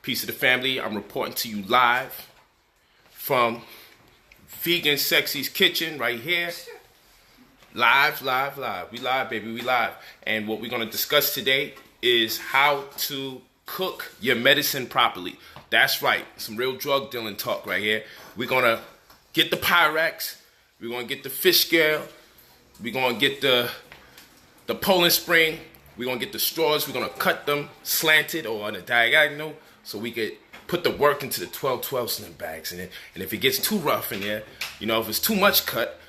Peace of the family. I'm reporting to you live from Vegan Sexy's kitchen right here. Live. We live, baby, we live. And what we're going to discuss today is how to cook your medicine properly. That's right. Some real drug dealing talk right here. We're going to get the Pyrex. We're going to get the fish scale. We're going to get the Poland spring. We're going to get the straws. We're going to cut them slanted or on a diagonal so we could put the work into the 12 slim bags. And if it gets too rough in there, if it's too much cut,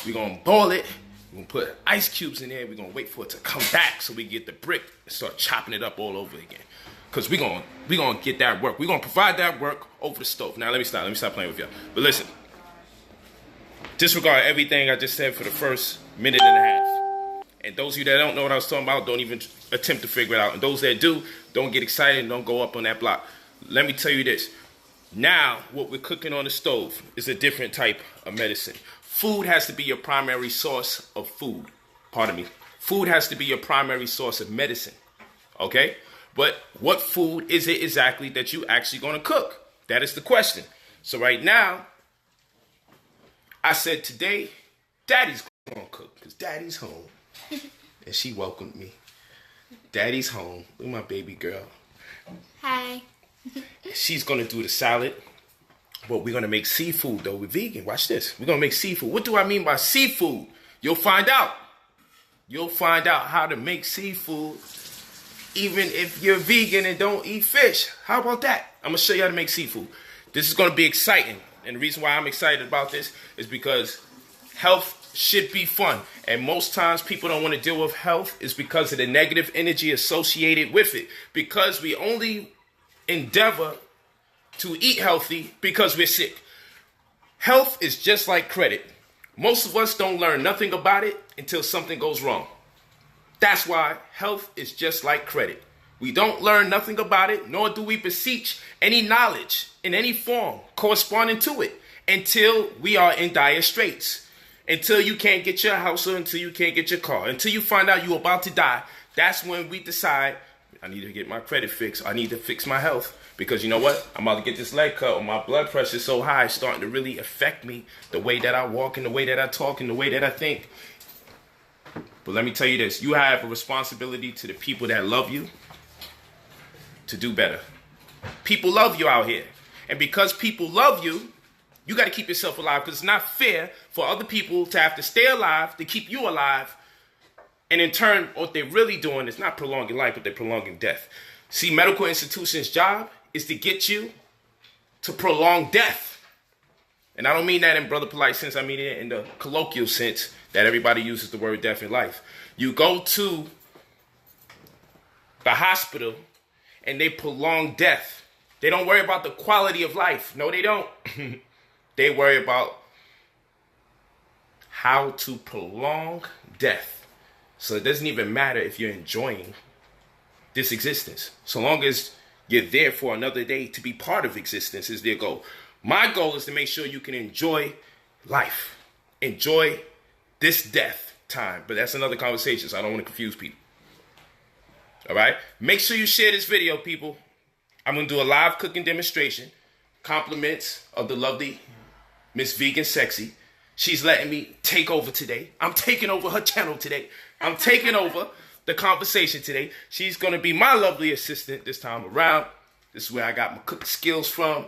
we're going to boil it. We're going to put ice cubes in there. We're going to wait for it to come back so we get the brick and start chopping it up all over again. Because we're going to get that work. We're going to provide that work over the stove. Now, let me stop playing with y'all. But listen, disregard everything I just said for the first minute and a half. And those of you that don't know what I was talking about, don't even attempt to figure it out. And those that do, don't get excited and don't go up on that block. Let me tell you this. Now, what we're cooking on the stove is a different type of medicine. Food has to be your primary source of food. Pardon me. Food has to be your primary source of medicine. Okay? But what food is it exactly that you actually going to cook? That is the question. So right now, I said today, Daddy's going to cook because Daddy's home. And she welcomed me. Daddy's home. Look at my baby girl. Hi. She's going to do the salad. But we're going to make seafood, though. We're vegan. Watch this. We're going to make seafood. What do I mean by seafood? You'll find out. You'll find out how to make seafood even if you're vegan and don't eat fish. How about that? I'm going to show you how to make seafood. This is going to be exciting. And the reason why I'm excited about this is because health should be fun. And most times people don't want to deal with health is because of the negative energy associated with it. Because we only endeavor to eat healthy because we're sick. Health is just like credit. Most of us don't learn nothing about it until something goes wrong. That's why health is just like credit. We don't learn nothing about it, nor do we beseech any knowledge in any form corresponding to it until we are in dire straits. Until you can't get your house or until you can't get your car. Until you find out you're about to die. That's when we decide, I need to get my credit fixed. I need to fix my health. Because you know what? I'm about to get this leg cut or my blood pressure is so high. It's starting to really affect me. The way that I walk and the way that I talk and the way that I think. But let me tell you this. You have a responsibility to the people that love you to do better. People love you out here. And because people love you, you got to keep yourself alive because it's not fair for other people to have to stay alive to keep you alive. And in turn, what they're really doing is not prolonging life, but they're prolonging death. See, medical institutions' job is to get you to prolong death. And I don't mean that in Brother Polight sense. I mean it in the colloquial sense that everybody uses the word death in life. You go to the hospital and they prolong death. They don't worry about the quality of life. No, they don't. They worry about how to prolong death. So it doesn't even matter if you're enjoying this existence. So long as you're there for another day to be part of existence is their goal. My goal is to make sure you can enjoy life. Enjoy this death time. But that's another conversation, so I don't want to confuse people. All right? Make sure you share this video, people. I'm going to do a live cooking demonstration. Compliments of the lovely Miss Vegan Sexy. She's letting me take over today. I'm taking over her channel today. I'm taking over the conversation today. She's going to be my lovely assistant this time around. This is where I got my cooking skills from.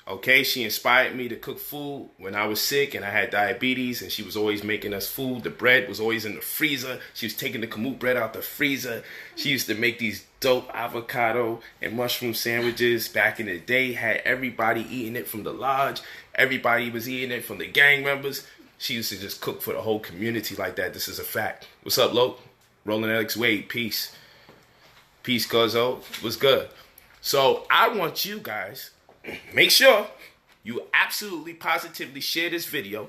Okay, she inspired me to cook food when I was sick and I had diabetes, and she was always making us food. The bread was always in the freezer. She was taking the kamut bread out the freezer. She used to make these dope avocado and mushroom sandwiches back in the day. Had everybody eating it from the lodge. Everybody was eating it from the gang members. She used to just cook for the whole community like that. This is a fact. What's up, Lo? Roland Alex Wade, peace. Peace, Guzzo. What's good? So I want you guys, make sure you absolutely positively share this video.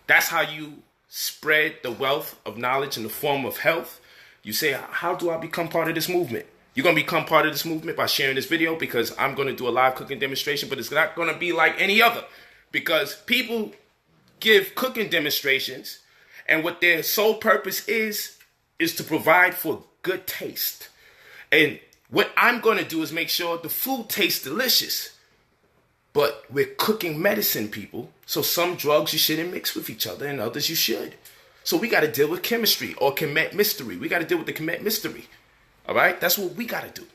That's how you spread the wealth of knowledge in the form of health. You say, how do I become part of this movement? You're going to become part of this movement by sharing this video because I'm going to do a live cooking demonstration, but it's not going to be like any other because people give cooking demonstrations and what their sole purpose is to provide for good taste. And What I'm going to do is make sure the food tastes delicious. But we're cooking medicine, people. So some drugs you shouldn't mix with each other and others you should. So we got to deal with chemistry or chemet mystery. We got to deal with the chemet mystery. All right? That's what we got to do.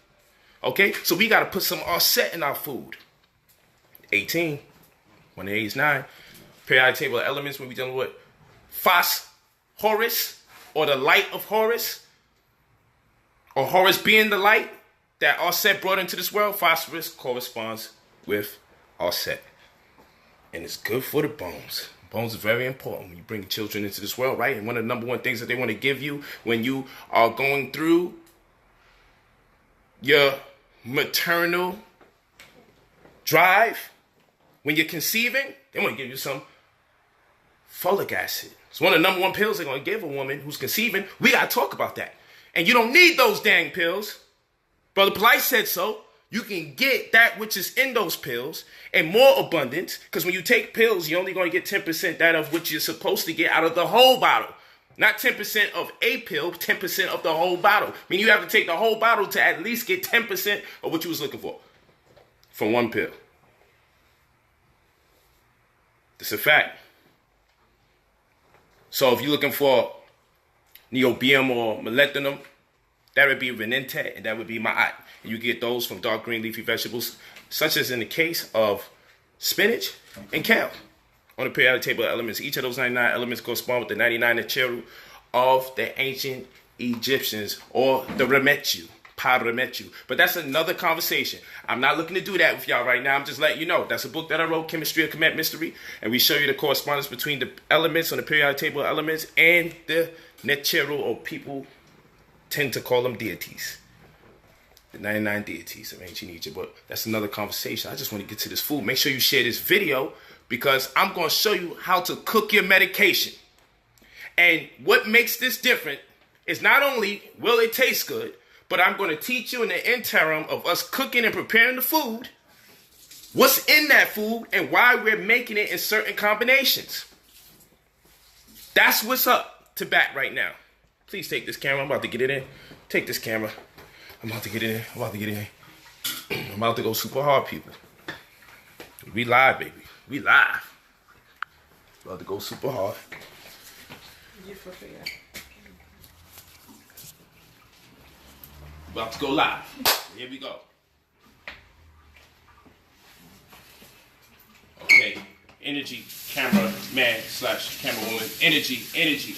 Okay? So we got to put some offset in our food. 18. 1 to 8 is 9. Periodic table of elements when we're dealing with Horus, or the light of Horus, or Horus being the light that Offset brought into this world. Phosphorus corresponds with Offset. And it's good for the bones. Bones are very important when you bring children into this world, right? And one of the number one things that they want to give you when you are going through your maternal drive, when you're conceiving, they want to give you some folic acid. It's one of the number one pills they're going to give a woman who's conceiving. We got to talk about that. And you don't need those dang pills. Brother Polight said so. You can get that which is in those pills in more abundance, because when you take pills, you're only going to get 10% that of which you're supposed to get out of the whole bottle. Not 10% of a pill, 10% of the whole bottle. I mean, you have to take the whole bottle to at least get 10% of what you was looking for from one pill. It's a fact. So if you're looking for neobium or molybdenum, that would be renente, and that would be ma'at. You get those from dark green leafy vegetables, such as in the case of spinach and kale. On the periodic table of elements, each of those 99 elements correspond with the 99 Necheru of the ancient Egyptians, or the Remetu, Pa-Remetu. But that's another conversation. I'm not looking to do that with y'all right now. I'm just letting you know. That's a book that I wrote, Chemistry of Kemet Mystery, and we show you the correspondence between the elements on the periodic table of elements and the Necheru, or people tend to call them deities. The 99 deities of ancient Egypt. But that's another conversation. I just want to get to this food. Make sure you share this video, because I'm going to show you how to cook your medication. And what makes this different is not only will it taste good, but I'm going to teach you in the interim of us cooking and preparing the food, what's in that food and why we're making it in certain combinations. That's what's up to bat right now. Please take this camera. I'm about to get it in. Take this camera. I'm about to get it in. I'm about to get it in. I'm about to go super hard, people. We live, baby. We live. About to go super hard. About to go live. Here we go. Okay. Energy, camera man / camera woman. Energy.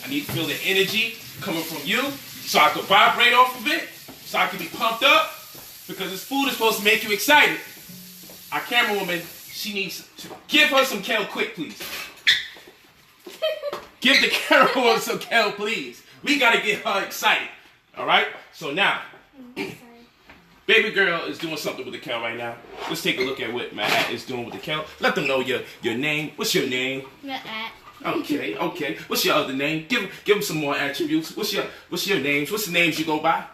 I need to feel the energy coming from you so I can vibrate off of it, so I can be pumped up, because this food is supposed to make you excited. Our camera woman, she needs to give her some kale quick, please. Give the camera woman some kale, please. We got to get her excited. All right? So now, baby girl is doing something with the kale right now. Let's take a look at what Matt is doing with the kale. Let them know your name. What's your name? Matt. Okay. What's your other name? Give them some more attributes. What's your names? What's the names you go by?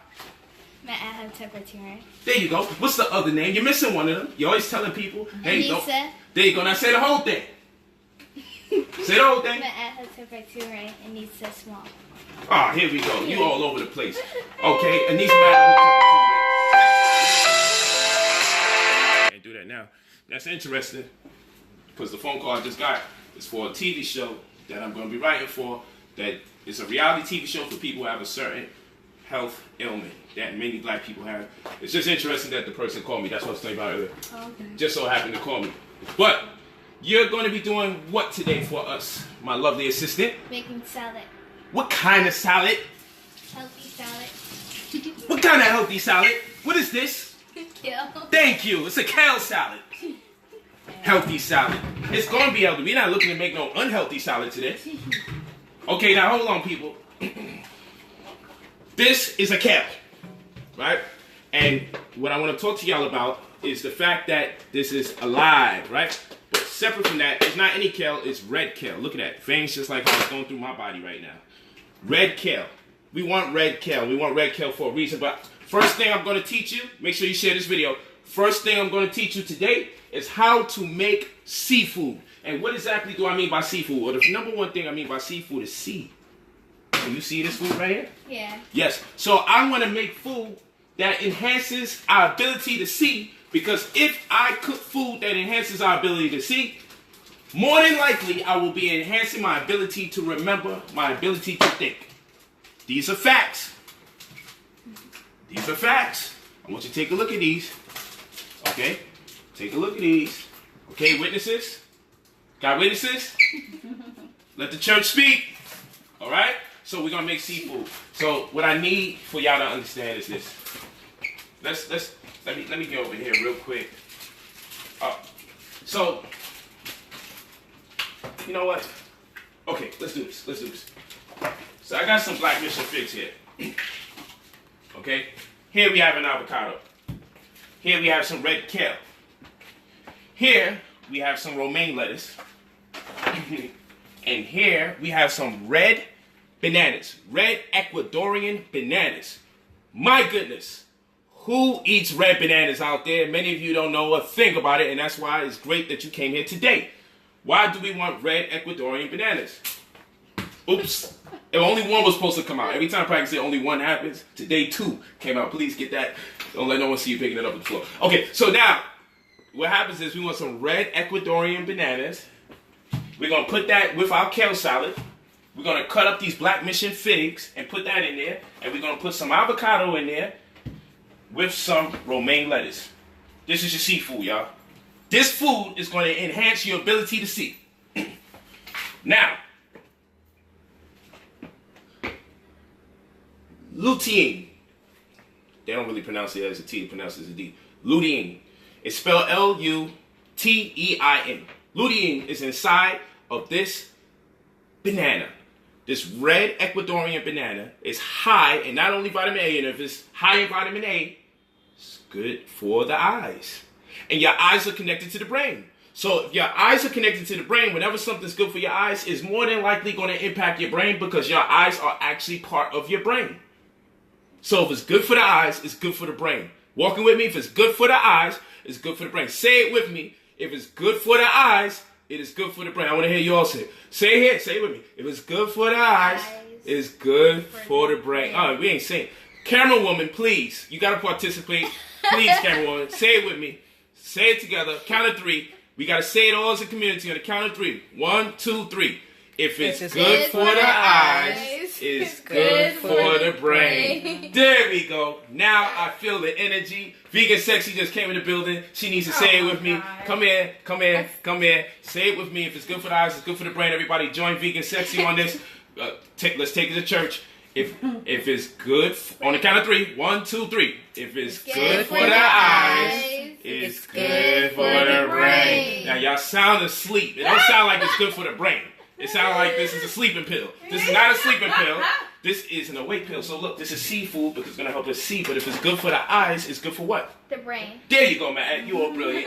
Matt temperature. There you go. What's the other name? You're missing one of them. You're always telling people, hey, Anissa. There you go. Now say the whole thing. Say the whole thing. Matt temperature and Anissa small. Ah, here we go. You all over the place. Okay, Anissa Matt. Can't do that now. That's interesting, because the phone call I just got is for a TV show that I'm going to be writing for. That is a reality TV show for people who have a certain health ailment that many black people have. It's just interesting that the person called me. That's what I was talking about earlier. Okay. Just so happened to call me. But you're going to be doing what today for us, my lovely assistant? Making salad. What kind of salad? Healthy salad. What kind of healthy salad? What is this? Kale. Thank you. It's a kale salad. Healthy salad. It's going to be healthy. We're not looking to make no unhealthy salad today. Okay, now hold on, people. This is a kale, right? And what I want to talk to y'all about is the fact that this is alive, right? But separate from that, it's not any kale, it's red kale. Look at that. Veins just like how it's going through my body right now. Red kale. We want red kale. We want red kale for a reason. But first thing I'm going to teach you, make sure you share this video. First thing I'm going to teach you today is how to make seafood. And what exactly do I mean by seafood? Well, the number one thing I mean by seafood is sea. Can you see this food right here? Yeah. Yes. So I want to make food that enhances our ability to see, because if I cook food that enhances our ability to see, more than likely I will be enhancing my ability to remember, my ability to think. These are facts. These are facts. I want you to take a look at these. Okay? Take a look at these. Okay, witnesses? Got witnesses? Let the church speak. All right? So we're going to make seafood. So what I need for y'all to understand is this. Let me get over here real quick. So, you know what? Okay, let's do this. So I got some black mission figs here. Okay? Here we have an avocado. Here we have some red kale. Here we have some romaine lettuce. And here we have some red bananas. Red Ecuadorian bananas. My goodness. Who eats red bananas out there? Many of you don't know a thing about it, and that's why it's great that you came here today. Why do we want red Ecuadorian bananas? Oops. Only one was supposed to come out. Every time I practice it, only one happens. Today, 2 came out. Please get that. Don't let no one see you picking it up on the floor. Okay, so now, what happens is we want some red Ecuadorian bananas. We're going to put that with our kale salad. We're going to cut up these black mission figs and put that in there. And we're going to put some avocado in there with some romaine lettuce. This is your seafood, y'all. This food is going to enhance your ability to see. Now, lutein. They don't really pronounce it as a T, they pronounce it as a D. Lutein. It's spelled Lutein. Lutein is inside of this banana. This red Ecuadorian banana is high in not only vitamin A, and if it's high in vitamin A, it's good for the eyes. And your eyes are connected to the brain. So if your eyes are connected to the brain, whenever something's good for your eyes, it's more than likely going to impact your brain, because your eyes are actually part of your brain. So if it's good for the eyes, it's good for the brain. Walking with me, if it's good for the eyes, it's good for the brain. Say it with me. If it's good for the eyes, it is good for the brain. I want to hear you all say it. Say it here. Say it with me. If it's good for the eyes, it's good for the brain. Oh, we ain't saying. Camera woman, please. You got to participate. Please, camera woman. Say it with me. Say it together. Count of 3. We got to say it all as a community on the count of 3. 1, 2, 3. If it's good for the eyes, it's good for the brain. There we go. Now I feel the energy. Vegan Sexy just came in the building. She needs to say it with me. Come here. Say it with me. If it's good for the eyes, it's good for the brain. Everybody join Vegan Sexy on this. Let's take it to church. If it's good, on the count of 3. 1, 2, 3. If it's good for the eyes, it's good for the brain. Now y'all sound asleep. It don't sound like it's good for the brain. It sounds like this is a sleeping pill. This is not a sleeping pill. This is an awake pill. So look, this is seafood because it's going to help us see. But if it's good for the eyes, it's good for what? The brain. There you go, man. You all brilliant.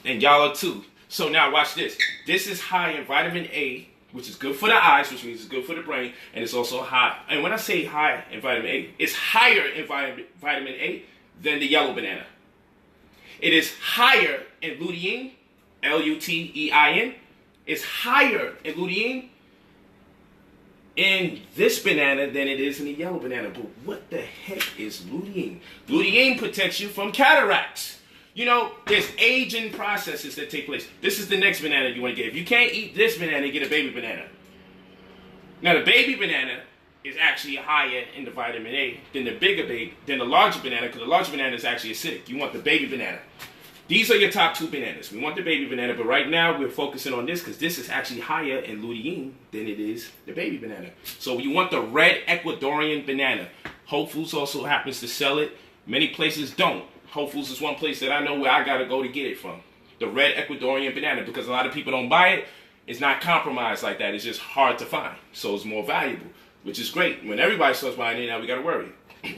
And y'all are too. So now watch this. This is high in vitamin A, which is good for the eyes, which means it's good for the brain. And it's also high. And when I say high in vitamin A, it's higher in vitamin A than the yellow banana. It is higher in lutein, Lutein. It's higher in lutein in this banana than it is in the yellow banana. But what the heck is lutein? Lutein protects you from cataracts. You know, there's aging processes that take place. This is the next banana you want to get. If you can't eat this banana, get a baby banana. Now, the baby banana is actually higher in the vitamin A than the larger banana, because the larger banana is actually acidic. You want the baby banana. These are your top 2 bananas. We want the baby banana, but right now we're focusing on this because this is actually higher in lutein than it is the baby banana. So you want the red Ecuadorian banana. Whole Foods also happens to sell it. Many places don't. Whole Foods is one place that I know where I got to go to get it from. The red Ecuadorian banana, because a lot of people don't buy it. It's not compromised like that. It's just hard to find. So it's more valuable, which is great. When everybody starts buying it, now we got to worry.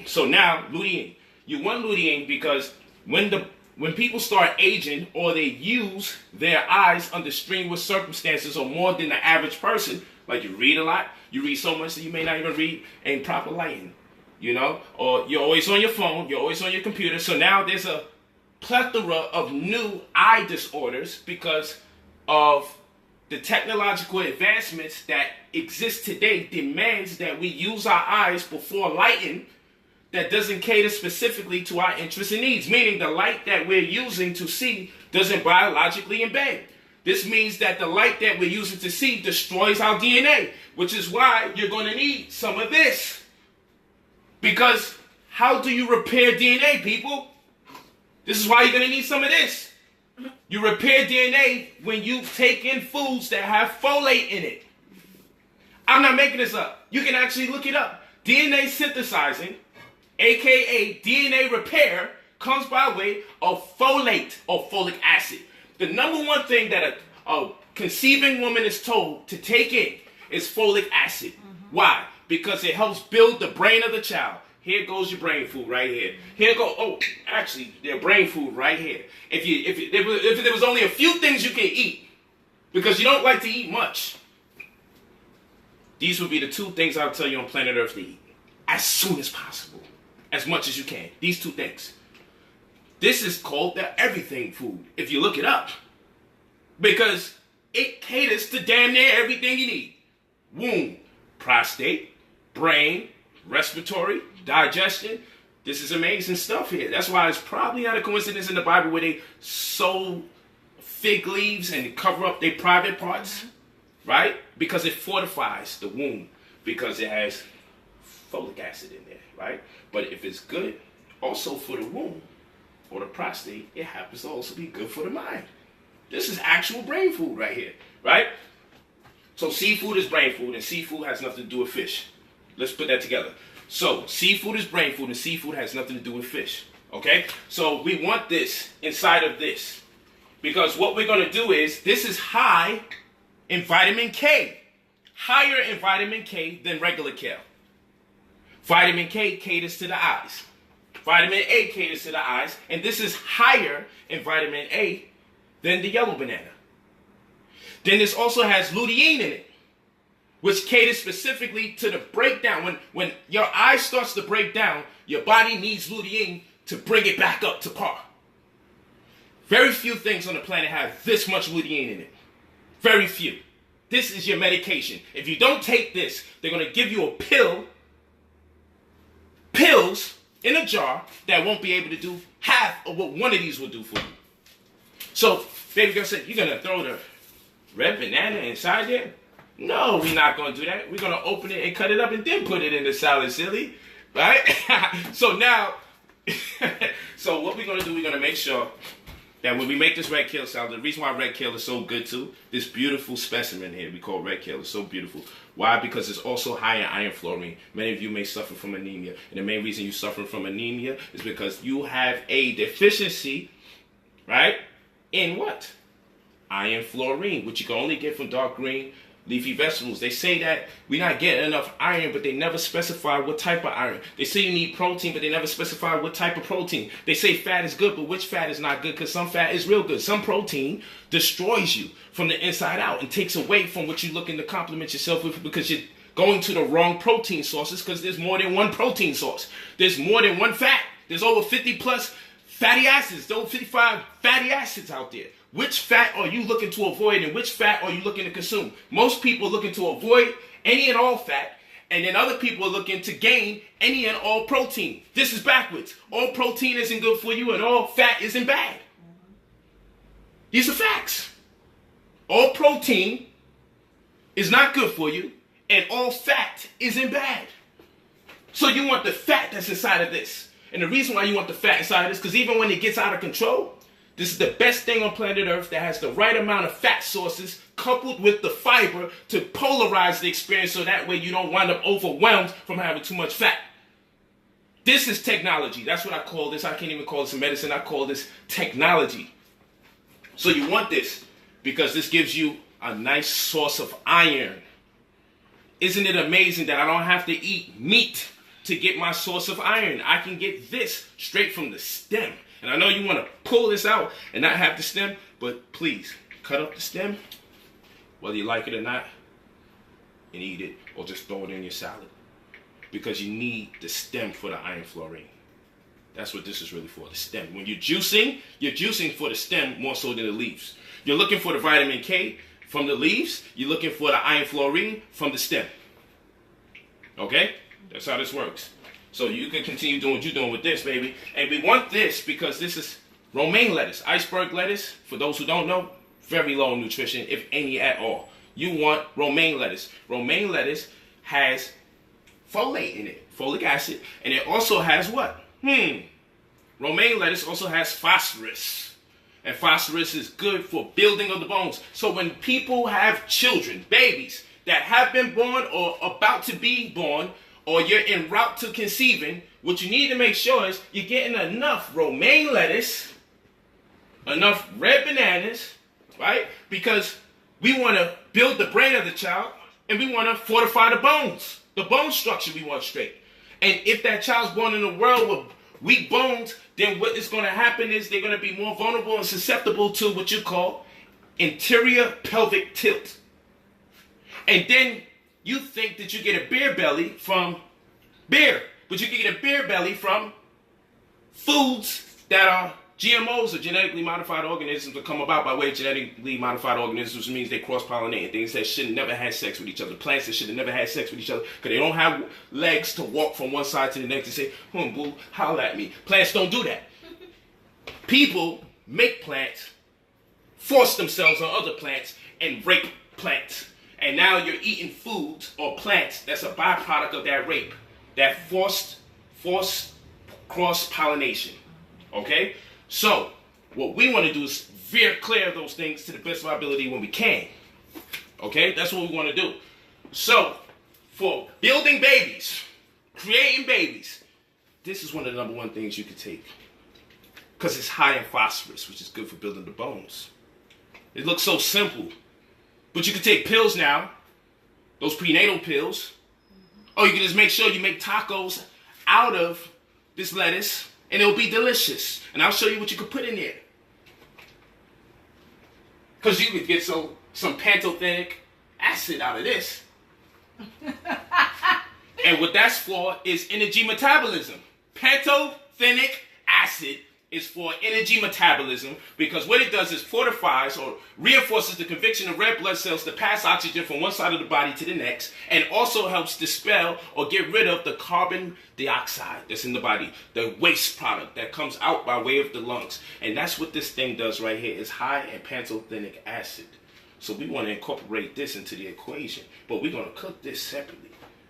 So now, lutein. You want lutein because when people start aging or they use their eyes under strenuous circumstances or more than the average person, like you read a lot, you read so much that you may not even read in proper lighting, you know, or you're always on your phone, you're always on your computer. So now there's a plethora of new eye disorders because of the technological advancements that exist today demands that we use our eyes before lighting that doesn't cater specifically to our interests and needs, meaning the light that we're using to see doesn't biologically embed. This means that the light that we're using to see destroys our DNA, which is why you're going to need some of this. Because how do you repair DNA, people? This is why you're going to need some of this. You repair DNA when you take in foods that have folate in it. I'm not making this up. You can actually look it up. DNA synthesizing, aka DNA repair, comes by way of folate or folic acid. The number one thing that a conceiving woman is told to take in is folic acid. Why? Because it helps build the brain of the child. Here goes your brain food right here. Here go. Oh, actually, their brain food right here. If there was only a few things you can eat, because you don't like to eat much, these would be the two things I'll tell you on planet Earth to eat as soon as possible, as much as you can. These two things. This is called the everything food, if you look it up, because it caters to damn near everything you need. Womb, prostate, brain, respiratory, digestion. This is amazing stuff here. That's why it's probably not a coincidence in the Bible where they sew fig leaves and cover up their private parts, right? Because it fortifies the womb, because it has folic acid in there, right? But if it's good also for the womb or the prostate, it happens to also be good for the mind. This is actual brain food right here, right? So seafood is brain food, and seafood has nothing to do with fish. Let's put that together. So seafood is brain food, and seafood has nothing to do with fish. Okay? So we want this inside of this, because what we're going to do is, this is high in vitamin K. Higher in vitamin K than regular kale. Vitamin K caters to the eyes. Vitamin A caters to the eyes, and this is higher in vitamin A than the yellow banana. Then this also has lutein in it, which caters specifically to the breakdown. When your eye starts to break down, your body needs lutein to bring it back up to par. Very few things on the planet have this much lutein in it. Very few. This is your medication. If you don't take this, they're going to give you a pills in a jar that won't be able to do half of what one of these will do for you. So, baby girl said, you're going to throw the red banana inside there? No, we're not going to do that. We're going to open it and cut it up and then put it in the salad, silly. Right? So now, so what we're going to do, we're going to make sure that when we make this red kale salad, the reason why red kale is so good too, this beautiful specimen here we call red kale is so beautiful. Why? Because it's also high in iron fluorine. Many of you may suffer from anemia. And the main reason you're suffering from anemia is because you have a deficiency, right, in what? Iron fluorine, which you can only get from dark green leafy vegetables. They say that we're not getting enough iron, but they never specify what type of iron. They say you need protein, but they never specify what type of protein. They say fat is good, but which fat is not good, because some fat is real good. Some protein destroys you from the inside out and takes away from what you're looking to complement yourself with, because you're going to the wrong protein sources, because there's more than one protein source. There's more than one fat. There's over 50 plus fatty acids. There's over 55 fatty acids out there. Which fat are you looking to avoid, and which fat are you looking to consume? Most people are looking to avoid any and all fat, and then other people are looking to gain any and all protein. This is backwards. All protein isn't good for you, and all fat isn't bad. These are facts. All protein is not good for you, and all fat isn't bad. So you want the fat that's inside of this. And the reason why you want the fat inside of this, because even when it gets out of control, this is the best thing on planet Earth that has the right amount of fat sources coupled with the fiber to polarize the experience, so that way you don't wind up overwhelmed from having too much fat. This is technology. That's what I call this. I can't even call this medicine. I call this technology. So you want this because this gives you a nice source of iron. Isn't it amazing that I don't have to eat meat to get my source of iron? I can get this straight from the stem. And I know you want to pull this out and not have the stem, but please, cut up the stem, whether you like it or not, and eat it, or just throw it in your salad. Because you need the stem for the iron fluorine. That's what this is really for, the stem. When you're juicing for the stem more so than the leaves. You're looking for the vitamin K from the leaves, you're looking for the iron fluorine from the stem. Okay? That's how this works. So you can continue doing what you're doing with this, baby. And we want this because this is romaine lettuce. Iceberg lettuce, for those who don't know, very low in nutrition, if any at all. You want romaine lettuce. Romaine lettuce has folate in it, folic acid, and it also has what? Romaine lettuce also has phosphorus. And phosphorus is good for building of the bones. So when people have children, babies, that have been born or about to be born, or you're en route to conceiving, what you need to make sure is you're getting enough romaine lettuce, enough red bananas, right? Because we want to build the brain of the child, and we want to fortify the bones. The bone structure we want straight. And if that child's born in a world with weak bones, then what is going to happen is they're going to be more vulnerable and susceptible to what you call anterior pelvic tilt. And then you think that you get a beer belly from beer, but you can get a beer belly from foods that are GMOs, or genetically modified organisms, that come about by way of genetically modified organisms, which means they cross-pollinate things that should have never had sex with each other. Plants that should have never had sex with each other because they don't have legs to walk from one side to the next and say, boo, holla at me. Plants don't do that. People make plants, force themselves on other plants, and rape plants. And now you're eating foods or plants that's a byproduct of that rape, that forced cross-pollination. Okay? So, what we want to do is veer clear of those things to the best of our ability when we can. Okay? That's what we want to do. So, for building babies, creating babies, this is one of the number one things you can take. Because it's high in phosphorus, which is good for building the bones. It looks so simple. But you can take pills now, those prenatal pills. Or you can just make sure you make tacos out of this lettuce, and it'll be delicious. And I'll show you what you can put in there. Because you could get some pantothenic acid out of this. And what that's for is energy metabolism. Pantothenic acid is for energy metabolism, because what it does is fortifies or reinforces the conviction of red blood cells to pass oxygen from one side of the body to the next, and also helps dispel or get rid of the carbon dioxide that's in the body, the waste product that comes out by way of the lungs. And that's what this thing does right here. It's high in pantothenic acid. So we want to incorporate this into the equation, but we're going to cook this separately.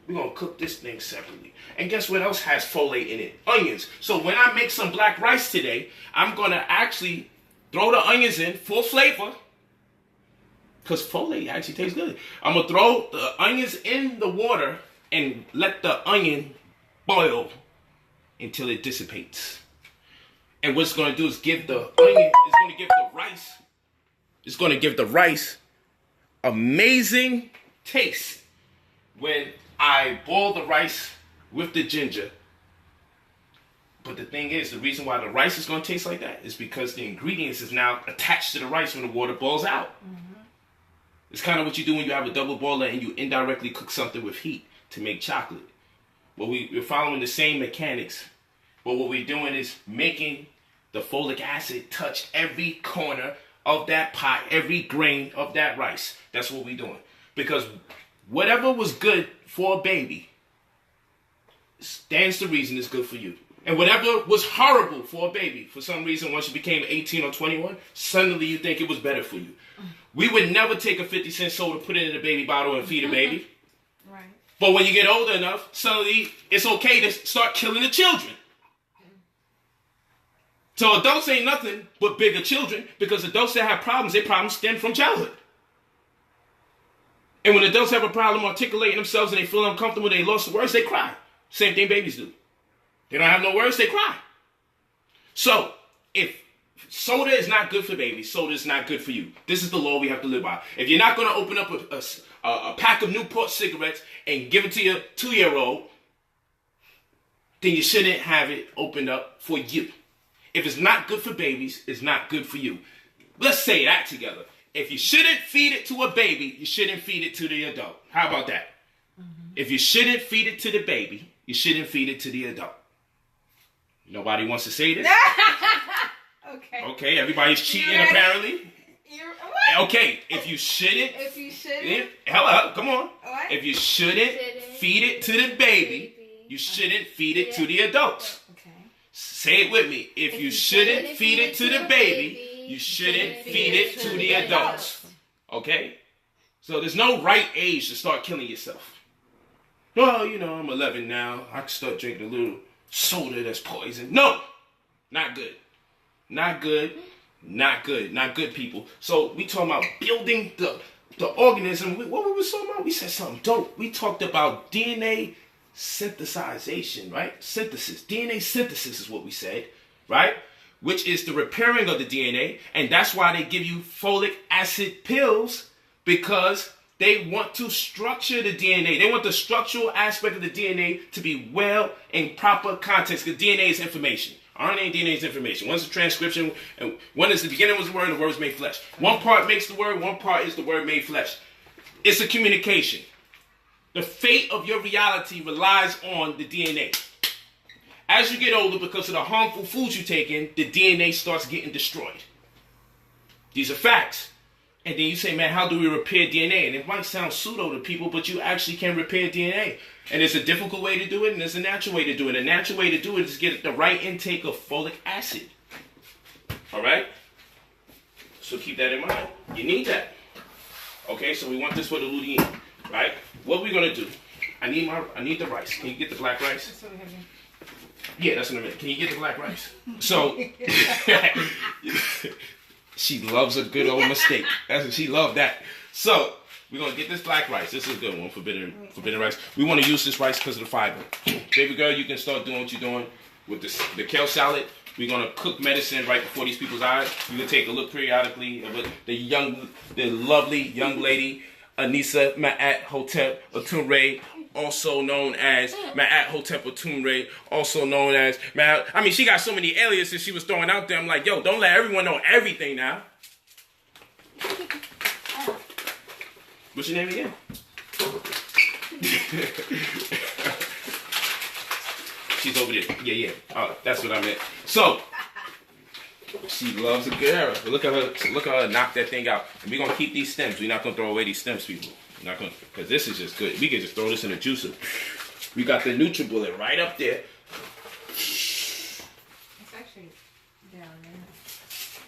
We're going to cook this thing separately. And guess what else has folate in it? Onions. So when I make some black rice today, I'm going to actually throw the onions in for flavor, because folate actually tastes good. I'm going to throw the onions in the water and let the onion boil until it dissipates. And what it's going to do is give the onion, it's going to give the rice, it's going to give the rice amazing taste. When I boil the rice with the ginger. But the thing is, the reason why the rice is going to taste like that is because the ingredients is now attached to the rice when the water boils out. Mm-hmm. It's kind of what you do when you have a double boiler and you indirectly cook something with heat to make chocolate. Well, we're following the same mechanics. But what we're doing is making the folic acid touch every corner of that pot, every grain of that rice. That's what we're doing. Because whatever was good for a baby stands to reason it's good for you. And whatever was horrible for a baby, for some reason, once you became 18 or 21, suddenly you think it was better for you. We would never take a 50-cent soda, put it in a baby bottle, and feed a baby. Right. But when you get older enough, suddenly it's okay to start killing the children. So adults ain't nothing but bigger children, because adults that have problems, their problems stem from childhood. And when adults have a problem articulating themselves and they feel uncomfortable, they lost the words, they cry. Same thing babies do. They don't have no words, they cry. So, if soda is not good for babies, soda is not good for you. This is the law we have to live by. If you're not going to open up a pack of Newport cigarettes and give it to your 2-year-old, then you shouldn't have it opened up for you. If it's not good for babies, it's not good for you. Let's say that together. If you shouldn't feed it to a baby, you shouldn't feed it to the adult. How about that? Mm-hmm. If you shouldn't feed it to the baby, you shouldn't feed it to the adult. Nobody wants to say this? Okay. Okay, everybody's cheating apparently. Okay, if you shouldn't... Hello, come on. What? If you shouldn't feed it to the baby, you shouldn't feed it to the adults. Okay. Say it with me. If you shouldn't feed it to the baby, you shouldn't feed it to the adults. Okay? So there's no right age to start killing yourself. Well, you know, I'm 11 now. I can start drinking a little soda that's poison. No! Not good. Not good. Not good. Not good, people. So we talking about building the organism. What we were talking about? We said something dope. We talked about DNA synthesization, right? Synthesis. DNA synthesis is what we said, right? Which is the repairing of the DNA. And that's why they give you folic acid pills, because they want to structure the DNA. They want the structural aspect of the DNA to be well in proper context, because DNA is information. RNA and DNA is information. One's a transcription, and one is the beginning was the word, and the word was made flesh. One part makes the word, one part is the word made flesh. It's a communication. The fate of your reality relies on the DNA. As you get older, because of the harmful foods you take in, the DNA starts getting destroyed. These are facts. And then you say, man, how do we repair DNA? And it might sound pseudo to people, but you actually can repair DNA. And there's a difficult way to do it, and there's a natural way to do it. A natural way to do it is get the right intake of folic acid. All right? So keep that in mind. You need that. Okay, so we want this for the lutein, right? What are we going to do? I need the rice. Can you get the black rice? That's what we have here. Yeah, that's what I meant. Can you get the black rice? So, she loves a good old mistake. She loved that. So, we're going to get this black rice. This is a good one, forbidden rice. We want to use this rice because of the fiber. Baby girl, you can start doing what you're doing with the kale salad. We're going to cook medicine right before these people's eyes. You can take a look periodically with the lovely young lady, Anissa Ma'at Hotep Atumre, also known as Ma'at Hotep Atumre, also known as Ma'at. I mean, she got so many aliases she was throwing out there. I'm like, yo, don't let everyone know everything now. What's your name again? She's over there. Yeah. Oh, that's what I meant. So, she loves a good era. Look at her knock that thing out. And we're going to keep these stems. We're not going to throw away these stems, people. We're not going to, because this is just good. We can just throw this in a juicer. We got the NutriBullet right up there. It's actually down there.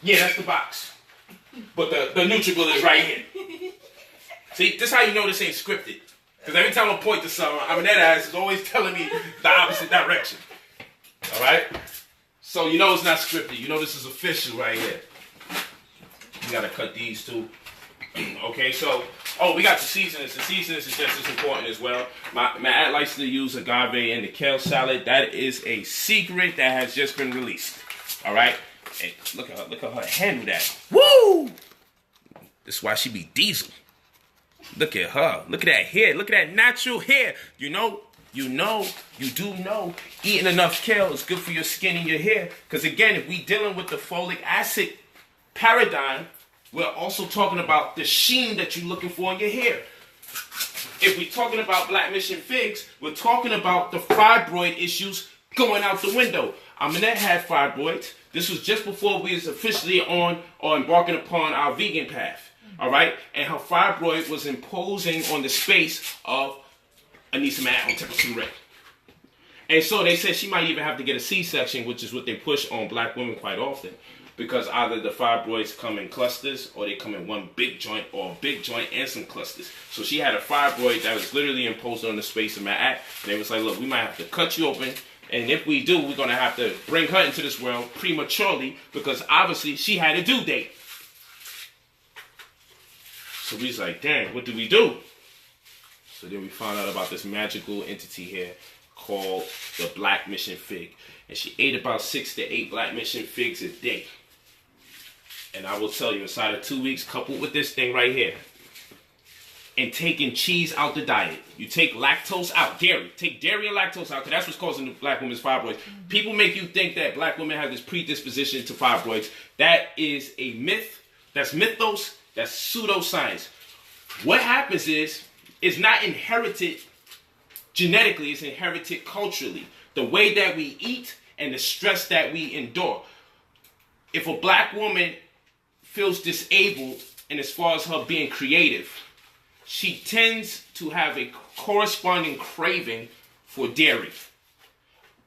Yeah, that's the box. But the NutriBullet is right here. See, this is how you know this ain't scripted. Because every time I point to something, I mean, that ass is always telling me the opposite direction. All right? So you know it's not scripted. You know this is official right here. You got to cut these too. Okay, so, we got the seasonings. The seasonings is just as important as well. My aunt likes to use agave in the kale salad. That is a secret that has just been released. All right? And look at her handle that. Woo! This is why she be diesel. Look at her. Look at that hair. Look at that natural hair. You do know eating enough kale is good for your skin and your hair. Because again, if we dealing with the folic acid paradigm, we're also talking about the sheen that you're looking for in your hair. If we're talking about black mission figs, we're talking about the fibroid issues going out the window. Aminette had fibroids. This was just before we was officially on or embarking upon our vegan path. All right? And her fibroid was imposing on the space of Anissa Ma'at. And so they said she might even have to get a C-section, which is what they push on black women quite often. Because either the fibroids come in clusters or they come in one big joint or a big joint and some clusters. So she had a fibroid that was literally imposed on the space of Ma'at. And they was like, look, we might have to cut you open. And if we do, we're going to have to bring her into this world prematurely because obviously she had a due date. So we was like, dang, what do we do? So then we found out about this magical entity here called the Black Mission Fig. And she ate about 6 to 8 Black Mission Figs a day. And I will tell you, inside of 2 weeks, coupled with this thing right here, and taking cheese out the diet. You take lactose out, dairy. Take dairy and lactose out, because that's what's causing the black woman's fibroids. People make you think that black women have this predisposition to fibroids. That is a myth. That's mythos. That's pseudoscience. What happens is, it's not inherited genetically, it's inherited culturally. The way that we eat and the stress that we endure. If a black woman feels disabled, and as far as her being creative, she tends to have a corresponding craving for dairy.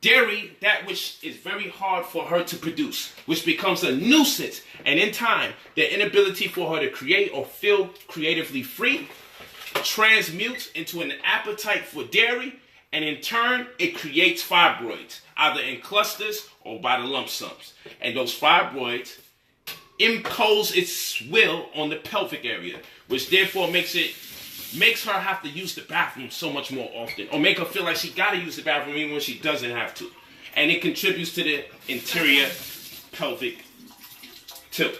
dairy, that which is very hard for her to produce, which becomes a nuisance. And in time, the inability for her to create or feel creatively free transmutes into an appetite for dairy, and in turn, it creates fibroids, either in clusters or by the lump sums. And those fibroids impose its will on the pelvic area, which therefore makes her have to use the bathroom so much more often, or make her feel like she gotta use the bathroom even when she doesn't have to. And it contributes to the interior pelvic tilt.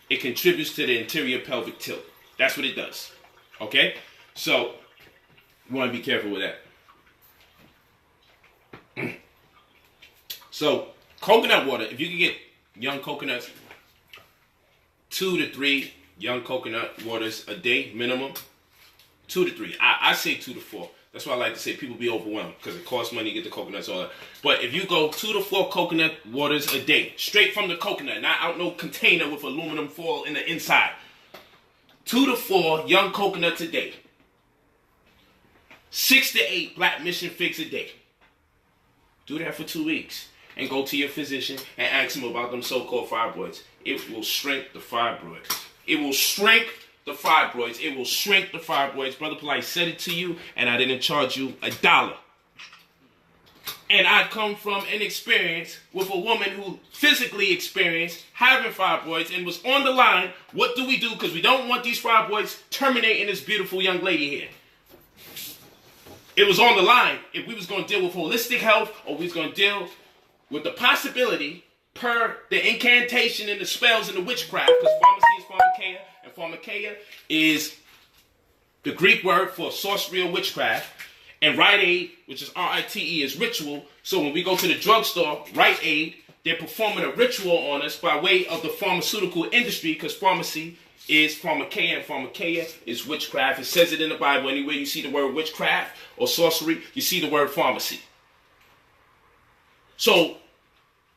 It contributes to the interior pelvic tilt. That's what it does. Okay? So, you want to be careful with that. So, coconut water, if you can get young coconuts, 2 to 3 young coconut waters a day minimum. 2 to 3. I say 2 to 4. That's why I like to say people be overwhelmed because it costs money to get the coconuts, all that. But if you go 2 to 4 coconut waters a day, straight from the coconut, not out no container with aluminum foil in the inside. 2 to 4 young coconuts a day. 6 to 8 black mission figs a day. Do that for 2 weeks. And go to your physician and ask him about them so-called fibroids. It will shrink the fibroids. It will shrink the fibroids. It will shrink the fibroids. Brother Polight said it to you, and I didn't charge you $1. And I come from an experience with a woman who physically experienced having fibroids and was on the line. What do we do? Because we don't want these fibroids terminating this beautiful young lady here. It was on the line if we was going to deal with holistic health or we was going to deal with the possibility per the incantation and the spells and the witchcraft, because pharmacy is pharmakeia, and pharmakeia is the Greek word for sorcery or witchcraft, and Rite Aid, which is R-I-T-E, is ritual. So when we go to the drugstore, Rite Aid, they're performing a ritual on us by way of the pharmaceutical industry, because pharmacy is pharmakeia, and pharmakeia is witchcraft. It says it in the Bible. Anywhere you see the word witchcraft or sorcery, you see the word pharmacy. So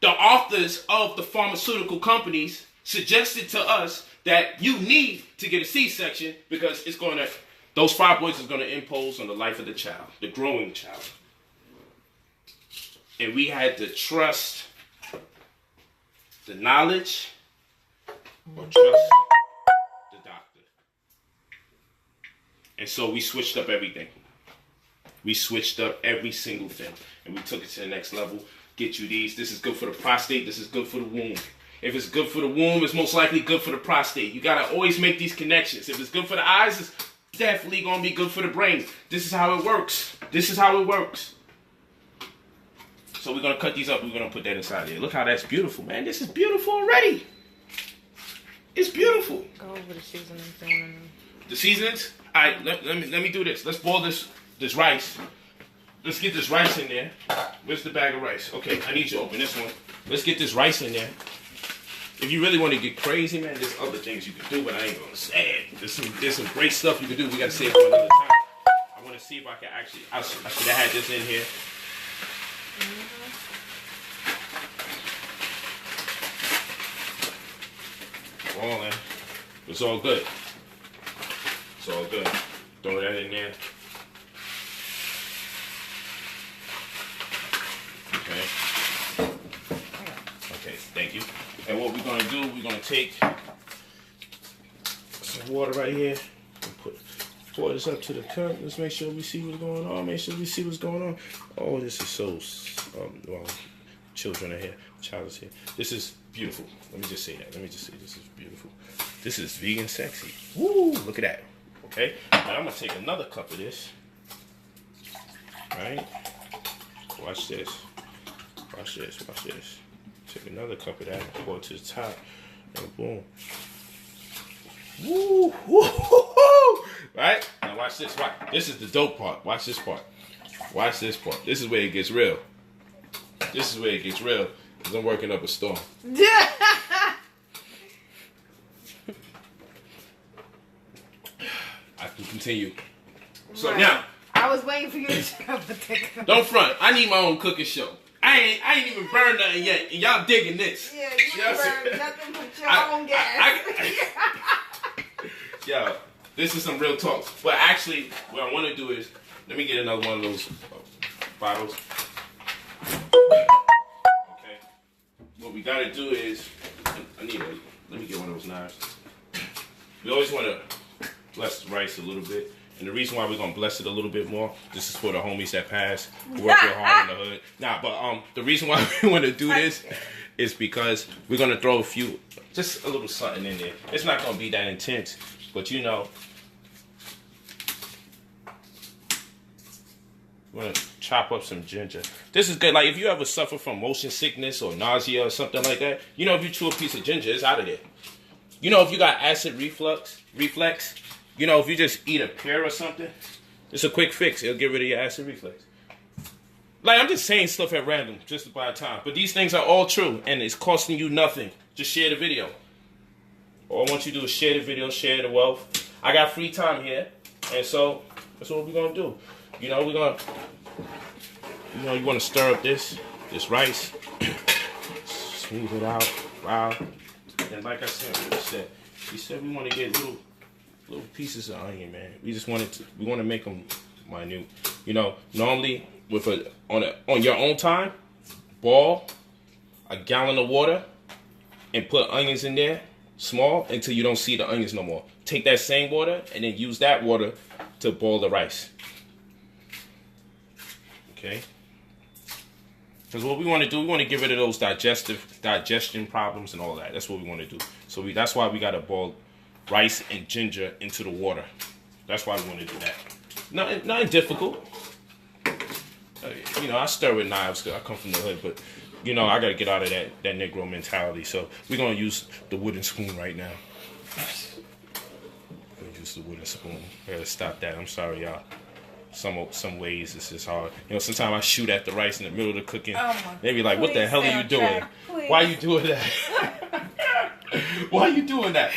the authors of the pharmaceutical companies suggested to us that you need to get a C-section because it's going to, those fibroids is going to impose on the life of the child, the growing child. And we had to trust the knowledge or trust the doctor. And so we switched up everything. We switched up every single thing. And we took it to the next level. Get you these. This is good for the prostate. This is good for the womb. If it's good for the womb, it's most likely good for the prostate. You got to always make these connections. If it's good for the eyes, it's definitely going to be good for the brain. This is how it works. This is how it works. So we're going to cut these up. We're going to put that inside here. Look how that's beautiful, man. This is beautiful already. It's beautiful. Go over the seasonings. The seasonings? All right, let me do this. Let's boil this rice. Let's get this rice in there. Where's the bag of rice? Okay, I need you to open this one. Let's get this rice in there. If you really want to get crazy, man, there's other things you can do, but I ain't going to say it. There's some great stuff you can do. We got to save it for another time. I want to see if I can actually, I should have had this in here. All in. It's all good. It's all good. Throw that in there. Okay, thank you. And what we're going to do, we're going to take some water right here and pour this up to the cup. Let's make sure we see what's going on. Make sure we see what's going on. Oh, this is so, well, children are here. Child is here. This is beautiful. Let me just say that. Let me just say this is beautiful. This is vegan sexy. Woo, look at that. Okay, now I'm going to take another cup of this. All right, watch this. Watch this, watch this. Take another cup of that and pour it to the top. And boom. Woo, woo, woo, woo. Right? Now watch this. Watch. This is the dope part. Watch this part. Watch this part. This is where it gets real. This is where it gets real. Because I'm working up a storm. I can continue. So right. Now. I was waiting for you to come and don't front. I need my own cooking show. I ain't even burned nothing yet, and y'all digging this. Yeah, you ain't burned nothing but your own gas. Yo, this is some real talk. But actually, what I want to do is, let me get another one of those bottles. we gotta do is, let me get one of those knives. We always want to bless the rice a little bit. And the reason why we're going to bless it a little bit more, this is for the homies that pass, who work real hard in the hood. The reason why we want to do this is because we're going to throw just a little something in there. It's not going to be that intense, but you know, we're going to chop up some ginger. This is good. Like if you ever suffer from motion sickness or nausea or something like that, you know, if you chew a piece of ginger, it's out of there. You know, if you got acid reflux, you know, if you just eat a pear or something, it's a quick fix. It'll get rid of your acid reflux. Like, I'm just saying stuff at random, just to buy time. But these things are all true, and it's costing you nothing. Just share the video. All I want you to do is share the video, share the wealth. I got free time here, and so that's what we're going to do. You know, you want to stir up this rice. Smooth it out. Wow. And like I said, we said we want to get little pieces of onion, man. We want to make them minute. You know, normally on your own time, boil a gallon of water and put onions in there, small, until you don't see the onions no more. Take that same water and then use that water to boil the rice. Okay? Because what we want to do, we want to get rid of those digestion problems and all that. That's what we want to do. So that's why we got to boil rice and ginger into the water. That's why we want to do that. Nothing difficult. You know, I stir with knives because I come from the hood, but you know, I got to get out of that Negro mentality. So we're going to use the wooden spoon right now. We're going to use the wooden spoon. I got to stop that. I'm sorry, y'all. Some ways this is hard. You know, sometimes I shoot at the rice in the middle of the cooking. They be like, what the hell are you doing? Why are you doing that? Why are you doing that?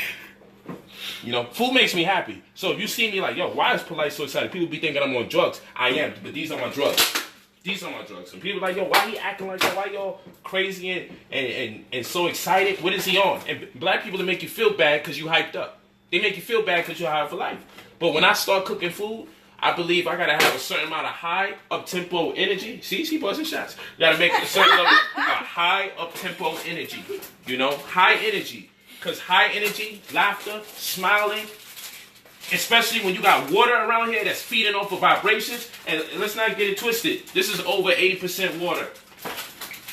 You know, food makes me happy. So if you see me like, yo, why is Polight so excited? People be thinking I'm on drugs. I am, but these are my drugs. These are my drugs. And people are like, yo, why he acting like that? Why y'all crazy and so excited? What is he on? And black people, they make you feel bad because you hyped up. They make you feel bad because you're high for life. But when I start cooking food, I believe I gotta have a certain amount of high up-tempo energy. See, she busting shots. You gotta make a certain level of high up-tempo energy. You know, high energy. Because high energy, laughter, smiling, especially when you got water around here that's feeding off of vibrations. And let's not get it twisted. This is over 80% water.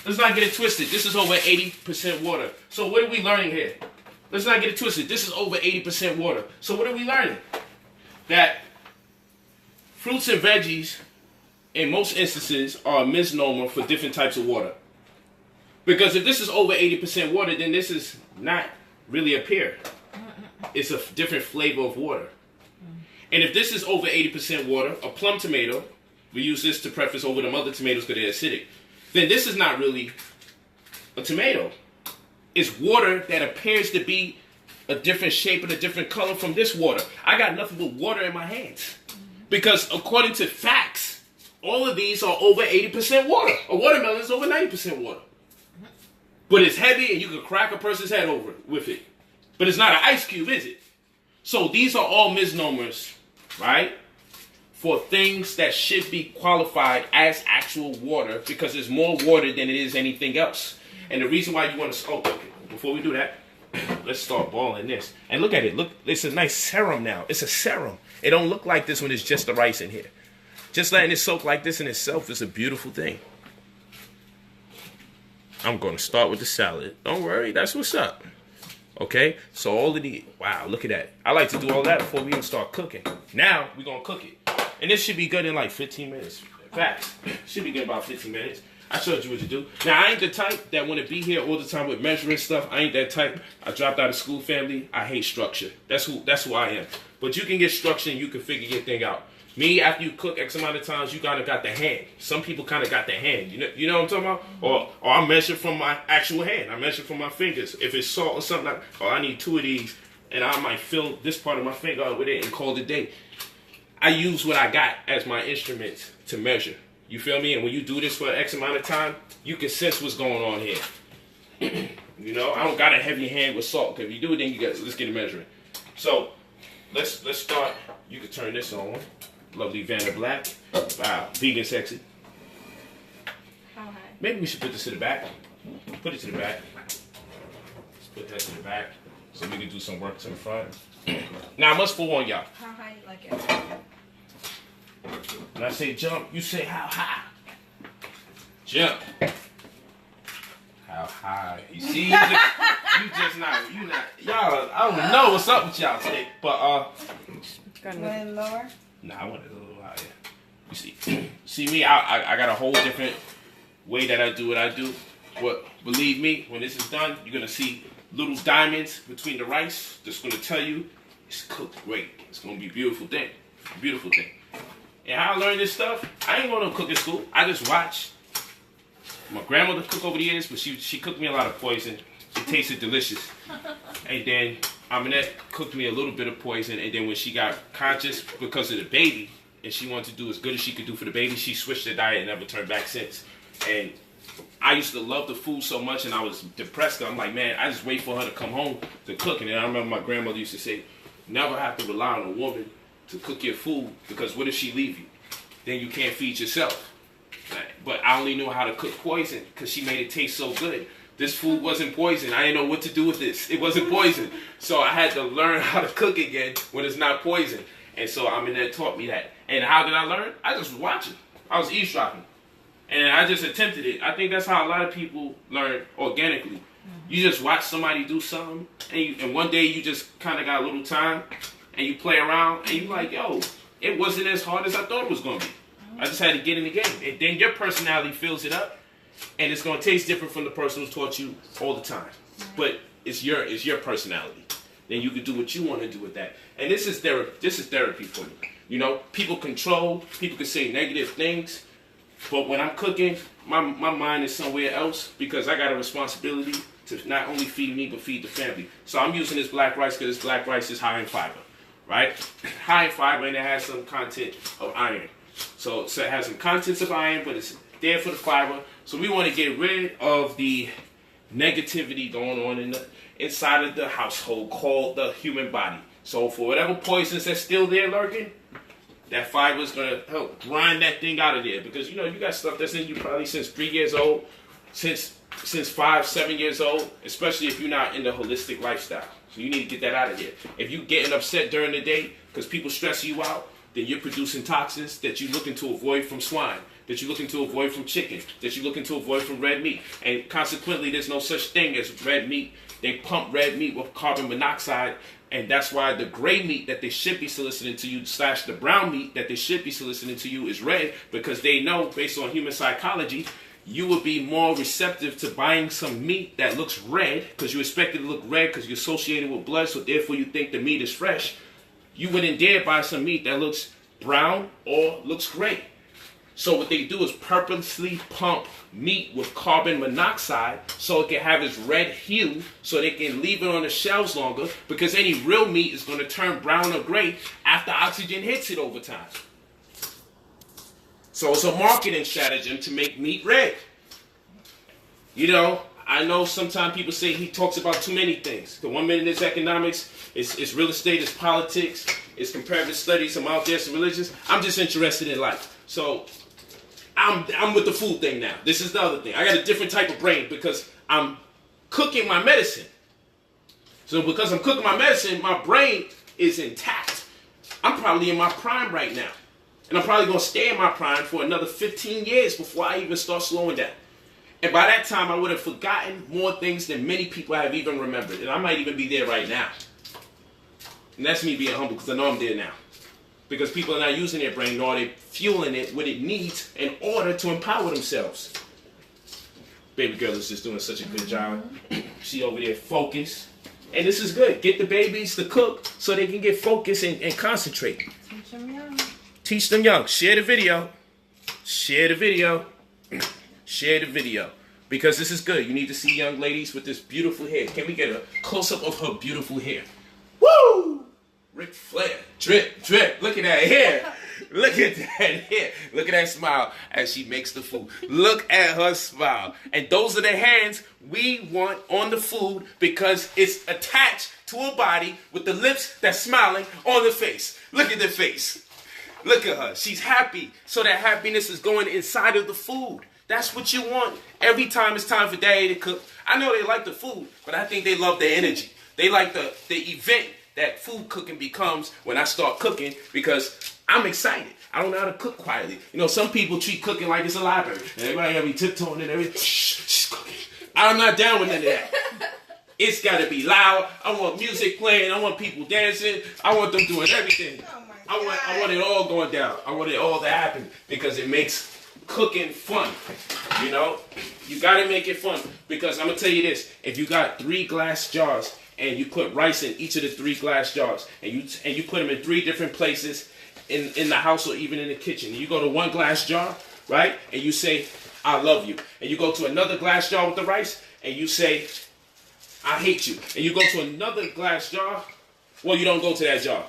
Let's not get it twisted. This is over 80% water. So what are we learning here? Let's not get it twisted. This is over 80% water. So what are we learning? That fruits and veggies, in most instances, are a misnomer for different types of water. Because if this is over 80% water, then this is not really a pear. It's a different flavor of water. And if this is over 80% water, a plum tomato, we use this to preface over the other tomatoes because they're acidic, then this is not really a tomato. It's water that appears to be a different shape and a different color from this water. I got nothing but water in my hands. Because according to facts, all of these are over 80% water. A watermelon is over 90% water. But it's heavy and you can crack a person's head over with it. But it's not an ice cube, is it? So these are all misnomers, right? For things that should be qualified as actual water because there's more water than it is anything else. And the reason why you want to... okay, before we do that, let's start boiling this. And look at it. Look, it's a nice serum now. It's a serum. It don't look like this when it's just the rice in here. Just letting it soak like this in itself is a beautiful thing. I'm going to start with the salad. Don't worry. That's what's up. Okay? So all of the... wow, look at that. I like to do all that before we even start cooking. Now, we're going to cook it. And this should be good in like 15 minutes. Facts. Should be good about 15 minutes. I showed you what to do. Now, I ain't the type that want to be here all the time with measuring stuff. I ain't that type. I dropped out of school family. I hate structure. That's who I am. But you can get structure and you can figure your thing out. Me, after you cook X amount of times, you kind of got the hand. Some people kind of got the hand. You know what I'm talking about? Or I measure from my actual hand. I measure from my fingers. If it's salt or something, I need 2 of these. And I might fill this part of my finger up with it and call it a day. I use what I got as my instruments to measure. You feel me? And when you do this for X amount of time, you can sense what's going on here. You know, I don't got a heavy hand with salt. If you do it, then let's get it measuring. So let's start. You can turn this on. Lovely Vanna Black. Wow, vegan sexy. How high? Maybe we should put this to the back. Put it to the back. put that to the back so we can do some work to the front. Now I must forewarn y'all. How high you like it? When I say jump, you say how high. Jump. How high? You see, you just not, y'all. I don't know what's up with y'all today, but Want it lower? nah, I want it a little higher. You see me? I got a whole different way that I do what I do. But believe me, when this is done, you're gonna see little diamonds between the rice. That's gonna tell you it's cooked great. It's gonna be a beautiful thing, beautiful thing. And how I learned this stuff, I ain't going to cooking school. I just watch my grandmother cook over the years, but she cooked me a lot of poison. It tasted delicious. And then Aminette cooked me a little bit of poison, and then when she got conscious because of the baby, and she wanted to do as good as she could do for the baby, she switched her diet and never turned back since. And I used to love the food so much, and I was depressed. I'm like, man, I just wait for her to come home to cook. And then I remember my grandmother used to say, never have to rely on a woman to cook your food, because what if she leave you? Then you can't feed yourself. But I only knew how to cook poison because she made it taste so good. This food wasn't poison. I didn't know what to do with this. It wasn't poison. So I had to learn how to cook again when it's not poison. And so Aminette taught me that. And how did I learn? I just was watching. I was eavesdropping. And I just attempted it. I think that's how a lot of people learn organically. You just watch somebody do something, and one day you just kind of got a little time, and you play around, and you're like, yo, it wasn't as hard as I thought it was going to be. I just had to get in the game. And then your personality fills it up, and it's going to taste different from the person who's taught you all the time. But it's your personality. Then you can do what you want to do with that. And this is therapy for you. You know, people control, people can say negative things, but when I'm cooking, my mind is somewhere else, because I got a responsibility to not only feed me, but feed the family. So I'm using this black rice because this black rice is high in fiber, right? High in fiber, and it has some content of iron. So it has some contents of iron, but it's there for the fiber. So we want to get rid of the negativity going on inside of the household called the human body. So for whatever poisons that's still there lurking, that fiber is going to help grind that thing out of there. Because, you know, you got stuff that's in you probably since 3 years old, since 5, 7 years old, especially if you're not in the holistic lifestyle. So you need to get that out of here. If you're getting upset during the day because people stress you out, then you're producing toxins that you're looking to avoid from swine, that you're looking to avoid from chicken, that you're looking to avoid from red meat. And consequently, there's no such thing as red meat. They pump red meat with carbon monoxide, and that's why the gray meat that they should be soliciting to you / the brown meat that they should be soliciting to you is red, because they know, based on human psychology, you will be more receptive to buying some meat that looks red, because you expect it to look red because you're associated with blood, so therefore you think the meat is fresh. You wouldn't dare buy some meat that looks brown or looks gray. So what they do is purposely pump meat with carbon monoxide so it can have its red hue, so they can leave it on the shelves longer, because any real meat is going to turn brown or gray after oxygen hits it over time. So it's a marketing stratagem to make meat red. You know, I know sometimes people say he talks about too many things. The 1 minute is economics, it's real estate, it's politics, it's comparative studies, I'm out there, some religions. I'm just interested in life. So I'm with the food thing now. This is the other thing. I got a different type of brain because I'm cooking my medicine. So because I'm cooking my medicine, my brain is intact. I'm probably in my prime right now. And I'm probably going to stay in my prime for another 15 years before I even start slowing down. And by that time, I would have forgotten more things than many people have even remembered. And I might even be there right now. And that's me being humble, because I know I'm there now. Because people are not using their brain, nor are they fueling it what it needs in order to empower themselves. Baby girl is just doing such a good job. She over there focused. And this is good. Get the babies to cook so they can get focused and concentrate. Teach them young. Teach them young. Share the video. Share the video. Share the video. Because this is good. You need to see young ladies with this beautiful hair. Can we get a close-up of her beautiful hair? Woo! Ric Flair. Drip, drip. Look at that hair. Look at that hair. Look at that smile as she makes the food. Look at her smile. And those are the hands we want on the food, because it's attached to a body with the lips that's smiling on the face. Look at the face. Look at her. She's happy. So that happiness is going inside of the food. That's what you want. Every time it's time for Daddy to cook, I know they like the food, but I think they love the energy. They like the event that food cooking becomes when I start cooking, because I'm excited. I don't know how to cook quietly. You know, some people treat cooking like it's a library. Everybody gotta be tiptoeing and everything. Shh, she's cooking. I'm not down with none of that. It's gotta be loud. I want music playing. I want people dancing. I want them doing everything. I want it all going down. I want it all to happen, because it makes cooking fun. You know, you gotta make it fun, because I'm gonna tell you this: if you got 3 glass jars and you put rice in each of the 3 glass jars, and you put them in 3 different places in the house or even in the kitchen, and you go to 1 glass jar, right, and you say, I love you, and you go to another glass jar with the rice and you say, I hate you, and you go to another glass jar, well, you don't go to that jar,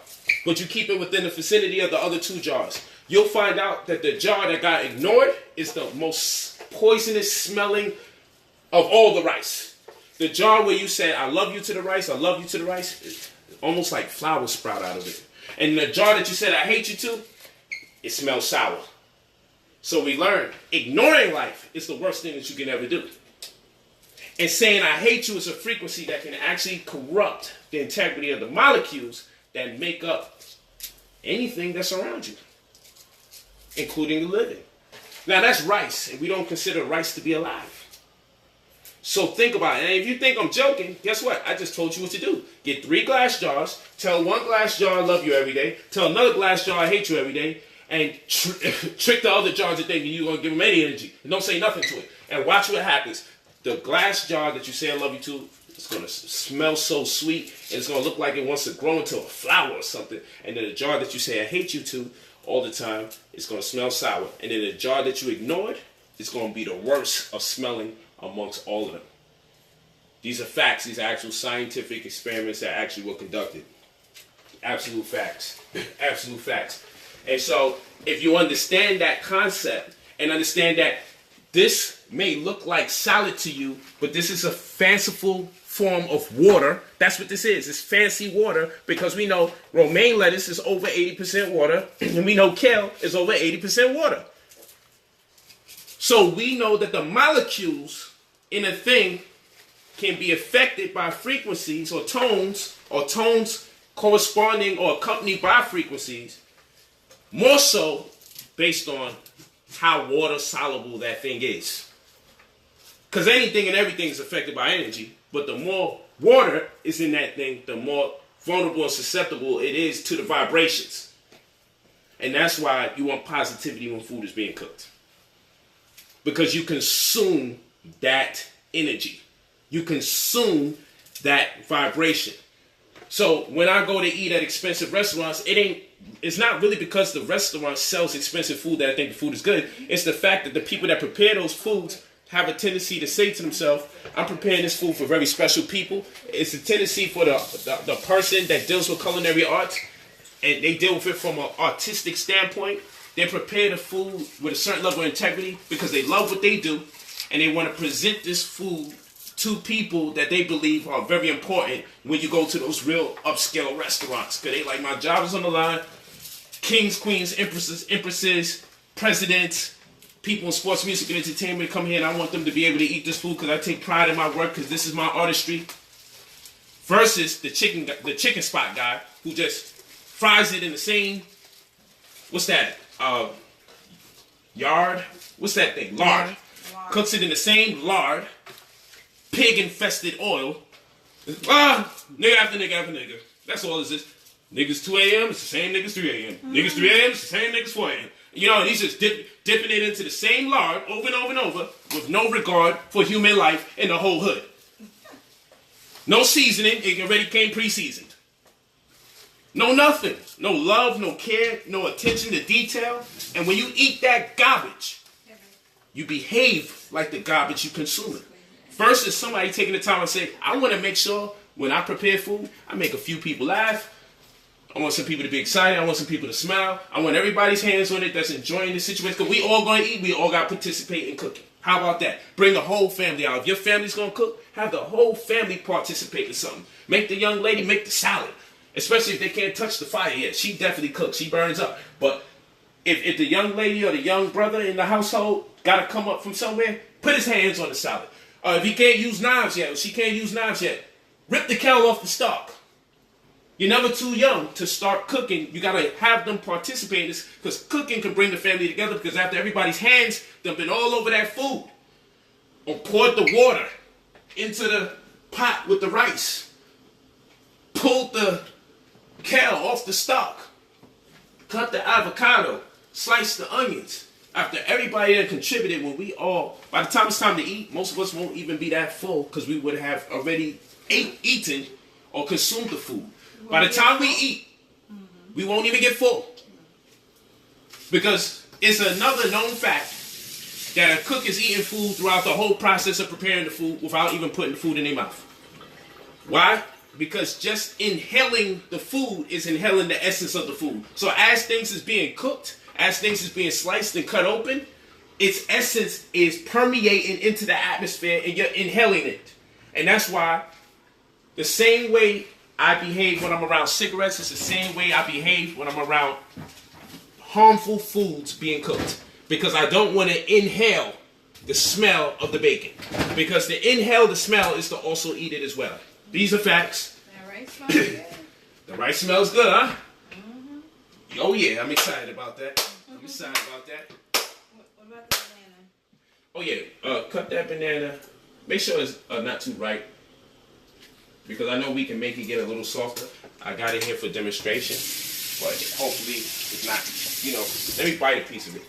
but you keep it within the vicinity of the other 2 jars. You'll find out that the jar that got ignored is the most poisonous smelling of all the rice. The jar where you said, I love you to the rice, I love you to the rice, it's almost like flowers sprout out of it. And the jar that you said, I hate you to, it smells sour. So we learn, ignoring life is the worst thing that you can ever do. And saying I hate you is a frequency that can actually corrupt the integrity of the molecules that make up anything that's around you, including the living. Now that's rice, and we don't consider rice to be alive. So think about it. And if you think I'm joking, guess what? I just told you what to do. Get 3 glass jars, tell 1 glass jar I love you every day, tell another glass jar I hate you every day, and trick the other jars to thinking you're going to give them any energy. And don't say nothing to it. And watch what happens. The glass jar that you say I love you to, it's going to smell so sweet, and it's going to look like it wants to grow into a flower or something. And then the jar that you say I hate you to all the time, it's going to smell sour. And then the jar that you ignored, it's going to be the worst of smelling amongst all of them. These are facts. These are actual scientific experiments that actually were conducted. Absolute facts. Absolute facts. And so if you understand that concept and understand that this may look like salad to you, but this is a fanciful form of water. That's what this is. It's fancy water, because we know romaine lettuce is over 80% water, and we know kale is over 80% water. So we know that the molecules in a thing can be affected by frequencies or tones corresponding or accompanied by frequencies, more so based on how water soluble that thing is. Because anything and everything is affected by energy, but the more water is in that thing, the more vulnerable and susceptible it is to the vibrations. And that's why you want positivity when food is being cooked. Because you consume that energy. You consume that vibration. So when I go to eat at expensive restaurants, it's not really because the restaurant sells expensive food that I think the food is good. It's the fact that the people that prepare those foods have a tendency to say to themselves, I'm preparing this food for very special people. It's a tendency for the person that deals with culinary arts, and they deal with it from an artistic standpoint. They prepare the food with a certain level of integrity because they love what they do, and they want to present this food to people that they believe are very important when you go to those real upscale restaurants. Because they like, my job is on the line. Kings, queens, empresses, presidents, people in sports, music, and entertainment come here, and I want them to be able to eat this food because I take pride in my work, because this is my artistry. Versus the chicken spot guy who just fries it in the same, what's that? Yard? What's that thing? Lard. Cooks it in the same lard, pig-infested oil. Nigga after nigga after nigga. That's all this is. Niggas 2 a.m., it's the same niggas 3 a.m. Niggas 3 a.m., it's the same niggas 4 a.m. You know, he's just dipping it into the same lard over and over and over with no regard for human life in the whole hood. No seasoning. It already came pre-seasoned. No nothing. No love, no care, no attention to detail. And when you eat that garbage, you behave like the garbage you consume. Versus somebody taking the time and say, I want to make sure when I prepare food, I make a few people laugh. I want some people to be excited. I want some people to smile. I want everybody's hands on it that's enjoying the situation. Because we all going to eat. We all got to participate in cooking. How about that? Bring the whole family out. If your family's going to cook, have the whole family participate in something. Make the young lady make the salad. Especially if they can't touch the fire yet. She definitely cooks. She burns up. But if the young lady or the young brother in the household got to come up from somewhere, put his hands on the salad. If he can't use knives yet, or she can't use knives yet, rip the kale off the stalk. You're never too young to start cooking. You gotta have them participate in this, because cooking can bring the family together, because after everybody's hands done been all over that food, or poured the water into the pot with the rice, pulled the kale off the stalk, cut the avocado, slice the onions. After everybody had contributed, by the time it's time to eat, most of us won't even be that full because we would have already eaten or consumed the food. By the time we eat, we won't even get full. Because it's another known fact that a cook is eating food throughout the whole process of preparing the food without even putting the food in their mouth. Why? Because just inhaling the food is inhaling the essence of the food. So as things is being cooked, as things is being sliced and cut open, its essence is permeating into the atmosphere and you're inhaling it. And that's why the same way I behave when I'm around cigarettes is the same way I behave when I'm around harmful foods being cooked. Because I don't want to inhale the smell of the bacon. Because to inhale the smell is to also eat it as well. These are facts. That rice smells good. The rice smells good, huh? Mm-hmm. Oh yeah, I'm excited about that. I'm excited about that. What about the banana? Oh yeah, cut that banana. Make sure it's not too ripe. Because I know we can make it get a little softer. I got it here for demonstration. But hopefully it's not, let me bite a piece of it.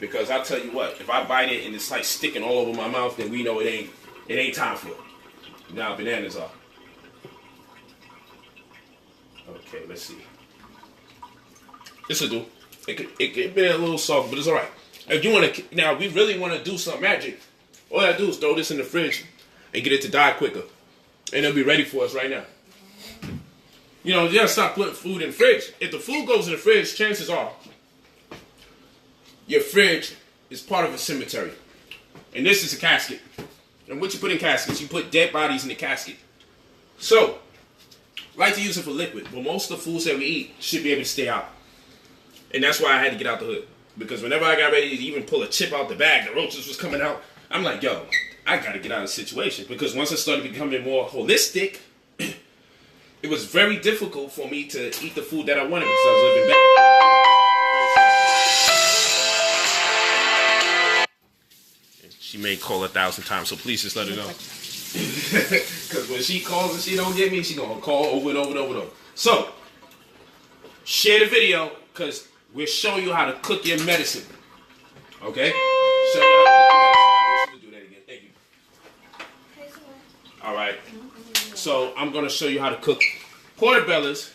Because I'll tell you what, if I bite it and it's like sticking all over my mouth, then we know it ain't time for it. Now bananas are. Okay, let's see. This will do. It could be a little soft, but it's alright. If you want to, now we really want to do some magic, all I do is throw this in the fridge and get it to die quicker. And it'll be ready for us right now. You gotta stop putting food in the fridge. If the food goes in the fridge, chances are your fridge is part of a cemetery. And this is a casket. And what you put in caskets, you put dead bodies in the casket. So, I like to use it for liquid, but most of the foods that we eat should be able to stay out. And that's why I had to get out the hood. Because whenever I got ready to even pull a chip out the bag, the roaches was coming out. I'm like, yo, I gotta get out of the situation. Because once I started becoming more holistic, it was very difficult for me to eat the food that I wanted because I was living back. She may call 1,000 times, so please just let her know. Because when she calls and she don't get me, she gonna call over and over and over and over. So, share the video because we're showing you how to cook your medicine. Okay? Show you how to cook your medicine. I wish you would do that again. Thank you. All right. So I'm gonna show you how to cook portobellas.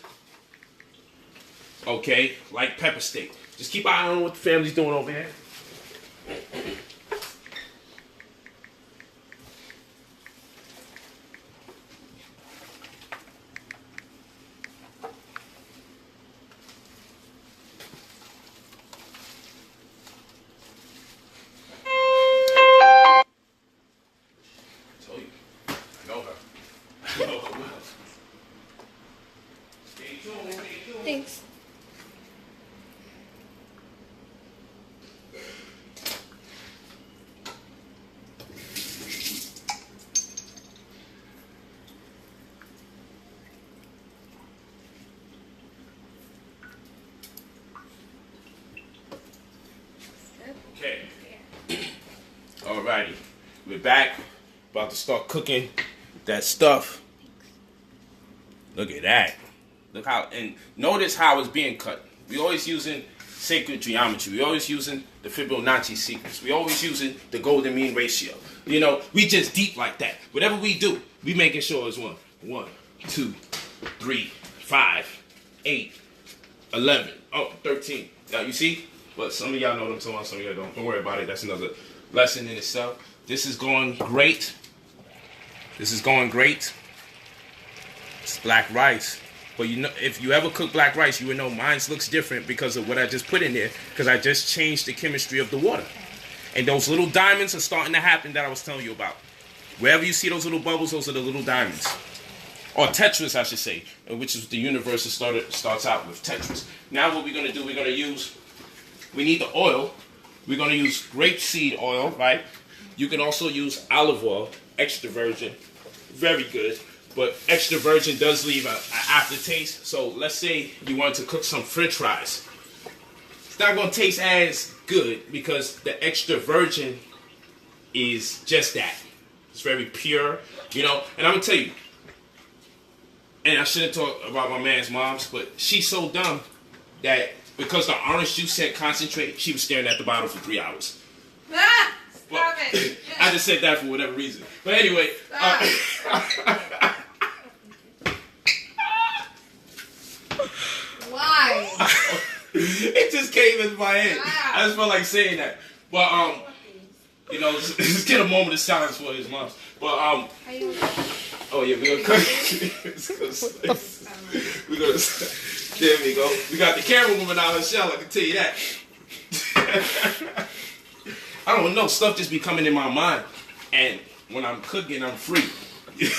Okay, like pepper steak. Just keep an eye on what the family's doing over here. Thanks. Okay. Alrighty. We're back. About to start cooking that stuff. Look at that. Look how, and notice how it's being cut. We always using sacred geometry. We always using the Fibonacci sequence. We always using the golden mean ratio. We just deep like that. Whatever we do, we making sure it's 1, 2, 3, 5, 8, 11, 13. Now you see? But some of y'all know what I'm talking about, some of y'all don't. Don't worry about it. That's another lesson in itself. This is going great. This is going great. It's black rice. But if you ever cook black rice, you would know mine looks different because of what I just put in there. Because I just changed the chemistry of the water. And those little diamonds are starting to happen that I was telling you about. Wherever you see those little bubbles, those are the little diamonds. Or tetras, I should say. Which is the universe that starts out with tetras. Now what we're going to do, we need the oil. We're going to use grapeseed oil, right? You can also use olive oil. extra virgin, very good. But extra virgin does leave an aftertaste. So let's say you want to cook some French fries. It's not going to taste as good because the extra virgin is just that. It's very pure, you know. And I'm going to tell you, and I shouldn't talk about my man's moms, but she's so dumb that because the orange juice said concentrate, she was staring at the bottle for 3 hours. Ah! Stop Well, it. I just said that for whatever reason. But anyway. Why? It just came into my head. Wow. I just felt like saying that. But you know, just get a moment of silence for his moms. But How you oh yeah, we're gonna cook. We're gonna. There we go. We got the camera woman out of her shell. I can tell you that. I don't know. Stuff just be coming in my mind, and when I'm cooking, I'm free.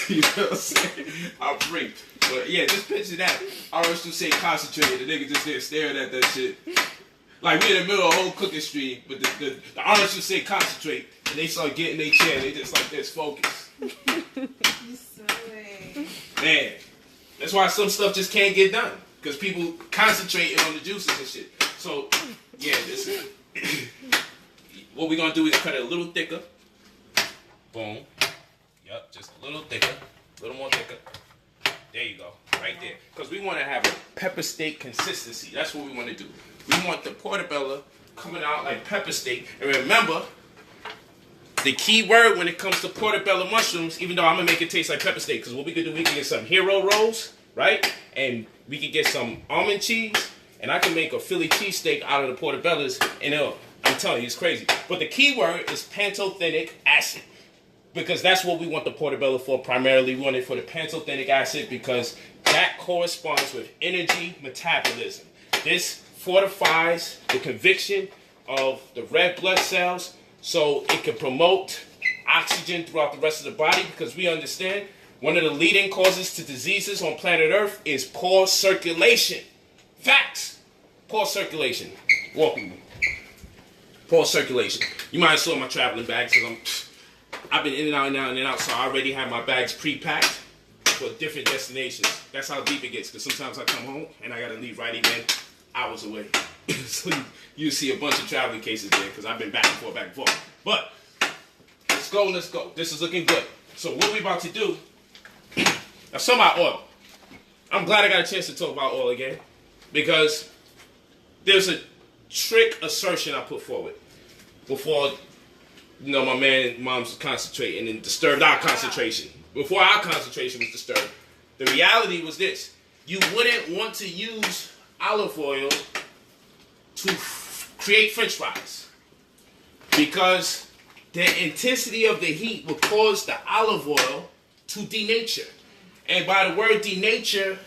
You know what I'm saying? I'm free. But yeah, just picture that. I always do say concentrated. The nigga just there staring at that shit. Like we in the middle of a whole cooking stream, but the artists just say concentrate, and they start getting their chair. They just like this focus. You silly. Man, that's why some stuff just can't get done because people concentrating on the juices and shit. So yeah, this is what we're gonna do is cut it a little thicker. Boom. Yup, just a little thicker, a little more thicker. There you go, right there. Because we want to have a pepper steak consistency. That's what we want to do. We want the portobello coming out like pepper steak. And remember, the key word when it comes to portobello mushrooms, even though I'm going to make it taste like pepper steak, because what we could do, we can get some hero rolls, right? And we can get some almond cheese, and I can make a Philly cheesesteak out of the portobellos, and I'm telling you, it's crazy. But the key word is pantothenic acid. Because that's what we want the portobello for primarily. We want it for the pantothenic acid because that corresponds with energy metabolism. This fortifies the conviction of the red blood cells so it can promote oxygen throughout the rest of the body because we understand one of the leading causes to diseases on planet Earth is poor circulation. Facts. Poor circulation. Welcome. Poor circulation. You might have saw my traveling bags because I've been in and out and out and out, so I already have my bags pre-packed for different destinations. That's how deep it gets, because sometimes I come home and I got to leave right again hours away. So you see a bunch of traveling cases there, because I've been back and forth, back and forth. But let's go, let's go. This is looking good. So what we're about to do, now some about oil. I'm glad I got a chance to talk about oil again, because there's a trick assertion I put forward before. You know, my mom's concentrating and disturbed our concentration. Before our concentration was disturbed. The reality was this. You wouldn't want to use olive oil to create French fries. Because the intensity of the heat will cause the olive oil to denature. And by the word denature,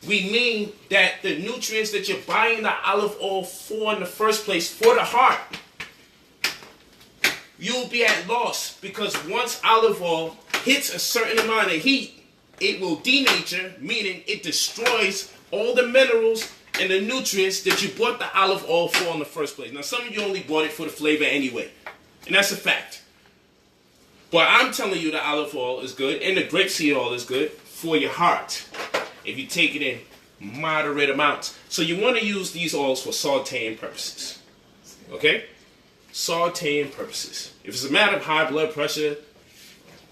we mean that the nutrients that you're buying the olive oil for in the first place, for the heart, you'll be at loss because once olive oil hits a certain amount of heat, it will denature, meaning it destroys all the minerals and the nutrients that you bought the olive oil for in the first place. Now, some of you only bought it for the flavor anyway, and that's a fact. But I'm telling you the olive oil is good, and the grapeseed oil is good for your heart if you take it in moderate amounts. So you want to use these oils for sauteing purposes, okay? Sauteing purposes. If it's a matter of high blood pressure,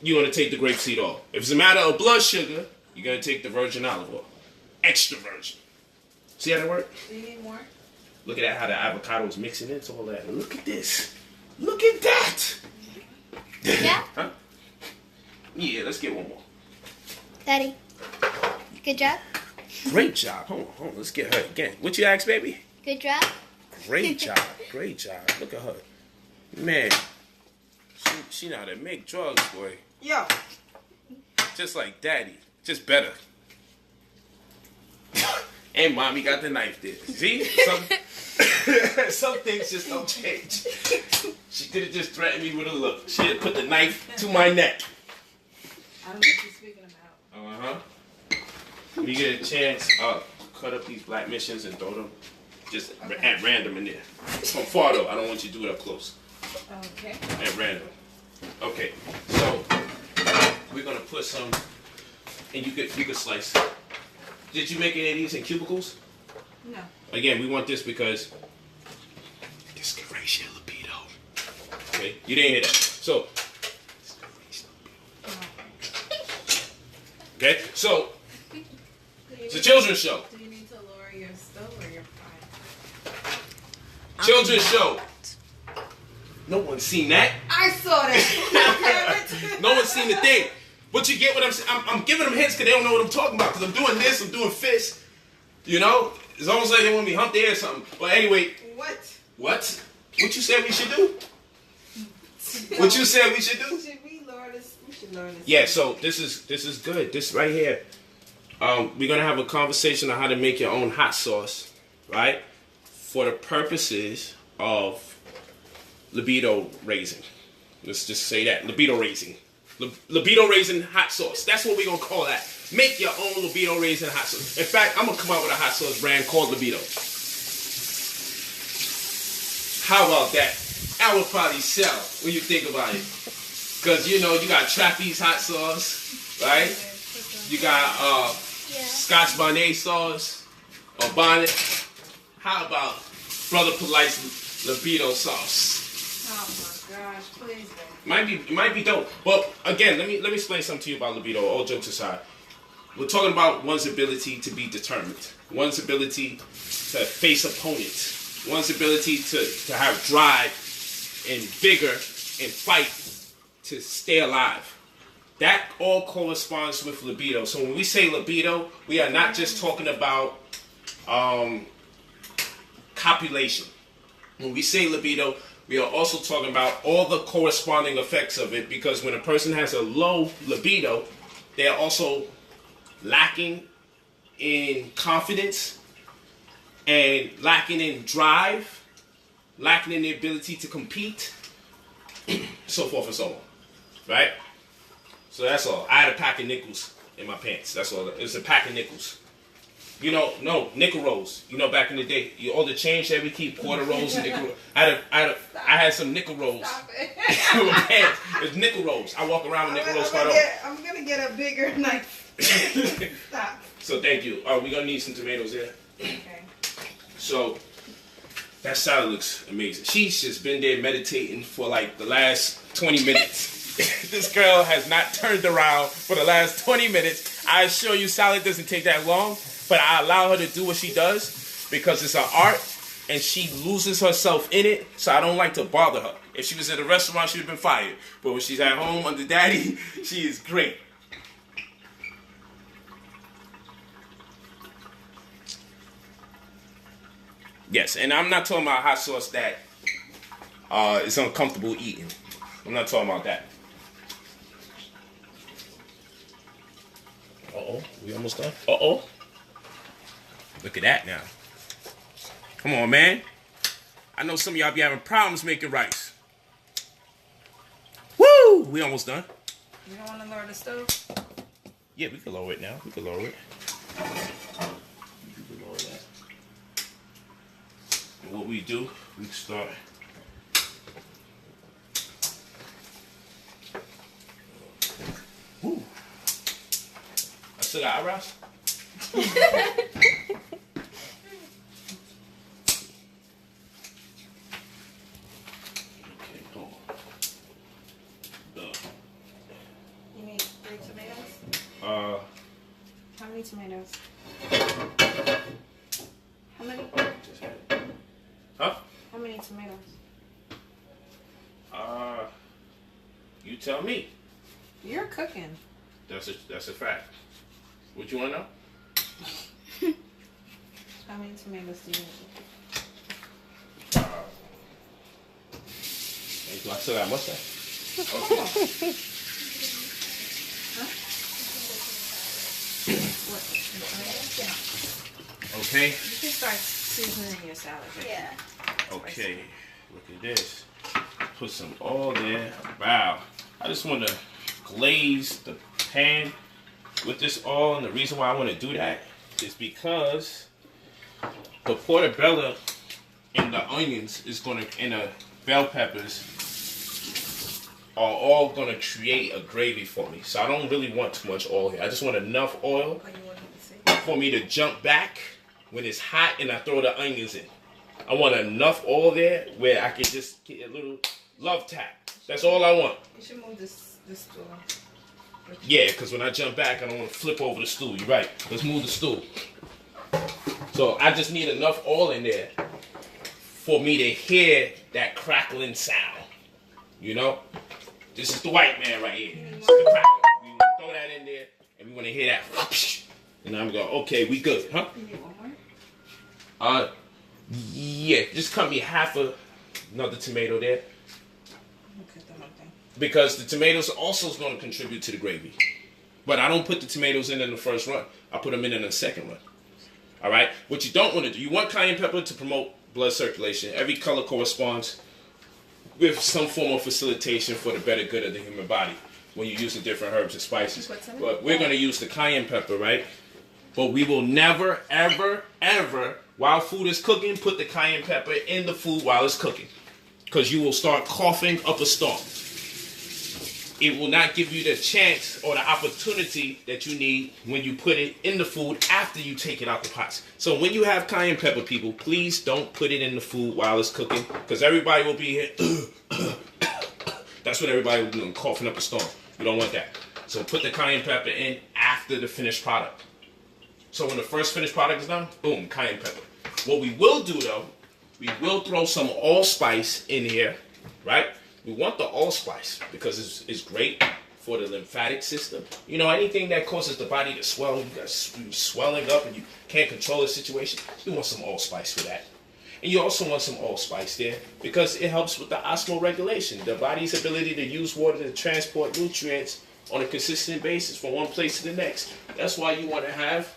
you want to take the grapeseed oil. If it's a matter of blood sugar, you're going to take the virgin olive oil. Extra virgin. See how that works? Do you need more? Look at that, how the avocado is mixing into all that. Look at this. Look at that. Yeah? Huh? Yeah, let's get one more. Daddy, good job. Great job. Hold on. Let's get her again. What you ask, baby? Good job. Great job. Great job. Look at her. Man, she know how to make drugs, boy. Yo. Just like daddy. Just better. And mommy got the knife there. See? Some things just don't change. She could have just threatened me with a look. She had put the knife to my neck. I don't know what you're speaking about. Uh-huh. When you get a chance, cut up these black missions and throw them just at random in there. From far though, I don't want you to do it up close. Okay. At random. Okay, so we're gonna put some, and you could slice. Did you make any of these in cubicles? No. Again, we want this because this can raise your libido. Okay, you didn't hear that. So, okay, so it's a children's show. Do you need to lower your stove or your fire? Children's show. No one's seen that. I saw that. No one's seen the thing. But you get what I'm saying? I'm giving them hints because they don't know what I'm talking about. Because I'm doing this, I'm doing fists. You know? It's almost like they want me to hump their or something. But anyway. What? What? What you said we should do? What you said we should do? Should we lower this? We should lower this. Yeah, so this is good. This right here. We're going to have a conversation on how to make your own hot sauce. Right? For the purposes of libido raising. Let's just say that. Libido raising. Libido raising hot sauce. That's what we're going to call that. Make your own libido raising hot sauce. In fact, I'm going to come out with a hot sauce brand called Libido. How about that? That would probably sell when you think about it. Because, you know, you got Trapeze hot sauce, right? You got Scotch Bonnet sauce or bonnet. How about Brother Polight's Libido sauce? Oh my gosh, please don't. It might be dope. But again, let me explain something to you about libido, all jokes aside. We're talking about one's ability to be determined, one's ability to face opponents, one's ability to have drive and vigor and fight to stay alive. That all corresponds with libido. So when we say libido, we are not just talking about copulation. When we say libido, we are also talking about all the corresponding effects of it, because when a person has a low libido, they are also lacking in confidence and lacking in drive, lacking in the ability to compete, so forth and so on. Right? So that's all. I had a pack of nickels in my pants. That's all. It's a pack of nickels. You know, no, nickel rolls. You know, back in the day, all the change that we keep, quarter rolls and nickel rolls. I had some nickel rolls. Stop it. It's nickel rolls. I walk around with nickel rolls quite I'm going to get a bigger knife. Stop. So thank you. We're going to need some tomatoes there. Okay. So, that salad looks amazing. She's just been there meditating for like the last 20 minutes. This girl has not turned around for the last 20 minutes. I assure you, salad doesn't take that long. But I allow her to do what she does because it's an art and she loses herself in it, so I don't like to bother her. If she was at a restaurant, she would have been fired. But when she's at home under daddy, she is great. Yes, and I'm not talking about hot sauce that is uncomfortable eating. I'm not talking about that. Uh-oh, we almost done? Uh-oh. Look at that now. Come on, man. I know some of y'all be having problems making rice. Woo! We almost done. You don't want to lower the stove? Yeah, we can lower it now. We can lower it. We can lower that. And what we do, we start. Woo! I still got eyebrows? You need 3 tomatoes? How many tomatoes? How many? Huh? How many tomatoes? You tell me. You're cooking. That's a fact. What you want to know? How many tomatoes do you need? I still got mustache. Okay. Okay. You can start seasoning your salad. Yeah. Okay. Look at this. Put some oil there. Wow. I just want to glaze the pan with this oil, and the reason why I want to do that is because the portobello and the onions is going to, and the bell peppers are all going to create a gravy for me. So I don't really want too much oil here. I just want enough oil for me to jump back when it's hot and I throw the onions in. I want enough oil there where I can just get a little love tap. That's all I want. You should move this stool. Yeah, because when I jump back, I don't want to flip over the stool. You're right. Let's move the stool. So I just need enough oil in there for me to hear that crackling sound. You know? This is the white man right here. This is the crackle. We want to throw that in there, and we want to hear that. And I'm going, okay, we good, huh? You need one more? Yeah, just cut me another tomato there. Okay, the whole thing. Because the tomatoes also is going to contribute to the gravy. But I don't put the tomatoes in the first run. I put them in the second run. All right? What you don't want to do, you want cayenne pepper to promote blood circulation. Every color corresponds with some form of facilitation for the better good of the human body when you're using different herbs and spices. But we're going to use the cayenne pepper, right? But we will never, ever, ever, while food is cooking, put the cayenne pepper in the food while it's cooking. Because you will start coughing up a storm. It will not give you the chance or the opportunity that you need when you put it in the food after you take it out the pots. So when you have cayenne pepper, people, please don't put it in the food while it's cooking. Because everybody will be here. That's what everybody will be doing, coughing up a storm. You don't want that. So put the cayenne pepper in after the finished product. So when the first finished product is done, boom, cayenne pepper. What we will do, though, we will throw some allspice in here, right? We want the allspice because it's great for the lymphatic system. You know, anything that causes the body to swell, you got swelling up and you can't control the situation, you want some allspice for that. And you also want some allspice there because it helps with the osmoregulation, the body's ability to use water to transport nutrients on a consistent basis from one place to the next. That's why you want to have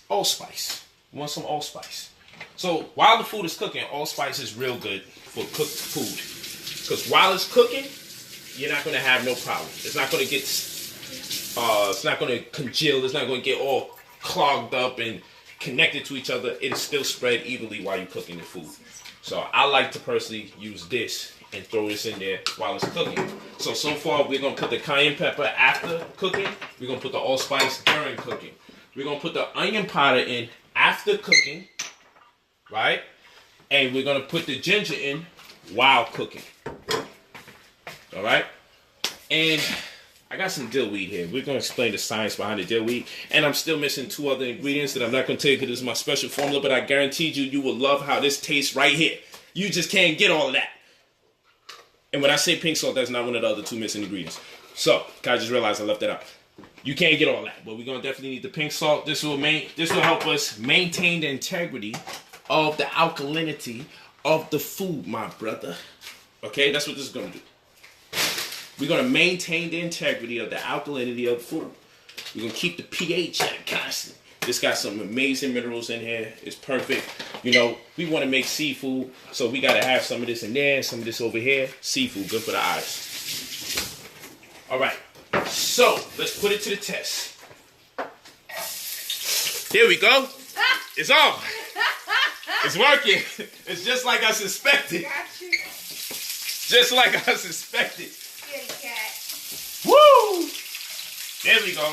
allspice. You want some allspice. So while the food is cooking, allspice is real good for cooked food. Because while it's cooking, you're not going to have no problem. It's not going to get, it's not going to congeal. It's not going to get all clogged up and connected to each other. It'll still spread evenly while you're cooking the food. So I like to personally use this and throw this in there while it's cooking. So far we're going to put the cayenne pepper after cooking. We're going to put the allspice during cooking. We're going to put the onion powder in after cooking. Right? And we're going to put the ginger in while cooking. All right? And I got some dill weed here. We're going to explain the science behind the dill weed. And I'm still missing 2 other ingredients that I'm not going to tell you because this is my special formula, but I guarantee you will love how this tastes right here. You just can't get all of that. And when I say pink salt, that's not one of the other 2 missing ingredients. So, I just realized I left that out. You can't get all that, but we're going to definitely need the pink salt. This will help us maintain the integrity of the alkalinity of the food, my brother. Okay, that's what this is going to do. We're going to maintain the integrity of the alkalinity of the food. We're going to keep the pH at constant. This got some amazing minerals in here. It's perfect. You know, we want to make seafood, so we got to have some of this in there, some of this over here. Seafood, good for the eyes. All right, so let's put it to the test. Here we go. It's on. It's working. It's just like I suspected. Just like I suspected. Kitty cat. Woo! There we go.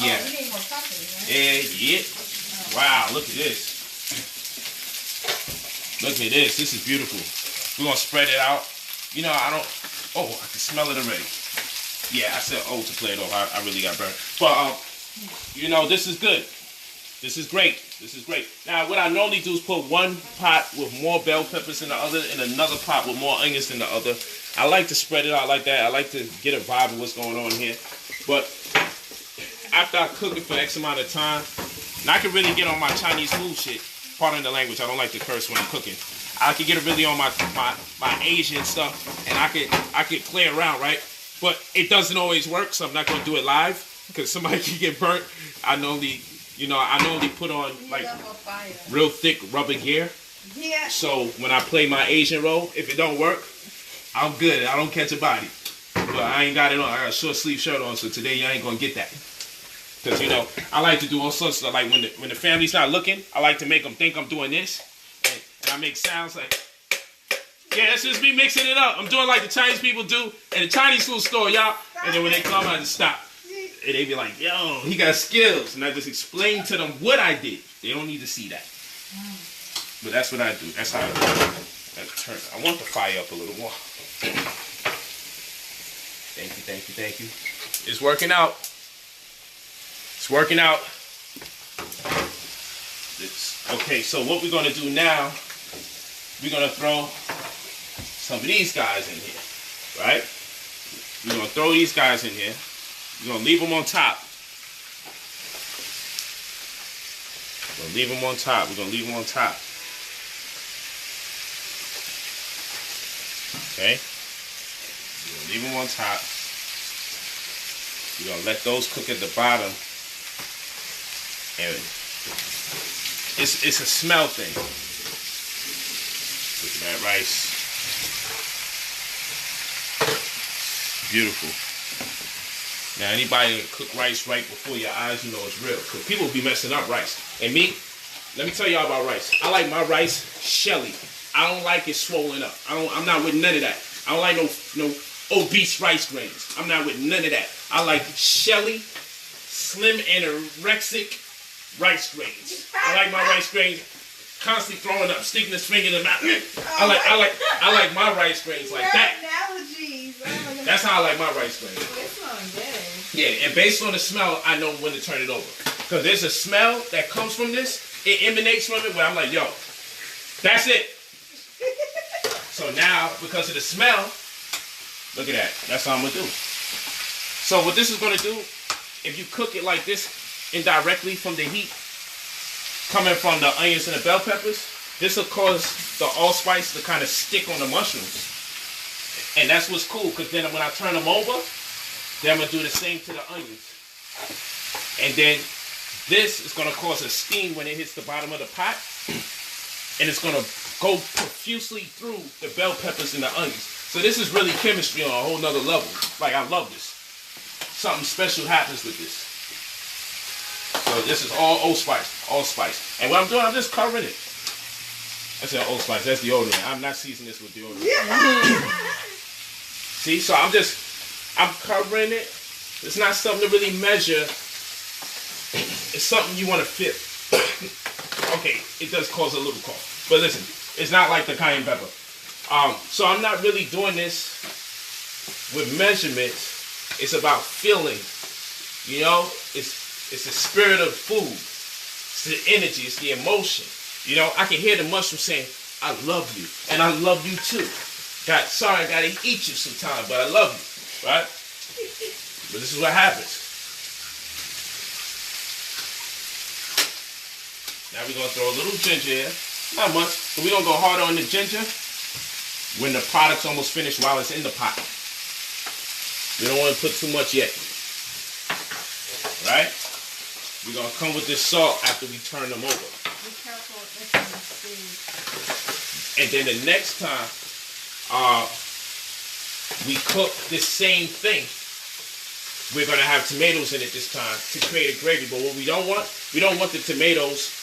Yeah. Oh, you need more coffee, right? Yeah. Wow, look at this. Look at this. This is beautiful. We're going to spread it out. You know, I can smell it already. Yeah, I said to play it off. I really got burned. But, you know, this is good. This is great. This is great. Now, what I normally do is put one pot with more bell peppers than the other and another pot with more onions than the other. I like to spread it out like that. I like to get a vibe of what's going on here. But after I cook it for X amount of time, and I can really get on my Chinese food shit. Pardon the language. I don't like to curse when I'm cooking. I can get it really on my Asian stuff, and I could play around, right? But it doesn't always work, so I'm not going to do it live because somebody can get burnt. I normally put on like real thick rubber gear. Yeah. So when I play my Asian role, if it don't work, I'm good. I don't catch a body. But I ain't got it on. I got a short sleeve shirt on, so today you ain't gonna get that. Cause you know I like to do all sorts of like when the family's not looking, I like to make them think I'm doing this, and I make sounds like, yeah, that's just me mixing it up. I'm doing like the Chinese people do in the Chinese food store, y'all. And then when they come, I just stop. And they be like, yo, he got skills. And I just explain to them what I did. They don't need to see that. But that's what I do. That's how I do it. I want the fire up a little more. Thank you. It's working out. It's working out. Okay, so what we're going to do now, we're going to throw some of these guys in here, right? We're going to throw these guys in here. We're going to leave them on top. We're going to leave them on top. Okay? We're going to leave them on top. We're going to let those cook at the bottom. And it's a smell thing. Look at that rice. Beautiful. Now, anybody that cook rice right before your eyes, you know it's real. Because people be messing up rice. And me, let me tell y'all about rice. I like my rice shelly. I don't like it swollen up. I'm not with none of that. I don't like no obese rice grains. I'm not with none of that. I like shelly, slim, anorexic rice grains. I like my rice grains constantly throwing up, sticking his finger in the mouth. I like my rice grains like that. Analogies. Oh, that's how I like my rice grains. It's not good. Yeah, and based on the smell, I know when to turn it over. Because there's a smell that comes from this. It emanates from it where I'm like, yo, that's it. So now, because of the smell, look at that. That's how I'm going to do. So what this is going to do, if you cook it like this indirectly from the heat, coming from the onions and the bell peppers, this will cause the allspice to kind of stick on the mushrooms. And that's what's cool, because then when I turn them over, then I'm going to do the same to the onions. And then this is going to cause a steam when it hits the bottom of the pot. And it's going to go profusely through the bell peppers and the onions. So this is really chemistry on a whole nother level. Like, I love this. Something special happens with this. So this is all allspice. And what I'm doing, I'm just covering it. I said allspice, that's deodorant. I'm not seasoning this with deodorant. See, so I'm covering it. It's not something to really measure. It's something you want to feel. Okay, it does cause a little cough. But listen, it's not like the cayenne pepper. So I'm not really doing this with measurements. It's about feeling. You know, it's the spirit of food. It's the energy. It's the emotion. You know, I can hear the mushroom saying, I love you. And I love you too. Sorry, I gotta eat you sometime, but I love you. Right? But this is what happens. Now we're going to throw a little ginger here. Not much, but we're going to go harder on the ginger when the product's almost finished while it's in the pot. We don't want to put too much yet. Right? We're going to come with this salt after we turn them over. Be careful with this. And then the next time we cook this same thing, we're going to have tomatoes in it this time to create a gravy. But what we don't want the tomatoes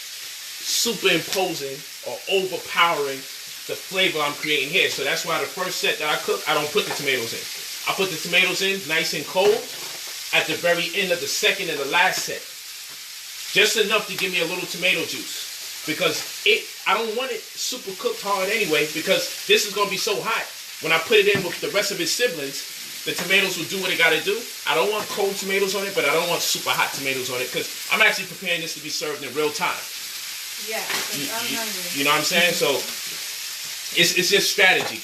superimposing or overpowering the flavor I'm creating here. So that's why the first set that I cook, I don't put the tomatoes in. I put the tomatoes in nice and cold at the very end of the second and the last set. Just enough to give me a little tomato juice. Because I don't want it super cooked hard anyway, because this is going to be so hot. When I put it in with the rest of its siblings, the tomatoes will do what they got to do. I don't want cold tomatoes on it, but I don't want super hot tomatoes on it, because I'm actually preparing this to be served in real time. Yeah, I'm hungry. You know what I'm saying? So it's just strategy.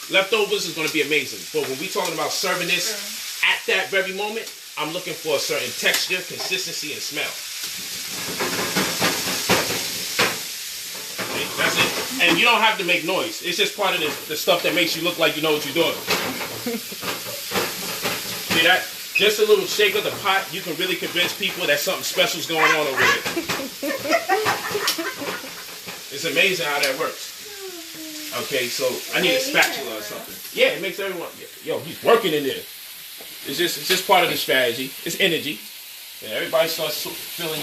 Leftovers is going to be amazing, but when we're talking about serving this at that very moment, I'm looking for a certain texture, consistency, and smell. Okay, that's it. And you don't have to make noise. It's just part of the stuff that makes you look like you know what you're doing. See that? Just a little shake of the pot, you can really convince people that something special's going on over here. It's amazing how that works. Okay, so I need a spatula or something. Yeah, it makes everyone. Yo, he's working in there. It's just part of the strategy. It's energy. And everybody starts feeling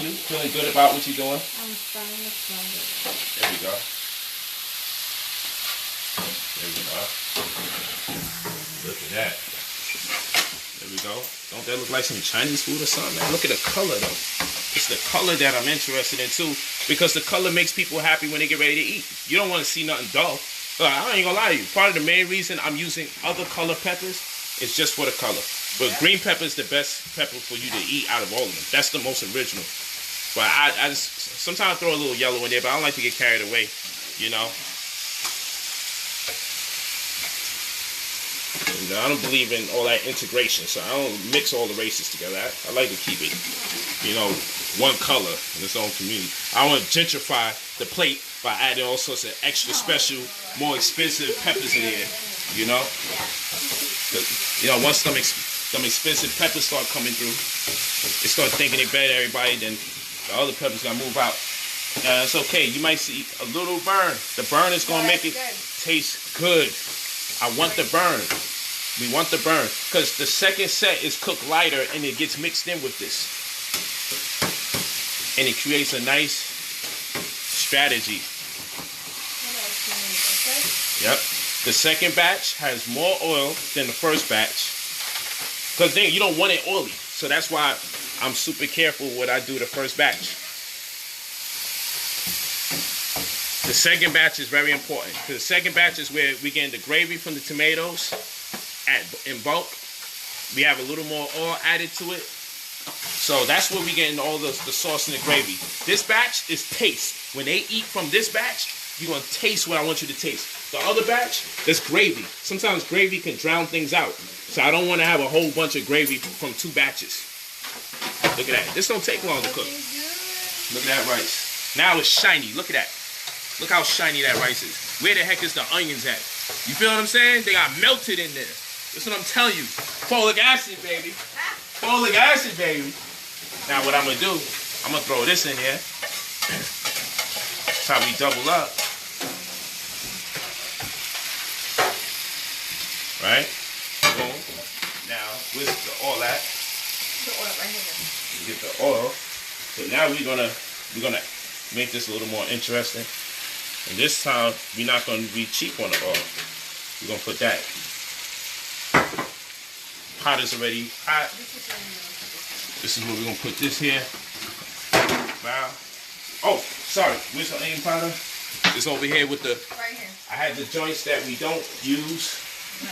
good about what you're doing. I'm starting to smell it. There we go. go. Look at that. There we go. Don't that look like some Chinese food or something, man? Look at the color, though. It's the color that I'm interested in, too, because the color makes people happy when they get ready to eat. You don't want to see nothing dull. I ain't gonna lie to you. Part of the main reason I'm using other color peppers is just for the color. But green pepper is the best pepper for you to eat out of all of them. That's the most original. But I just sometimes throw a little yellow in there, but I don't like to get carried away, you know. I don't believe in all that integration, so I don't mix all the races together. I like to keep it, you know, one color in its own community. I want to gentrify the plate by adding all sorts of extra special, more expensive peppers in there, you know. You know, once some expensive peppers start coming through, they start thinking they better than everybody, then the other peppers gotta move out. It's okay. You might see a little burn. The burn is gonna make it taste good. I want the burn. We want the burn because the second set is cooked lighter and it gets mixed in with this, and it creates a nice strategy. Yep. The second batch has more oil than the first batch because then you don't want it oily. So that's why I'm super careful what I do the first batch. The second batch is very important because the second batch is where we get the gravy from the tomatoes in bulk. We have a little more oil added to it. So that's where we get all the sauce and the gravy. This batch is taste. When they eat from this batch, you're going to taste what I want you to taste. The other batch, there's gravy. Sometimes gravy can drown things out. So I don't want to have a whole bunch of gravy from two batches. Look at that. This don't take long to cook. Look at that rice. Now it's shiny. Look at that. Look how shiny that rice is. Where the heck is the onions at? You feel what I'm saying? They got melted in there. That's what I'm telling you. Folic acid, baby. Folic acid, baby. Now what I'm going to do, I'm going to throw this in here. That's how we double up. Right? Boom. Now, where's the oil at? The oil right here. You get the oil. So now we're gonna make this a little more interesting. And this time we're not gonna be cheap on the oil. We're gonna put that. Pot is already hot. This is where we're gonna put this here. Wow. Oh, sorry. Where's the onion powder? It's over here with the. Right here. I had the joints that we don't use.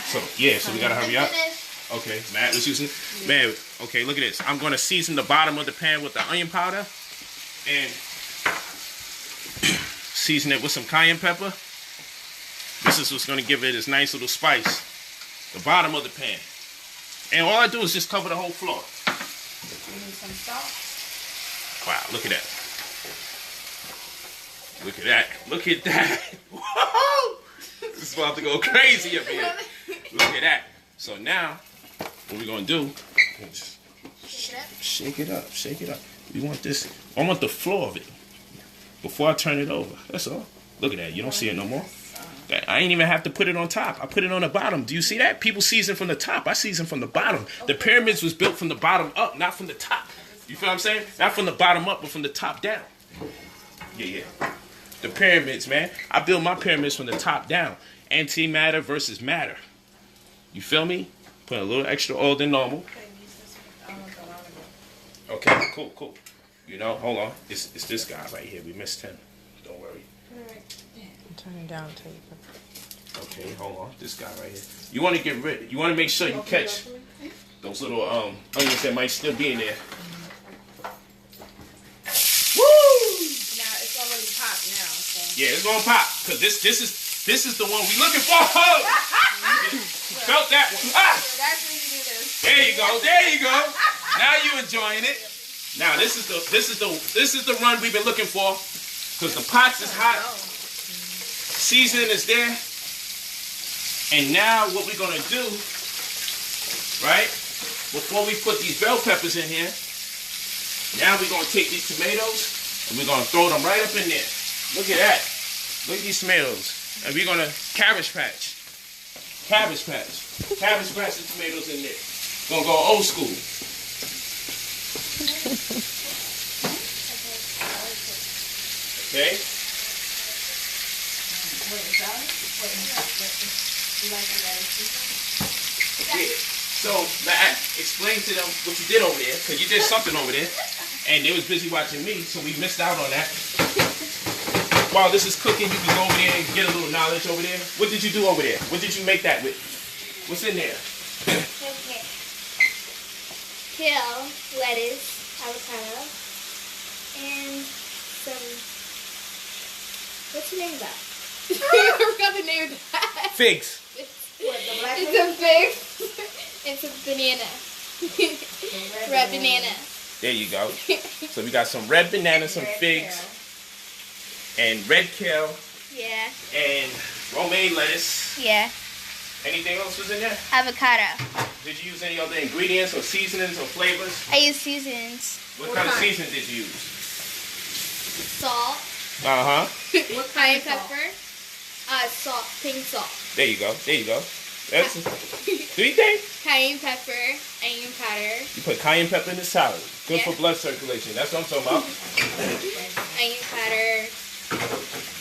So yeah, so we gotta hurry up. Okay, Matt was using. Man, okay, look at this. I'm gonna season the bottom of the pan with the onion powder and season it with some cayenne pepper. This is what's gonna give it this nice little spice. The bottom of the pan. And all I do is just cover the whole floor. You need some salt? Wow, look at that. Look at that. Look at that. Whoa! This is about to go crazy up here. Look at that. So now, what we're going to do is shake it up. Shake it up. We want this. I want the floor of it before I turn it over. That's all. Look at that. You don't see it no more. I ain't even have to put it on top. I put it on the bottom. Do you see that? People season from the top. I season from the bottom. The pyramids was built from the bottom up, not from the top. You feel what I'm saying? Not from the bottom up, but from the top down. Yeah. The pyramids, man. I build my pyramids from the top down. Antimatter versus matter. You feel me? Put a little extra oil than normal. Okay, cool. You know, hold on. It's this guy right here. We missed him. Don't worry. Turn it down until you Okay, hold on. This guy right here. You want to get rid. You want to make sure you catch those little onions that might still be in there. Woo! Now it's already popped now. So. Yeah, it's gonna pop because this is the one we looking for. Felt that one. Ah! So that's when you do this. There you go. Now you enjoying it. Now this is the run we've been looking for because the pots is hot. Seasoning is there. And now what we're gonna do, right? Before we put these bell peppers in here, now we're gonna take these tomatoes and we're gonna throw them right up in there. Look at that. Look at these tomatoes. And we're gonna cabbage patch the tomatoes in there. Gonna go old school. Okay. explain to them what you did over there, because you did something over there, and they was busy watching me, so we missed out on that. While this is cooking, you can go over there and get a little knowledge over there. What did you do over there? What did you make that with? What's in there? Okay. Kale, lettuce, avocado, and some. What's the name of that? I forgot the name of that. Figs. What, the black It's one? a fig. It's a banana. Red banana. There you go. So we got some red bananas, some figs, and red kale, Yeah. and romaine lettuce. Yeah. Anything else was in there? Avocado. Did you use any other ingredients or seasonings or flavors? I use seasons. What kind of seasoning did you use? Salt. Uh-huh. What kind Cayenne of salt? pepper. Salt. Pink salt. There you go. There you go. That's do you think? Cayenne pepper. Onion powder. You put cayenne pepper in the salad. Good Yeah. for blood circulation. That's what I'm talking about. Onion powder.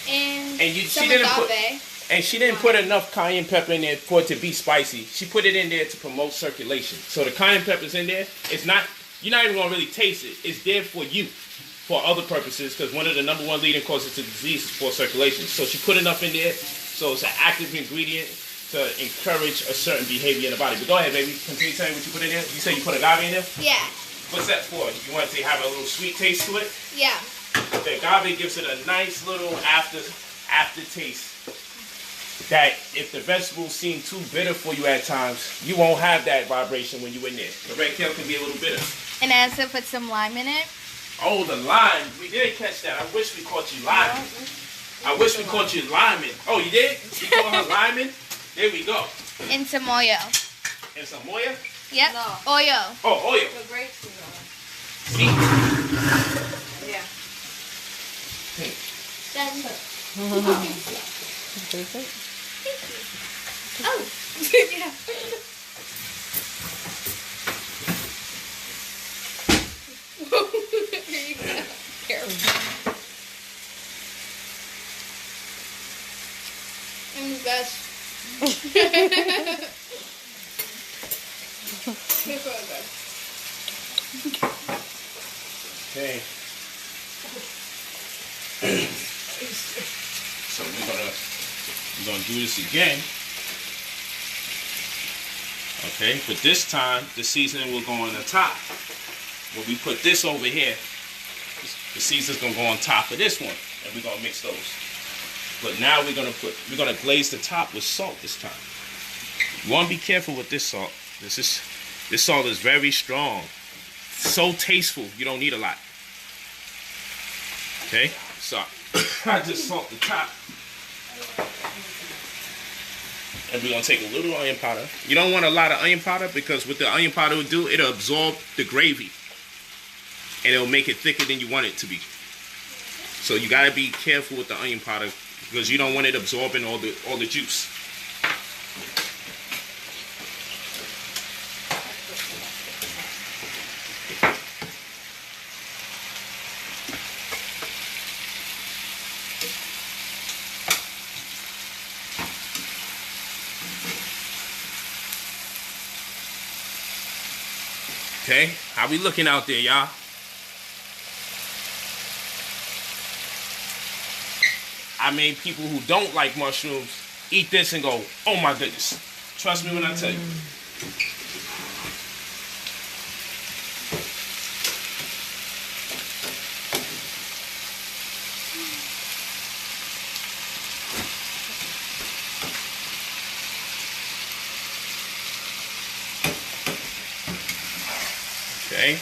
And And some she didn't put agave. and she didn't put enough cayenne pepper in there for it to be spicy. She put it in there to promote circulation. So the cayenne pepper's in there. It's not, you're not even gonna really taste it. It's there for you, for other purposes, because one of the number one leading causes of disease is poor circulation. So she put enough in there, so it's an active ingredient to encourage a certain behavior in the body. But go ahead, baby. Continue saying what you put in there. You said you put agave in there? Yeah. What's that for? You want it to have a little sweet taste to it? Yeah. The agave gives it a nice little aftertaste. That if the vegetables seem too bitter for you at times, you won't have that vibration when you're in there. The red kale can be a little bitter. And I also put some lime in it. Oh, the lime. We did catch that. I wish we caught you liming. I wish we caught you liming. Oh, you did? You caught her liming? There we go. And some oil. And some oil? Yep. No. Oil. Oh, oil. The grapes is on. See? Yeah. Done. Taste it? Oh. Yeah. Here you go. Careful. I'm the best. Okay. So we're gonna do this again. Okay, but this time the seasoning will go on the top. When we put this over here, the seasoning's gonna go on top of this one, and we're gonna mix those. But now we're gonna glaze the top with salt this time. You wanna be careful with this salt. This salt is very strong. So tasteful, you don't need a lot. Okay, so I just salt the top. And we're gonna take a little onion powder. You don't want a lot of onion powder because what the onion powder will do, it'll absorb the gravy. And it'll make it thicker than you want it to be. So you gotta be careful with the onion powder because you don't want it absorbing all the juice. Okay, how we looking out there, y'all? I made people who don't like mushrooms eat this and go, oh my goodness. Trust me when I tell you. Okay,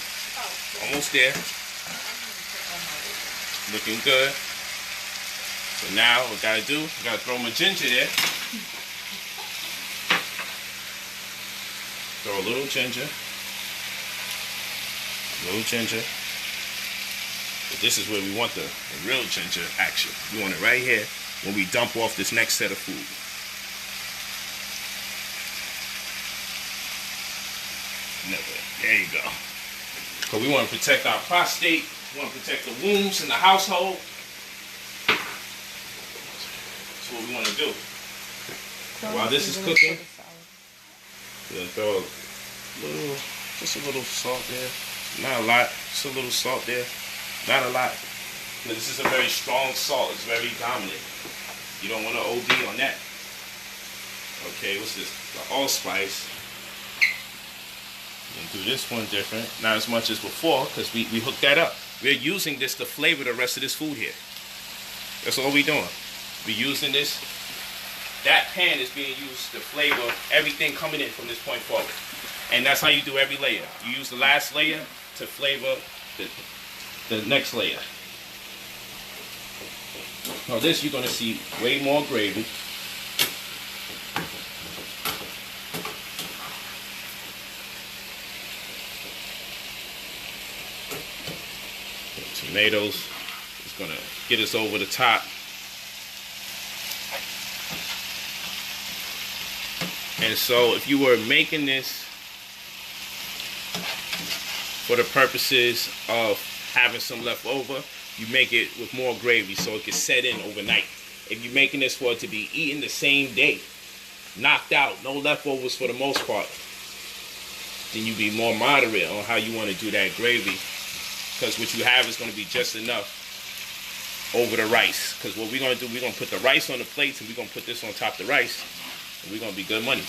almost there. Looking good. So now what we gotta do, we gotta throw my ginger there. Throw a little ginger. But this is where we want the real ginger action. We want it right here when we dump off this next set of food. There you go. Because we want to protect our prostate. We want to protect the wombs in the household. That's what we want to do. While this is cooking, we're going to throw a little Just a little salt there. Not a lot. Just a little salt there. Not a lot. This is a very strong salt. It's very dominant. You don't want to OD on that. Okay, what's this? The allspice. And do this one different. Not as much as before, because we hooked that up. We're using this to flavor the rest of this food here. That's all we're doing. We're using this. That pan is being used to flavor everything coming in from this point forward. And that's how you do every layer. You use the last layer to flavor the next layer. Now this, you're going to see way more gravy. Tomatoes is going to get us over the top. And so if you were making this for the purposes of having some left over, you make it with more gravy so it can set in overnight. If you're making this for it to be eaten the same day, knocked out, no leftovers for the most part, then you be more moderate on how you want to do that gravy. Because what you have is going to be just enough over the rice. Because what we're going to do, we're going to put the rice on the plates and we're going to put this on top of the rice. And we're going to be good money.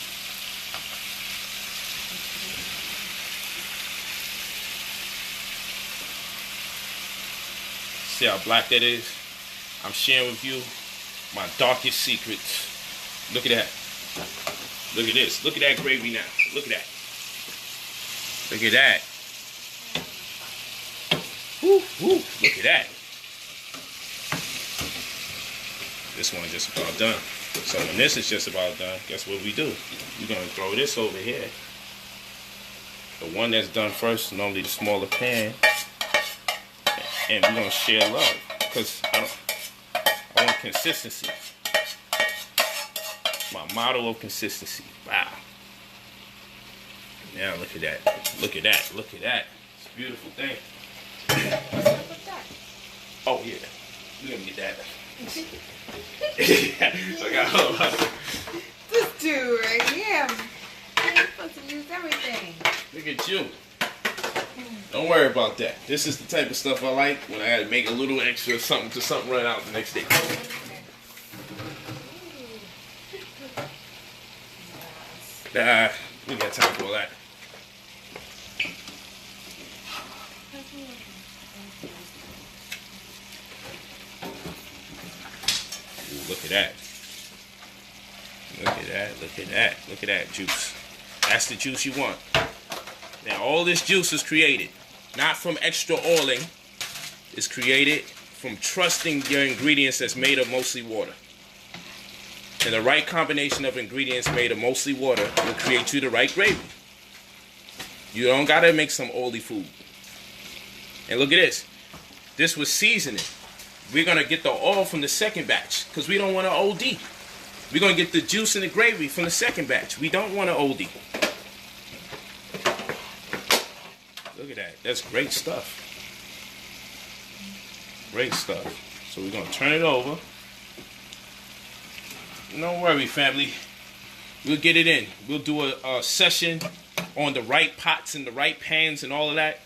See how black that is? I'm sharing with you my darkest secrets. Look at that. Look at this. Look at that gravy now. Look at that. Look at that. Woo, woo, look at that. This one just about done. So when this is just about done, guess what we do? We're going to throw this over here. The one that's done first, normally the smaller pan. And we're going to share love. Because I want consistency. My motto of consistency. Wow. Now look at that. Look at that. Look at that. It's a beautiful thing. What's up with that? Oh yeah, we're gonna get that. So I got This dude right here. You're supposed to use everything. Look at you. Don't worry about that. This is the type of stuff I like when I gotta make a little extra something to something run out the next day. We got time for all that. Look at that. Look at that. Look at that. Look at that juice. That's the juice you want. Now, all this juice is created not from extra oiling. It's created from trusting your ingredients that's made of mostly water. And the right combination of ingredients made of mostly water will create you the right gravy. You don't got to make some oily food. And look at this. This was seasoning. We're going to get the oil from the second batch because we don't want to OD. We're going to get the juice and the gravy from the second batch. We don't want to OD. Look at that. That's great stuff. Great stuff. So we're going to turn it over. Don't worry, family. We'll get it in. We'll do a session on the right pots and the right pans and all of that.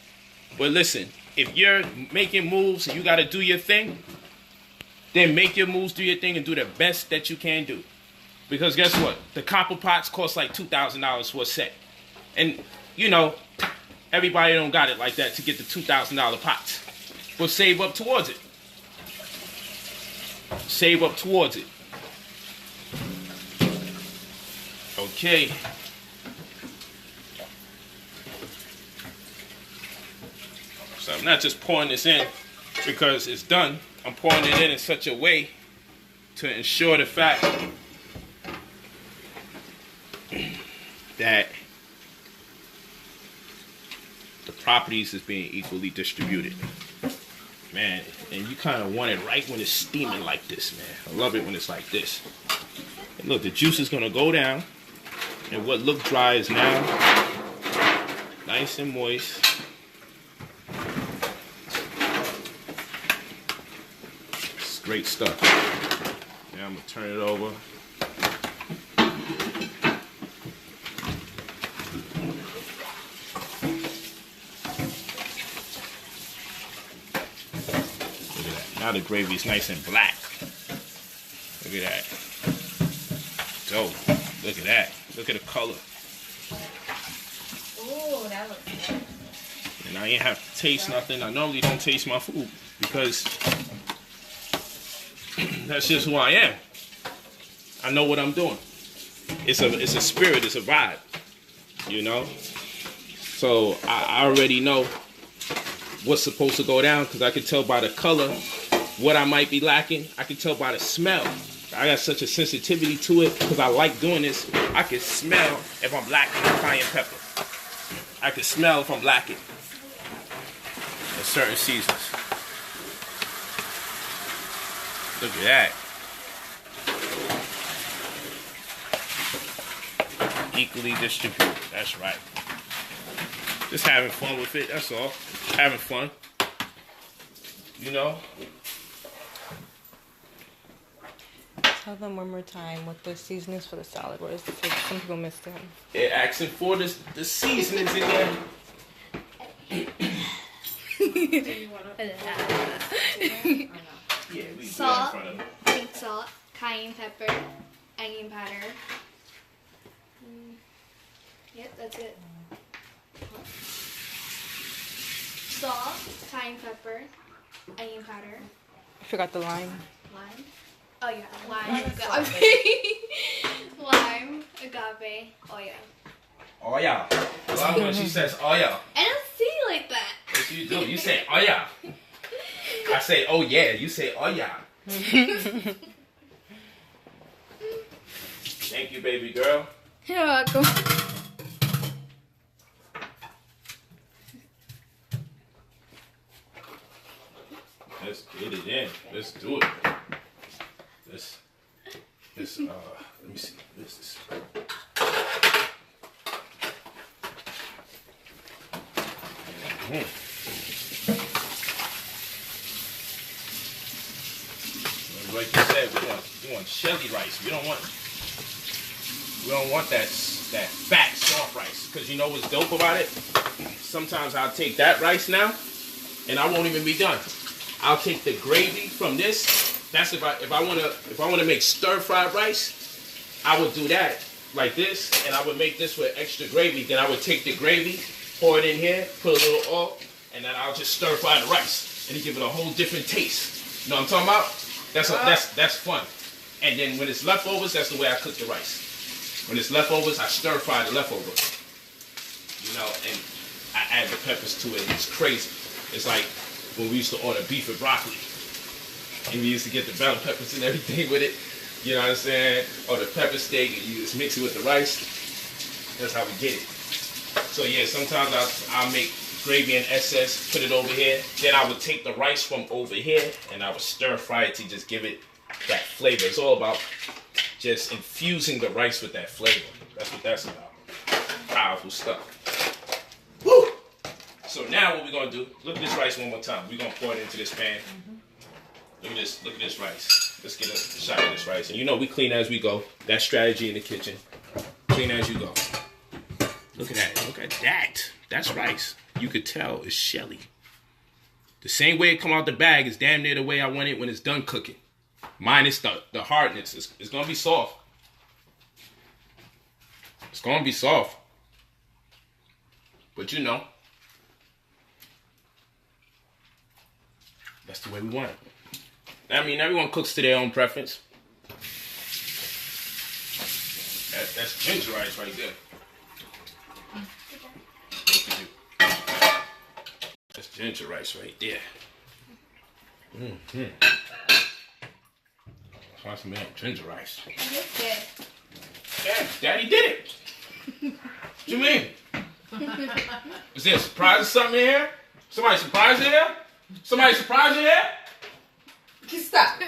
But listen, if you're making moves and you got to do your thing, then make your moves, do your thing, and do the best that you can do. Because guess what? The copper pots cost like $2,000 for a set. And, you know, everybody don't got it like that to get the $2,000 pots. But save up towards it. Save up towards it. Okay. So I'm not just pouring this in because it's done. I'm pouring it in such a way to ensure the fact that the properties is being equally distributed. Man, and you kind of want it right when it's steaming like this, man. I love it when it's like this. And look, the juice is going to go down. And what looked dry is now nice and moist. It's great stuff. Now I'm going to turn it over. Now the gravy is nice and black. Look at that. Dope. Look at that. Look at the color. Ooh, that looks good. And I ain't have to taste nothing. I normally don't taste my food because that's just who I am. I know what I'm doing. It's a spirit. It's a vibe. You know. So I already know what's supposed to go down because I can tell by the color what I might be lacking. I can tell by the smell. I got such a sensitivity to it because I like doing this. I can smell if I'm lacking cayenne pepper. I can smell if I'm lacking in certain seasons. Look at that. Equally distributed. That's right. Just having fun with it. That's all. Having fun. You know? Tell them one more time what the seasonings for the salad was. Some people missed it. They're asking for the seasonings in there. Yeah, we Salt, do it in front of them. pink salt, cayenne pepper, onion powder. Yep, that's it. Salt, cayenne pepper, onion powder, I forgot the lime. lime. Oh yeah, lime, agave. Lime, agave. Oh yeah. Oh yeah. I love when she says oh yeah. I don't see it like that. Yes, you do. You say oh yeah. I say oh yeah. You say oh yeah. Thank you, baby girl. You're welcome. Let's get it in. Let's do it. Let me see. What is this? Like you said, we want shelly rice. We don't want that fat soft rice. Because you know what's dope about it? Sometimes I'll take that rice now, and I won't even be done. I'll take the gravy from this. That's if I want to make stir fried rice, I would do that like this, and I would make this with extra gravy. Then I would take the gravy, pour it in here, put a little oil, and then I'll just stir fry the rice, and give it a whole different taste. You know what I'm talking about? That's fun. And then when it's leftovers, that's the way I cook the rice. When it's leftovers, I stir fry the leftovers. You know, and I add the peppers to it. It's crazy. It's like when we used to order beef and broccoli, and we used to get the bell peppers and everything with it. You know what I'm saying? Or the pepper steak, and you just mix it with the rice. That's how we get it. So yeah, sometimes I'll make gravy and excess, put it over here. Then I would take the rice from over here, and I would stir fry it to just give it that flavor. It's all about just infusing the rice with that flavor. That's what that's about. Powerful stuff. Woo! So now what we're gonna do? Look at this rice one more time. We're gonna pour it into this pan. Look at this rice. Let's get a shot of this rice. And you know we clean as we go. That's strategy in the kitchen. Clean as you go. Look at that. Look at that. That's rice. You could tell it's shelly. The same way it come out the bag is damn near the way I want it when it's done cooking. Minus the hardness. It's gonna be soft. It's gonna be soft. But you know, that's the way we want it. I mean, everyone cooks to their own preference. That's ginger rice right there. Look at you. That's ginger rice right there. Mm-hmm. Try some ginger rice. That's good. Yeah, Daddy did it. What you mean? Is there a surprise or something in here? Somebody surprised you here? Somebody surprised you here? Stop.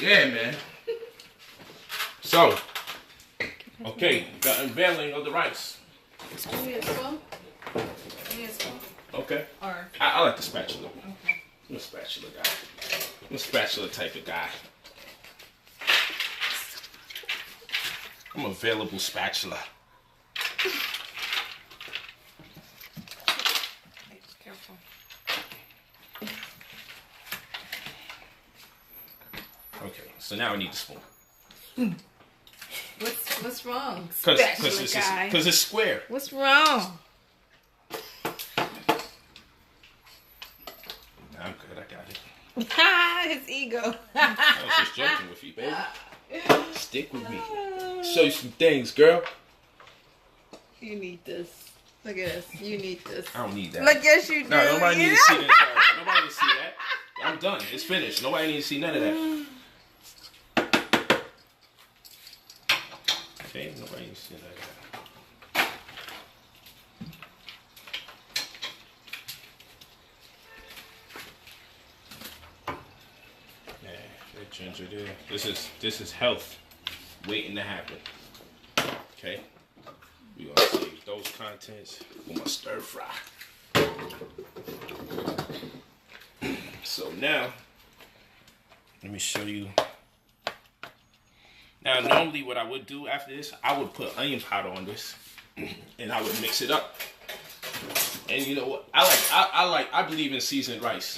Yeah, man. So, okay, the unveiling of the rice. You need a spoon? You need a spoon? Okay. Or I like the spatula. okay. I'm a spatula guy. I'm a spatula type of guy. I'm an available spatula. Careful. Okay, so now I need the spoon. What's wrong? Because it's square. What's wrong? I'm good. I got it. His ego. I was just joking with you, baby. Stick with me. Show you some things, girl. You need this. Look at this. You need this. I don't need that. Look, yes, you do. No, nobody needs to see that. Nobody needs to see that. I'm done. It's finished. Nobody needs to see none of that. Okay, nobody needs to see none of that. Ginger there. This is health waiting to happen. Okay, we gonna save those contents for my stir fry. So now, let me show you. Now, normally what I would do after this, I would put onion powder on this, and I would mix it up. And you know what? I believe in seasoned rice.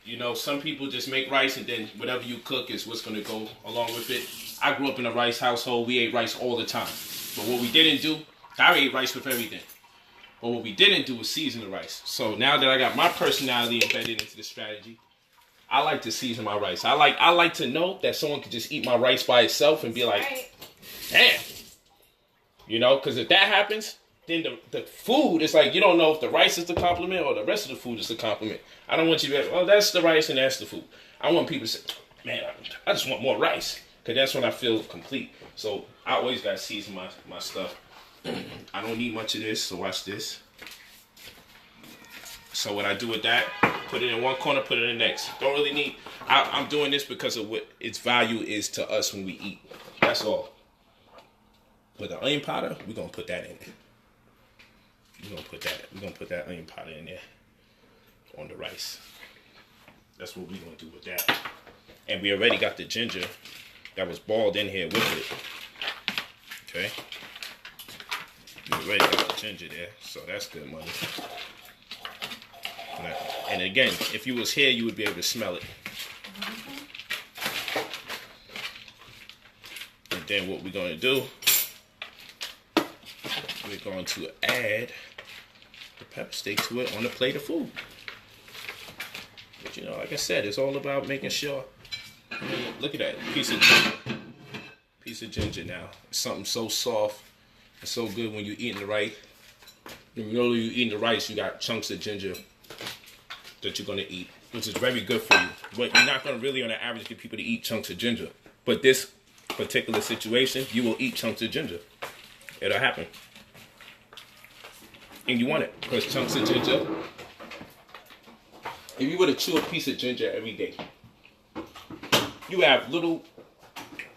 You know, some people just make rice and then whatever you cook is what's going to go along with it. I grew up in a rice household. We ate rice all the time. But what we didn't do, I ate rice with everything. But what we didn't do was season the rice. So now that I got my personality embedded into the strategy, I like to season my rice. I like to know that someone could just eat my rice by itself and be like, damn. You know, because if that happens, then the food is like, you don't know if the rice is the compliment or the rest of the food is the compliment. I don't want you to be like, well, that's the rice and that's the food. I want people to say, man, I just want more rice. Because that's when I feel complete. So I always got to season my stuff. I don't need much of this, so watch this. So what I do with that, put it in one corner, put it in the next. Don't really need, I'm doing this because of what its value is to us when we eat. That's all. But the onion powder, we're going to put that in there. We're gonna put that onion powder in there on the rice. That's what we're gonna do with that. And we already got the ginger that was boiled in here with it. Okay. We already got the ginger there, so that's good money. And again, if you was here, you would be able to smell it. And then what we're gonna do, we're going to add the pepper steak to it on a plate of food. But you know, like I said, it's all about making sure. I mean, look at that piece of ginger now. It's something so soft and so good when you're eating the rice. When you're eating the rice, you got chunks of ginger that you're gonna eat, which is very good for you. But you're not gonna really, on the average, get people to eat chunks of ginger. But this particular situation, you will eat chunks of ginger. It'll happen. And you want it, because chunks of ginger, if you were to chew a piece of ginger every day, you have little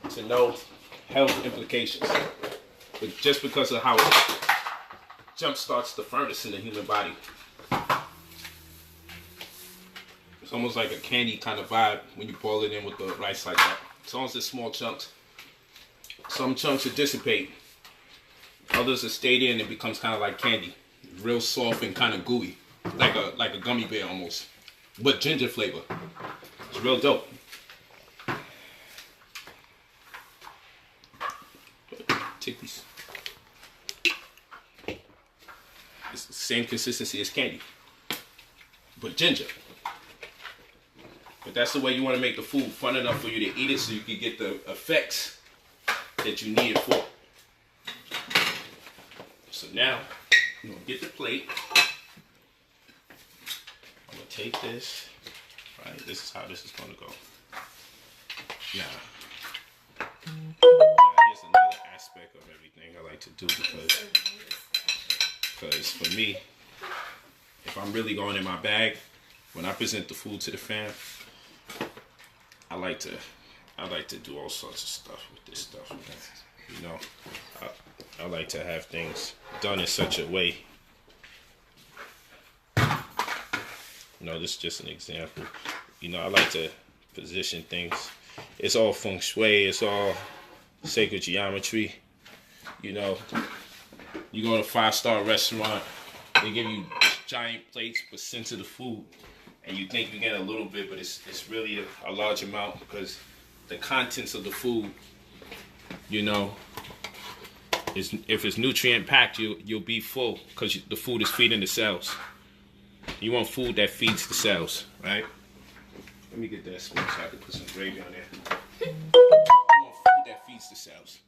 to no health implications. But just because of how it jump starts the furnace in the human body. It's almost like a candy kind of vibe when you boil it in with the rice like that. As long as it's small chunks. Some chunks will dissipate. Others will stay there and it becomes kind of like candy. Real soft and kind of gooey. Like a gummy bear almost. But ginger flavor. It's real dope. Take these. It's the same consistency as candy. But ginger. But that's the way you want to make the food fun enough for you to eat it so you can get the effects that you need it for. So now, I'm going to get the plate. I'm going to take this. Right, this is how this is going to go. Now, here's another aspect of everything I like to do because for me, if I'm really going in my bag, when I present the food to the fam, I like to do all sorts of stuff with this stuff. You know, I like to have things done in such a way. You know, this is just an example. You know, I like to position things. It's all feng shui. It's all sacred geometry. You know, you go to a 5-star restaurant, they give you giant plates with sensitive food, and you think you get a little bit, but it's really a large amount because the contents of the food, you know, if it's nutrient packed, you'll be full because the food is feeding the cells. You want food that feeds the cells, right? Let me get that spoon so I can put some gravy on there. You want food that feeds the cells.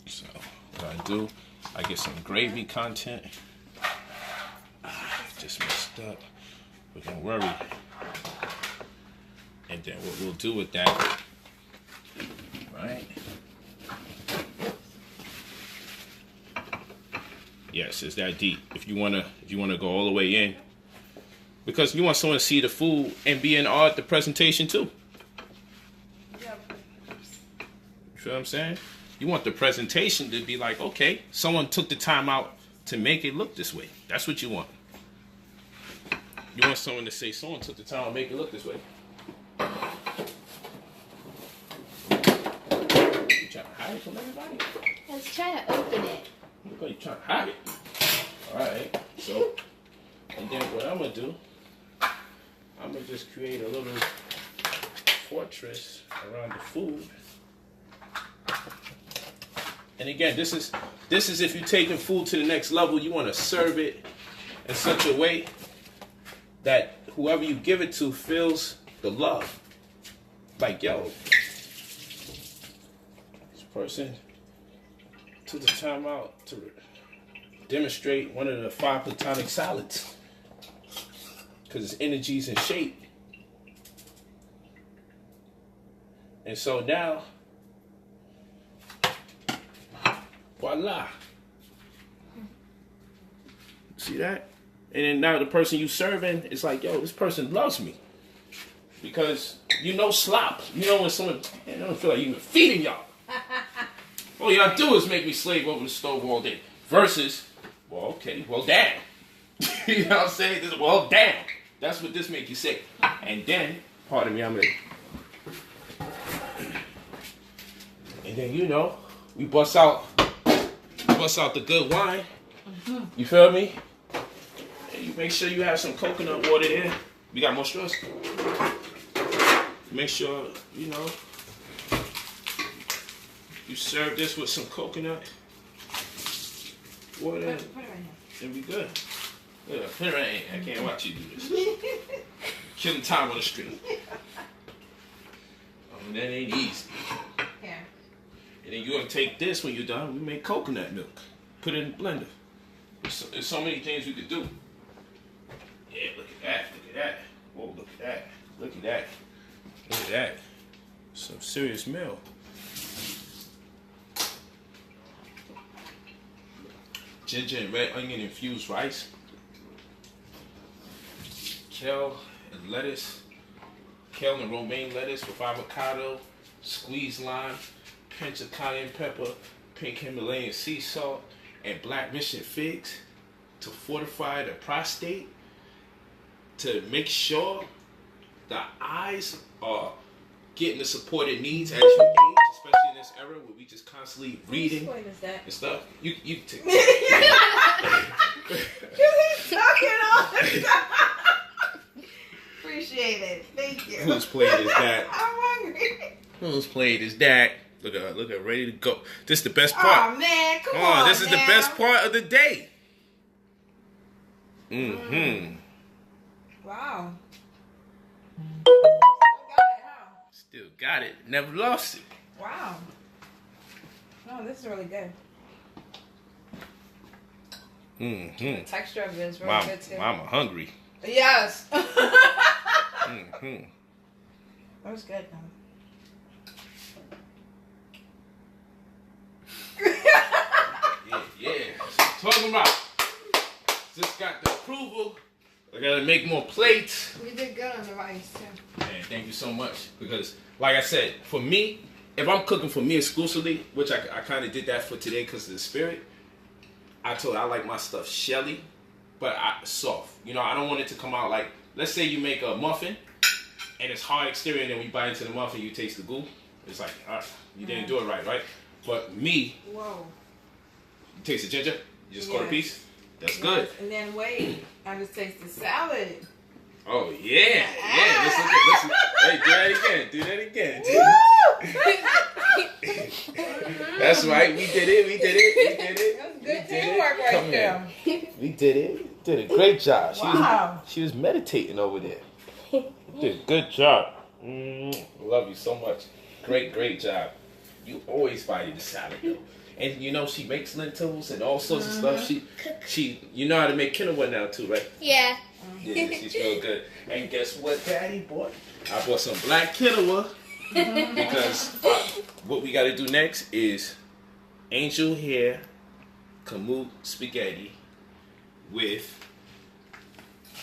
So what I do, I get some gravy content. Just messed up. We're gonna worry. And then what we'll do with that, right? Yes, it's that deep. If you wanna go all the way in, because you want someone to see the food and be in awe at the presentation too. Yep. You feel what I'm saying? You want the presentation to be like, okay, someone took the time out to make it look this way. That's what you want. You want someone to say, someone took the time to make it look this way. You trying to hide it from everybody? I was trying to open it. Look, you trying to hide it. Alright, so, and then what I'm going to do, I'm going to just create a little fortress around the food. And again, this is if you're taking food to the next level, you want to serve it in such a way that whoever you give it to feels the love. Like, yo, this person took the time out to demonstrate one of the 5 platonic solids because its energy's in shape. And so now, voila. See that? And then now the person you serving, it's like, yo, this person loves me. Because you know slop. You know when someone, I don't feel like even feeding y'all. All y'all do is make me slave over the stove all day. Versus, well, okay, well, damn. You know what I'm saying? This, well, damn. That's what this make you say. And then, pardon me, I'm gonna. And then, you know, we bust out the good wine. You feel me? And you make sure you have some coconut water there. We got more straws. Make sure, you know, you serve this with some coconut water. Put it right here. And we good. Yeah, put it right here. I can't watch you do this. Killing time on the street. That ain't easy. Yeah. And then you're going to take this when you're done. We make coconut milk. Put it in the blender. There's so many things we could do. Yeah, look at that. Look at that. Whoa, look at that. Look at that. Look at that. Some serious meal. Ginger and red onion infused rice. Kale and lettuce. Kale and romaine lettuce with avocado, squeezed lime, pinch of cayenne pepper, pink Himalayan sea salt, and black mission figs to fortify the prostate, to make sure the eyes are getting the support it needs as you age, especially in this era where we just constantly reading and stuff. You take Talking all the time. Appreciate it. Thank you. Whose plate is that? I'm hungry. Whose plate is that? Look at ready to go. This is the best part. Oh man, come on. This is the best part of the day. Wow. Still got it. Never lost it. Wow. No, this is really good. The texture of it is really good too. Mama hungry. Yes. That was good, though. Yeah. Talking about. Just got the approval. I gotta make more plates. We did good on the rice too. Man, thank you so much. Because, like I said, for me, if I'm cooking for me exclusively, which I kind of did that for today because of the spirit, I told her I like my stuff shelly, but soft. You know, I don't want it to come out like, let's say you make a muffin, and it's hard exterior, and then when you bite into the muffin, you taste the goo. It's like, you didn't do it right? But me, Whoa. you taste the ginger, you just cut a piece. That's good. And then wait, I just taste the salad. Oh yeah. Listen. Hey, do that again. That's right. We did it. That's good teamwork right there. We did it. Did a great job. Wow. She was meditating over there. Did a good job. Love you so much. Great job. You always find the salad though. And you know she makes lentils and all sorts of stuff. She you know how to make quinoa now too, right? Yeah. Yeah, she's real good. And guess what, Daddy bought? I bought some black quinoa because what we got to do next is angel hair kamut spaghetti with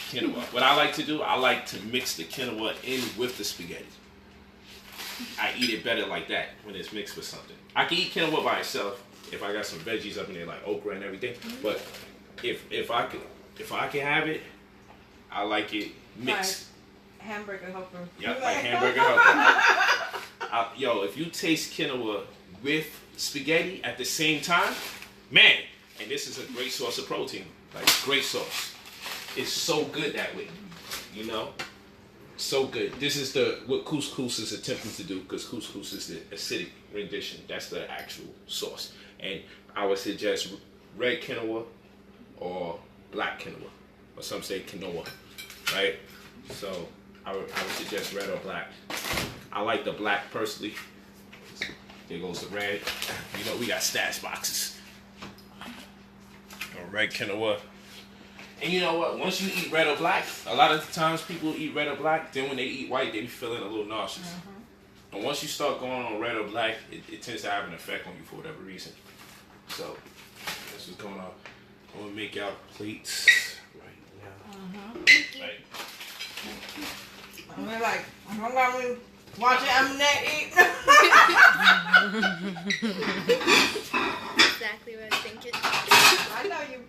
quinoa. What I like to do, I like to mix the quinoa in with the spaghetti. I eat it better like that when it's mixed with something. I can eat quinoa by itself if I got some veggies up in there like okra and everything. But if I can have it, I like it mixed. Like hamburger helper. Yep, like hamburger helper. Yo, if you taste quinoa with spaghetti at the same time, man, and this is a great source of protein. Like great sauce. It's so good that way. You know? So good. This is what couscous is attempting to do, because couscous is the acidic rendition. That's the actual sauce. And I would suggest red quinoa or black quinoa. Or some say quinoa. Right? So I would suggest red or black. I like the black personally. There goes the red. You know, we got stash boxes. Red quinoa. And you know what? Once you eat red or black, a lot of the times people eat red or black, then when they eat white, they be feeling a little nauseous. Mm-hmm. And once you start going on red or black, it tends to have an effect on you for whatever reason. So, that's what's going on. I'm going to make our plates right now. Mm-hmm. Right. I'm like, I'm going to watch Eminet eat. Exactly what I was thinking. I know you.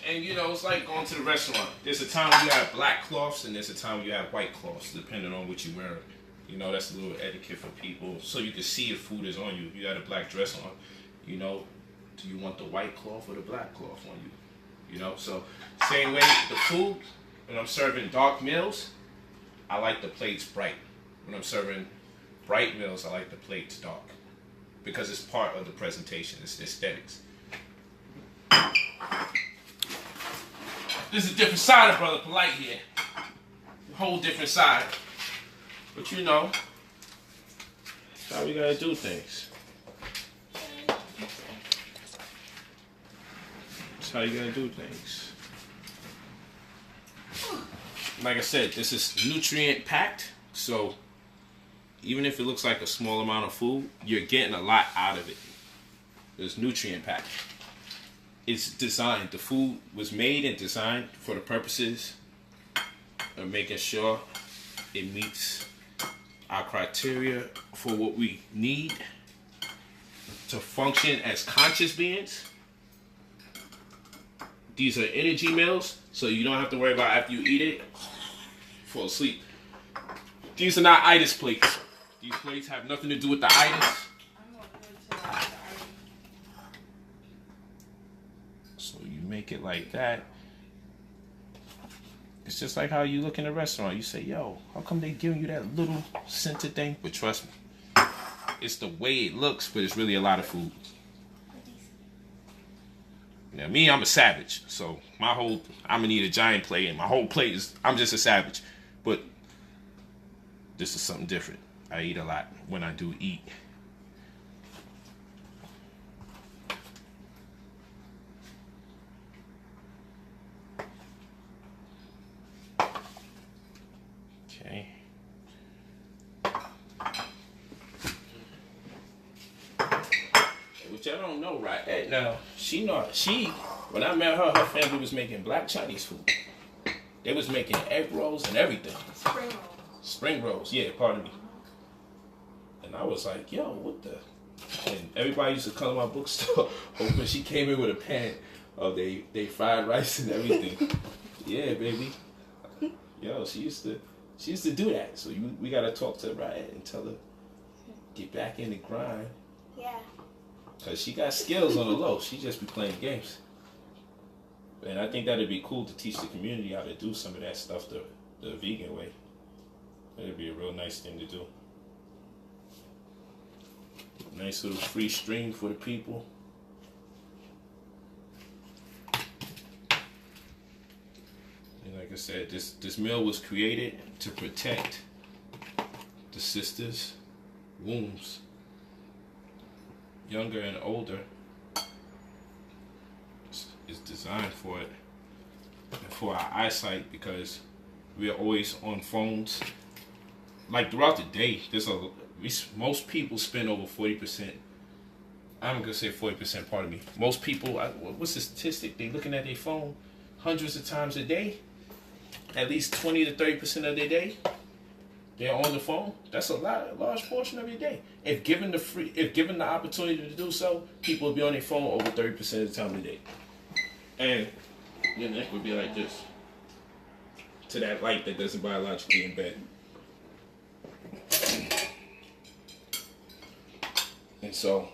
And you know, it's like going to the restaurant. There's a time when you have black cloths and there's a time when you have white cloths, depending on what you're wearing. You know, that's a little etiquette for people. So you can see if food is on you. You got a black dress on. You know, do you want the white cloth or the black cloth on you? You know, so same way, the food, when I'm serving dark meals, I like the plates bright. When I'm serving bright meals, I like the plates dark. Because it's part of the presentation, it's the aesthetics. This is a different side of Brother Polight here. A whole different side. But you know, that's how we gotta do things. That's how you gotta do things. Like I said, this is nutrient packed, so even if it looks like a small amount of food, you're getting a lot out of it. It's nutrient packed. It's designed, the food was made and designed for the purposes of making sure it meets our criteria for what we need to function as conscious beings. These are energy meals, so you don't have to worry about after you eat it, fall asleep. These are not itis plates. These plates have nothing to do with the itis. So you make it like that. It's just like how you look in a restaurant. You say, yo, how come they giving you that little scented thing? But trust me, it's the way it looks, but it's really a lot of food. Now me, I'm a savage. So I'm gonna need a giant plate, and my whole plate is, I'm just a savage. But this is something different. I eat a lot when I do eat. Okay. Which I don't know, right? Now, when I met her family was making black Chinese food. They was making egg rolls and everything. Spring rolls. Spring rolls, yeah, pardon me. And I was like, yo, what the? And everybody used to come to my bookstore, hoping she came in with a pan of they fried rice and everything. Yeah, baby. Yo, she used to do that. So we gotta talk to Riot and tell her, get back in the grind. Yeah. Cause she got skills on the low. She just be playing games. And I think that'd be cool to teach the community how to do some of that stuff the vegan way. That'd be a real nice thing to do. Nice little free stream for the people. And like I said, this meal was created to protect the sisters' wombs, younger and older. It's designed for it and for our eyesight, because we're always on phones. Like throughout the day, most people spend over 40%. I'm gonna say 40%. Pardon me. Most people, what's the statistic? They looking at their phone hundreds of times a day. At least 20 to 30% of their day, they're on the phone. That's a large portion of your day. If given the opportunity to do so, people will be on their phone over 30% of the time of the day. And your neck would be like this to that light that doesn't biologically embed. And so,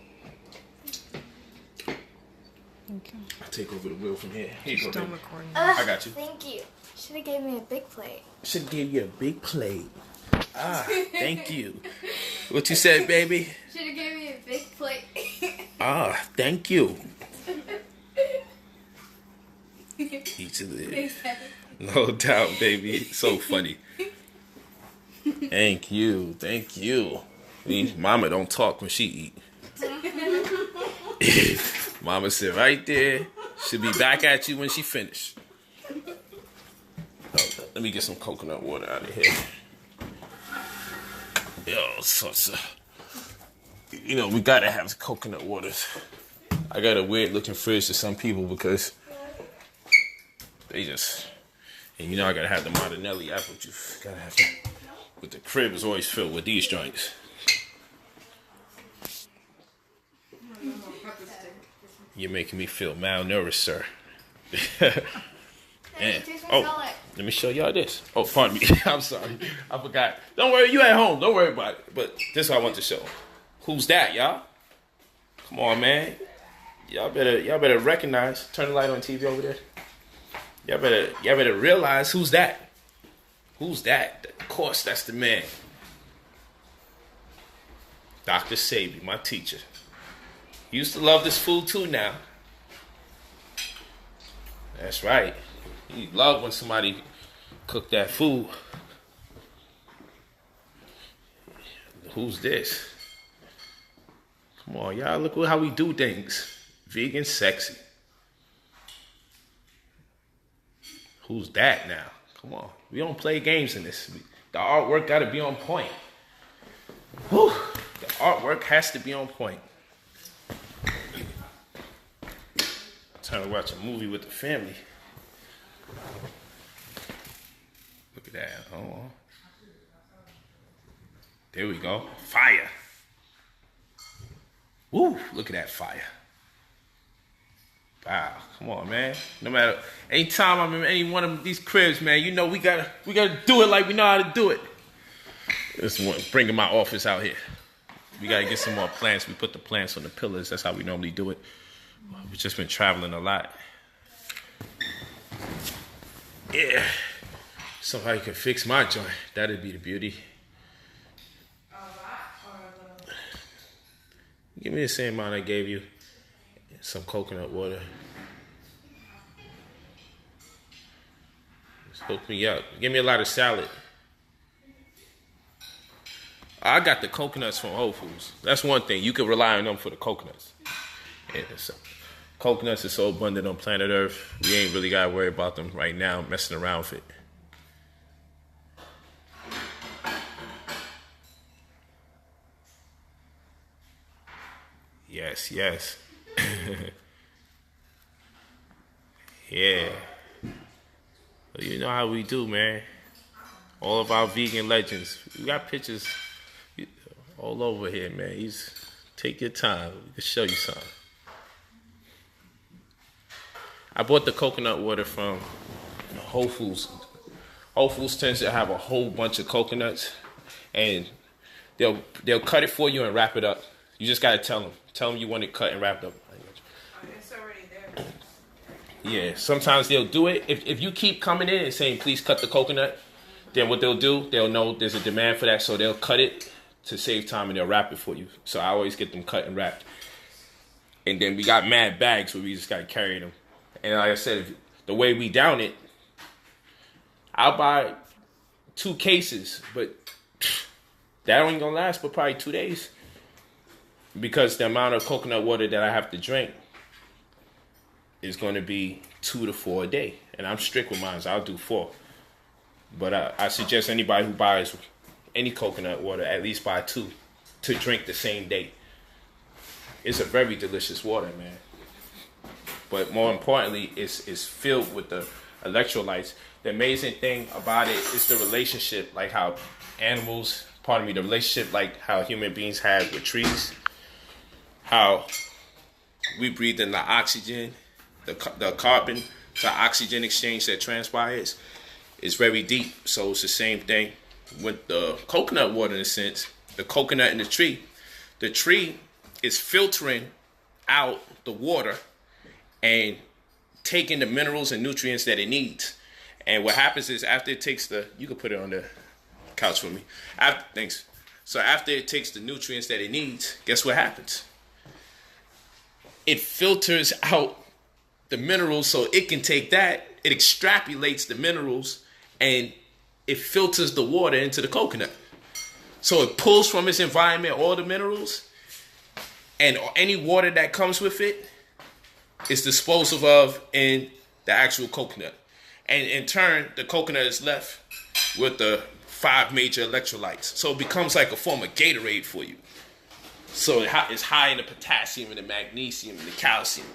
Okay. I'll take over the wheel from here. Here you go, Still baby. recording. I got you. Thank you. Should have gave me a big plate. Should have gave you a big plate. Ah, thank you. What you said, baby? Should have gave me a big plate. Ah, thank you. Each of the, no doubt, baby. It's so funny. Thank you, thank you. Mama don't talk when she eat. Mama sit right there. She'll be back at you when she finished. Oh, let me get some coconut water out of here. Yo, so, we gotta have coconut waters. I got a weird looking fridge to some people because they just, and I gotta have the Martinelli apple juice. Gotta have it. But the crib is always filled with these joints. You're making me feel malnourished, sir. And, let me show y'all this. Oh, pardon me. I'm sorry. I forgot. Don't worry, you at home. Don't worry about it. But this is what I want to show. Who's that, y'all? Come on, man. Y'all better recognize. Turn the light on TV over there. Y'all better realize who's that. Who's that? Of course, that's the man. Dr. Sabi, my teacher. He used to love this food too now. That's right. He loved when somebody cooked that food. Who's this? Come on, y'all. Look how we do things. Vegan sexy. Who's that now? Come on. We don't play games in this. The artwork got to be on point. Whew. The artwork has to be on point. Trying to watch a movie with the family. Look at that. Hold on. There we go. Fire. Woo, look at that fire. Wow, come on, man. No matter, anytime I'm in any one of these cribs, man, we gotta do it like we know how to do it. This one, bringing my office out here. We gotta get some more plants. We put the plants on the pillars. That's how we normally do it. We've just been traveling a lot. Yeah. Somehow you can fix my joint. That'd be the beauty. Give me the same amount I gave you. Some coconut water. Just hook me up. Give me a lot of salad. I got the coconuts from Whole Foods. That's one thing. You can rely on them for the coconuts. Yeah, so coconuts are so abundant on planet Earth. We ain't really got to worry about them right now, messing around with it. Yes, yes. Yeah. Well, you know how we do, man. All of our vegan legends. We got pictures all over here, man. Take your time. We can show you something. I bought the coconut water from Whole Foods. Whole Foods tends to have a whole bunch of coconuts, and they'll cut it for you and wrap it up. You just gotta tell them you want it cut and wrapped up. It's already there. Yeah, sometimes they'll do it. If you keep coming in and saying, please cut the coconut, then what they'll do, they'll know there's a demand for that, so they'll cut it to save time and they'll wrap it for you. So I always get them cut and wrapped. And then we got mad bags where we just got to carry them. And like I said, the way we down it, I'll buy 2 cases, but that ain't gonna last but probably 2 days. Because the amount of coconut water that I have to drink is going to be 2 to 4 a day. And I'm strict with mine, so I'll do 4. But I suggest anybody who buys any coconut water at least buy 2 to drink the same day. It's a very delicious water, man. But more importantly, it's filled with the electrolytes. The amazing thing about it is the relationship, like how the relationship like how human beings have with trees. How we breathe in the oxygen, the carbon to oxygen exchange that transpires is very deep. So it's the same thing with the coconut water in a sense. The coconut and the tree is filtering out the water and taking the minerals and nutrients that it needs. And what happens is after it takes you can put it on the couch for me. Thanks. So after it takes the nutrients that it needs, guess what happens? It filters out the minerals so it can take that. It extrapolates the minerals and it filters the water into the coconut. So it pulls from its environment all the minerals, and any water that comes with it is disposed of in the actual coconut. And in turn, the coconut is left with the 5 major electrolytes. So it becomes like a form of Gatorade for you. So it's high in the potassium and the magnesium and the calcium.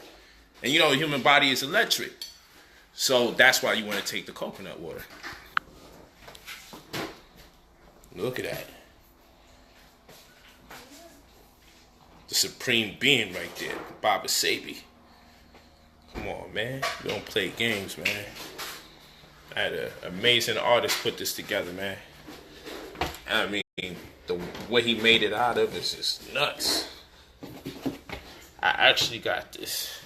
And you know, the human body is electric. So that's why you want to take the coconut water. Look at that. The supreme being right there, Baba Sabi. Come on, man. We don't play games, man. I had an amazing artist put this together, man. I mean, the way he made it out of is just nuts. I actually got this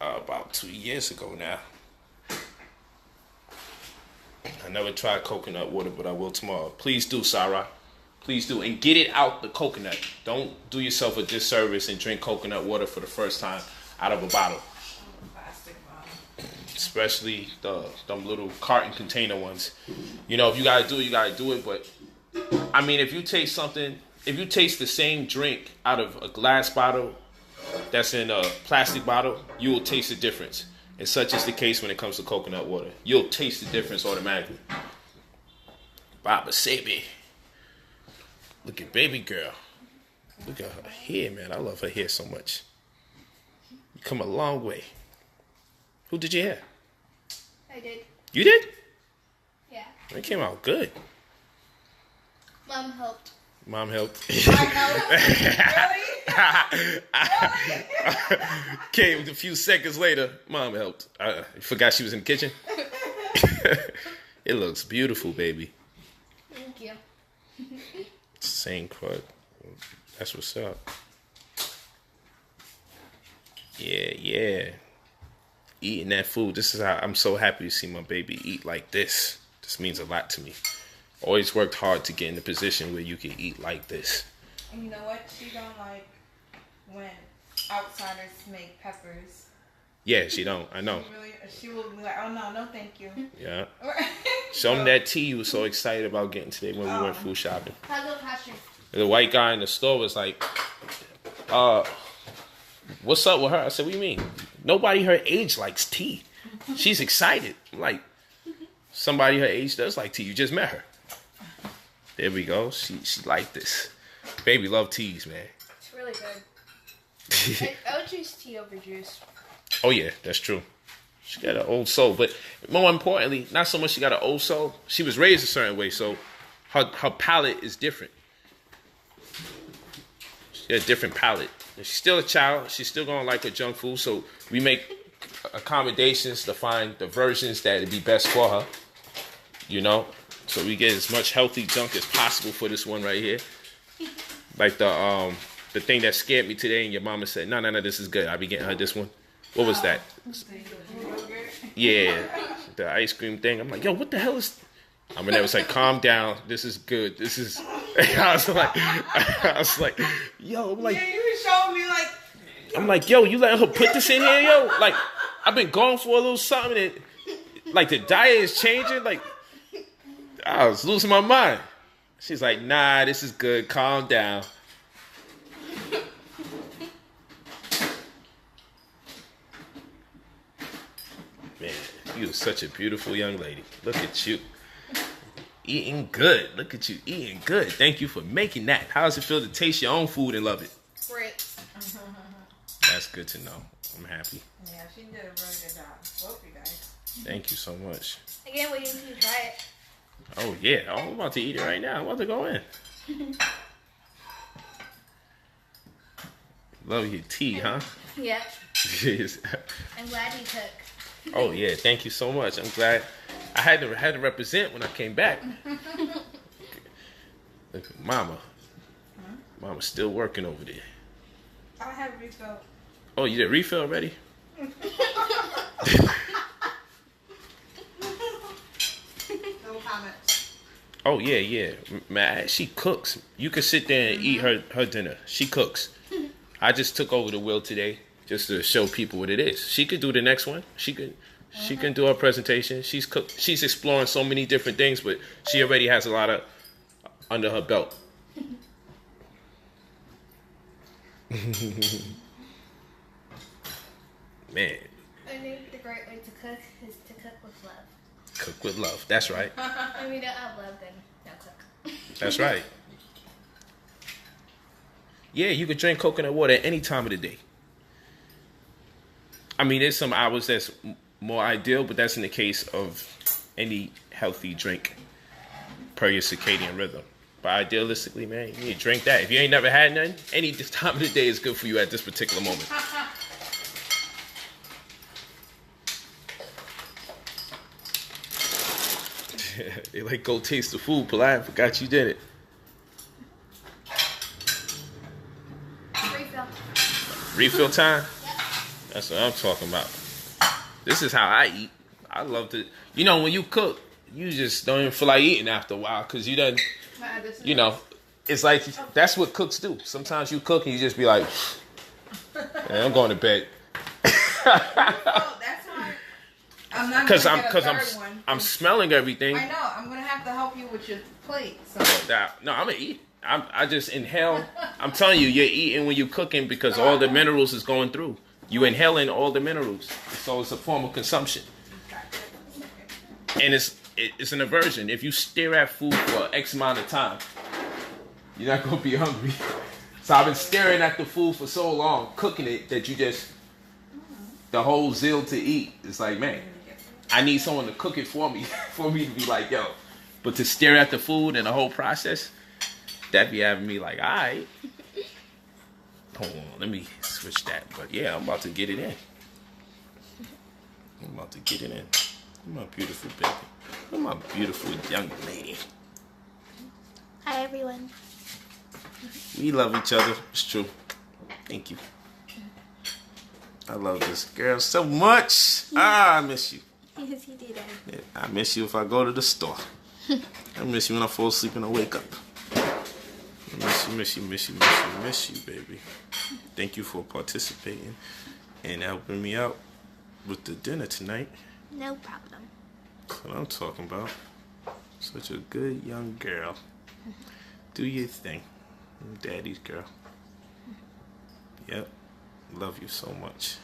about 2 years ago now. I never tried coconut water, but I will tomorrow. Please do, Sarah. Please do. And get it out the coconut. Don't do yourself a disservice and drink coconut water for the first time out of a bottle. Plastic bottle. Especially them little carton container ones. You know, if you gotta do it, you gotta do it. But I mean, if you taste the same drink out of a glass bottle that's in a plastic bottle, you will taste the difference. And such is the case when it comes to coconut water. You'll taste the difference automatically. Baba Sabi. Look at baby girl. Look at her hair, man. I love her hair so much. You come a long way. Who did your hair? I did. You did? Yeah. It came out good. Mom helped. Mom helped. Came a few seconds later. Mom helped. I forgot she was in the kitchen. It looks beautiful, baby. Thank you. Same crud. That's what's up. Yeah. Eating that food. This is how I'm so happy to see my baby eat like this. This means a lot to me. Always worked hard to get in a position where you can eat like this. And you know what? She don't like when outsiders make peppers. Yeah, she don't. I know. She will be like, oh no, thank you. Yeah. Show them that tea you were so excited about getting today when we went food shopping. Hello, Pastor. The white guy in the store was like, what's up with her? I said, what do you mean? Nobody her age likes tea. She's excited. I'm like, somebody her age does like tea. You just met her. There we go. She liked this. Baby love teas, man. It's really good. I would choose tea over juice. Oh, yeah, that's true. She got an old soul. But more importantly, not so much she got an old soul. She was raised a certain way, so her palate is different. She got a different palate. And she's still a child. She's still going to like her junk food, so we make accommodations to find the versions that would be best for her. You know? So we get as much healthy junk as possible for this one right here. Like the thing that scared me today, and your mama said, no, this is good. I'll be getting her this one. what was that? Yogurt. Yeah, the ice cream thing. I'm like, yo, what the hell is? I mean, it was like, calm down. This is good. This is. I was like, yo, I'm like, Yeah, you showed me like. I'm like, yo, you letting her put this in here, yo? Like, I've been gone for a little something, and like the diet is changing. Like, I was losing my mind. She's like, nah, this is good. Calm down. Man, you are such a beautiful young lady. Look at you. Eating good. Look at you eating good. Thank you for making that. How does it feel to taste your own food and love it? Great. That's good to know. I'm happy. Yeah, she did a really good job. Both you guys. Thank you so much. Again, waiting until you try it. Oh, yeah. Oh, I'm about to eat it right now. I'm about to go in. Love your tea, huh? Yep. Yes. I'm glad you took. Oh, yeah. Thank you so much. I'm glad. I had to represent when I came back. Look at Mama. Mama's still working over there. I have refill. Oh, you did refill already? No comments. Oh, yeah. Man, she cooks. You can sit there and eat her dinner. She cooks. I just took over the wheel today just to show people what it is. She could do the next one. She can do her presentation. She's exploring so many different things, but she already has a lot of under her belt. Man. I think the great way to cook is to cook with love. Cook with love. That's right. If you don't have love, then don't cook. That's right. Yeah, you could drink coconut water at any time of the day. I mean, there's some hours that's more ideal, but that's in the case of any healthy drink per your circadian rhythm. But idealistically, man, you need to drink that. If you ain't never had none, any time of the day is good for you at this particular moment. They like, go taste the food, Polight. I forgot you did it. Refill. Refill time? Yep. That's what I'm talking about. This is how I eat. I love to, you know, when you cook, you just don't even feel like eating after a while because you done, you know, it's like, that's what cooks do. Sometimes you cook and you just be like, man, I'm going to bed. Oh, that's why I'm not Because gonna get a third one. I'm smelling everything. I know. I'm gonna have to help you with your plate. So. No, I'm gonna eat. I just inhale. I'm telling you, you're eating when you're cooking because all the minerals is going through. You inhaling all the minerals, so it's a form of consumption. And it's an aversion. If you stare at food for X amount of time, you're not gonna be hungry. So I've been staring at the food for so long, cooking it, that you just the whole zeal to eat. It's like, man, I need someone to cook it for me to be like, yo. But to stare at the food and the whole process, that be having me like, all right. Hold on, let me switch that. But yeah, I'm about to get it in. My beautiful baby. I'm my beautiful young lady. Hi, everyone. We love each other. It's true. Thank you. I love this girl so much. I miss you. Yes, you did. Yeah, I miss you if I go to the store. I miss you when I fall asleep and I wake up. I miss you, baby. Thank you for participating and helping me out with the dinner tonight. No problem. That's what I'm talking about. Such a good young girl. Do your thing. I'm daddy's girl. Yep. Love you so much.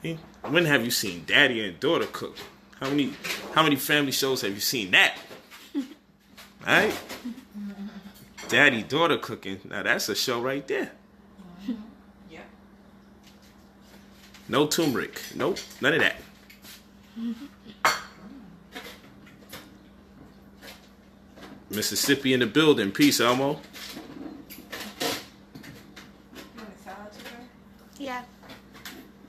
Hey, when have you seen daddy and daughter cook? How many family shows have you seen that? Right? Daddy, daughter cooking. Now that's a show right there. Yeah. No turmeric. Nope. None of that. Mississippi in the building. Peace, Elmo. You want a salad today? Yeah.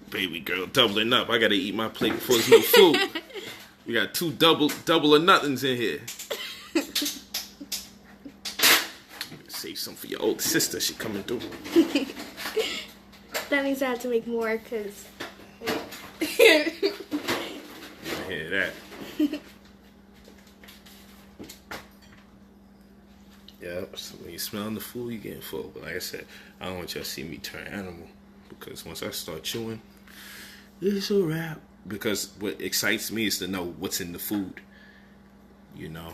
Baby girl doubling up. I gotta eat my plate before there's no food. We got two double or nothings in here. Save some for your older sister. She coming through. That means I have to make more because. You hear that? Yep. So when you smelling the food, you getting full. But like I said, I don't want y'all to see me turn animal because once I start chewing, it's a wrap. Because what excites me is to know what's in the food. You know,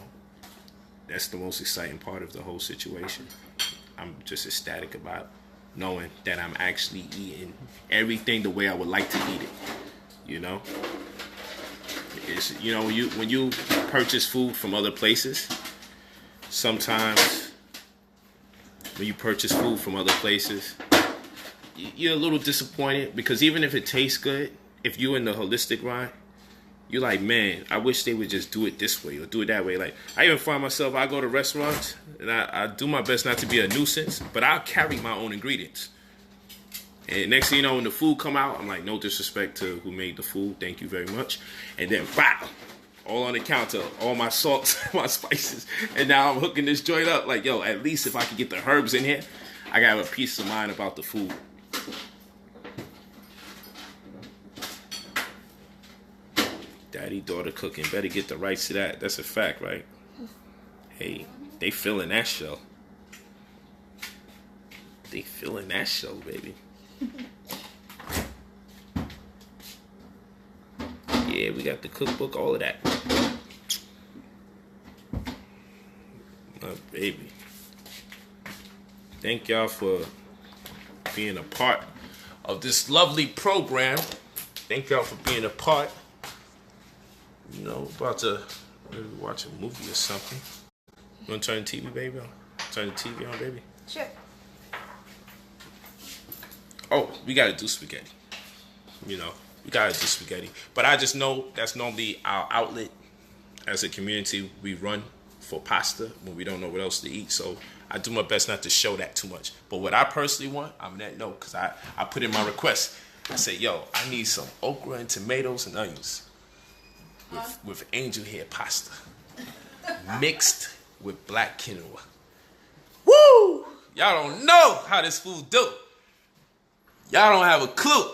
that's the most exciting part of the whole situation. I'm just ecstatic about knowing that I'm actually eating everything the way I would like to eat it. You know, it's, you know, when you purchase food from other places, sometimes when you purchase food from other places, you're a little disappointed because even if it tastes good, if you're in the holistic line, you're like, man, I wish they would just do it this way or do it that way. Like, I even find myself, I go to restaurants, and I do my best not to be a nuisance, but I'll carry my own ingredients. And next thing you know, when the food come out, I'm like, no disrespect to who made the food, thank you very much. And then, wow, all on the counter, all my salts, my spices. And now I'm hooking this joint up. Like, yo, at least if I can get the herbs in here, I got to have a peace of mind about the food. Daddy, daughter cooking. Better get the rights to that. That's a fact, right? Hey, they feeling that show. They feeling that show, baby. Yeah, we got the cookbook, all of that. My baby. Thank y'all for being a part of this lovely program. Thank y'all for being a part. You know, about to maybe watch a movie or something. You want to turn the TV, baby, on? Turn the TV on, baby? Sure. Oh, we got to do spaghetti. You know, we got to do spaghetti. But I just know that's normally our outlet as a community. We run for pasta when we don't know what else to eat. So I do my best not to show that too much. But what I personally want, I'm that note because I put in my request. I say, yo, I need some okra and tomatoes and onions. With angel hair pasta mixed with black quinoa. Woo! Y'all don't know how this food do. Y'all don't have a clue.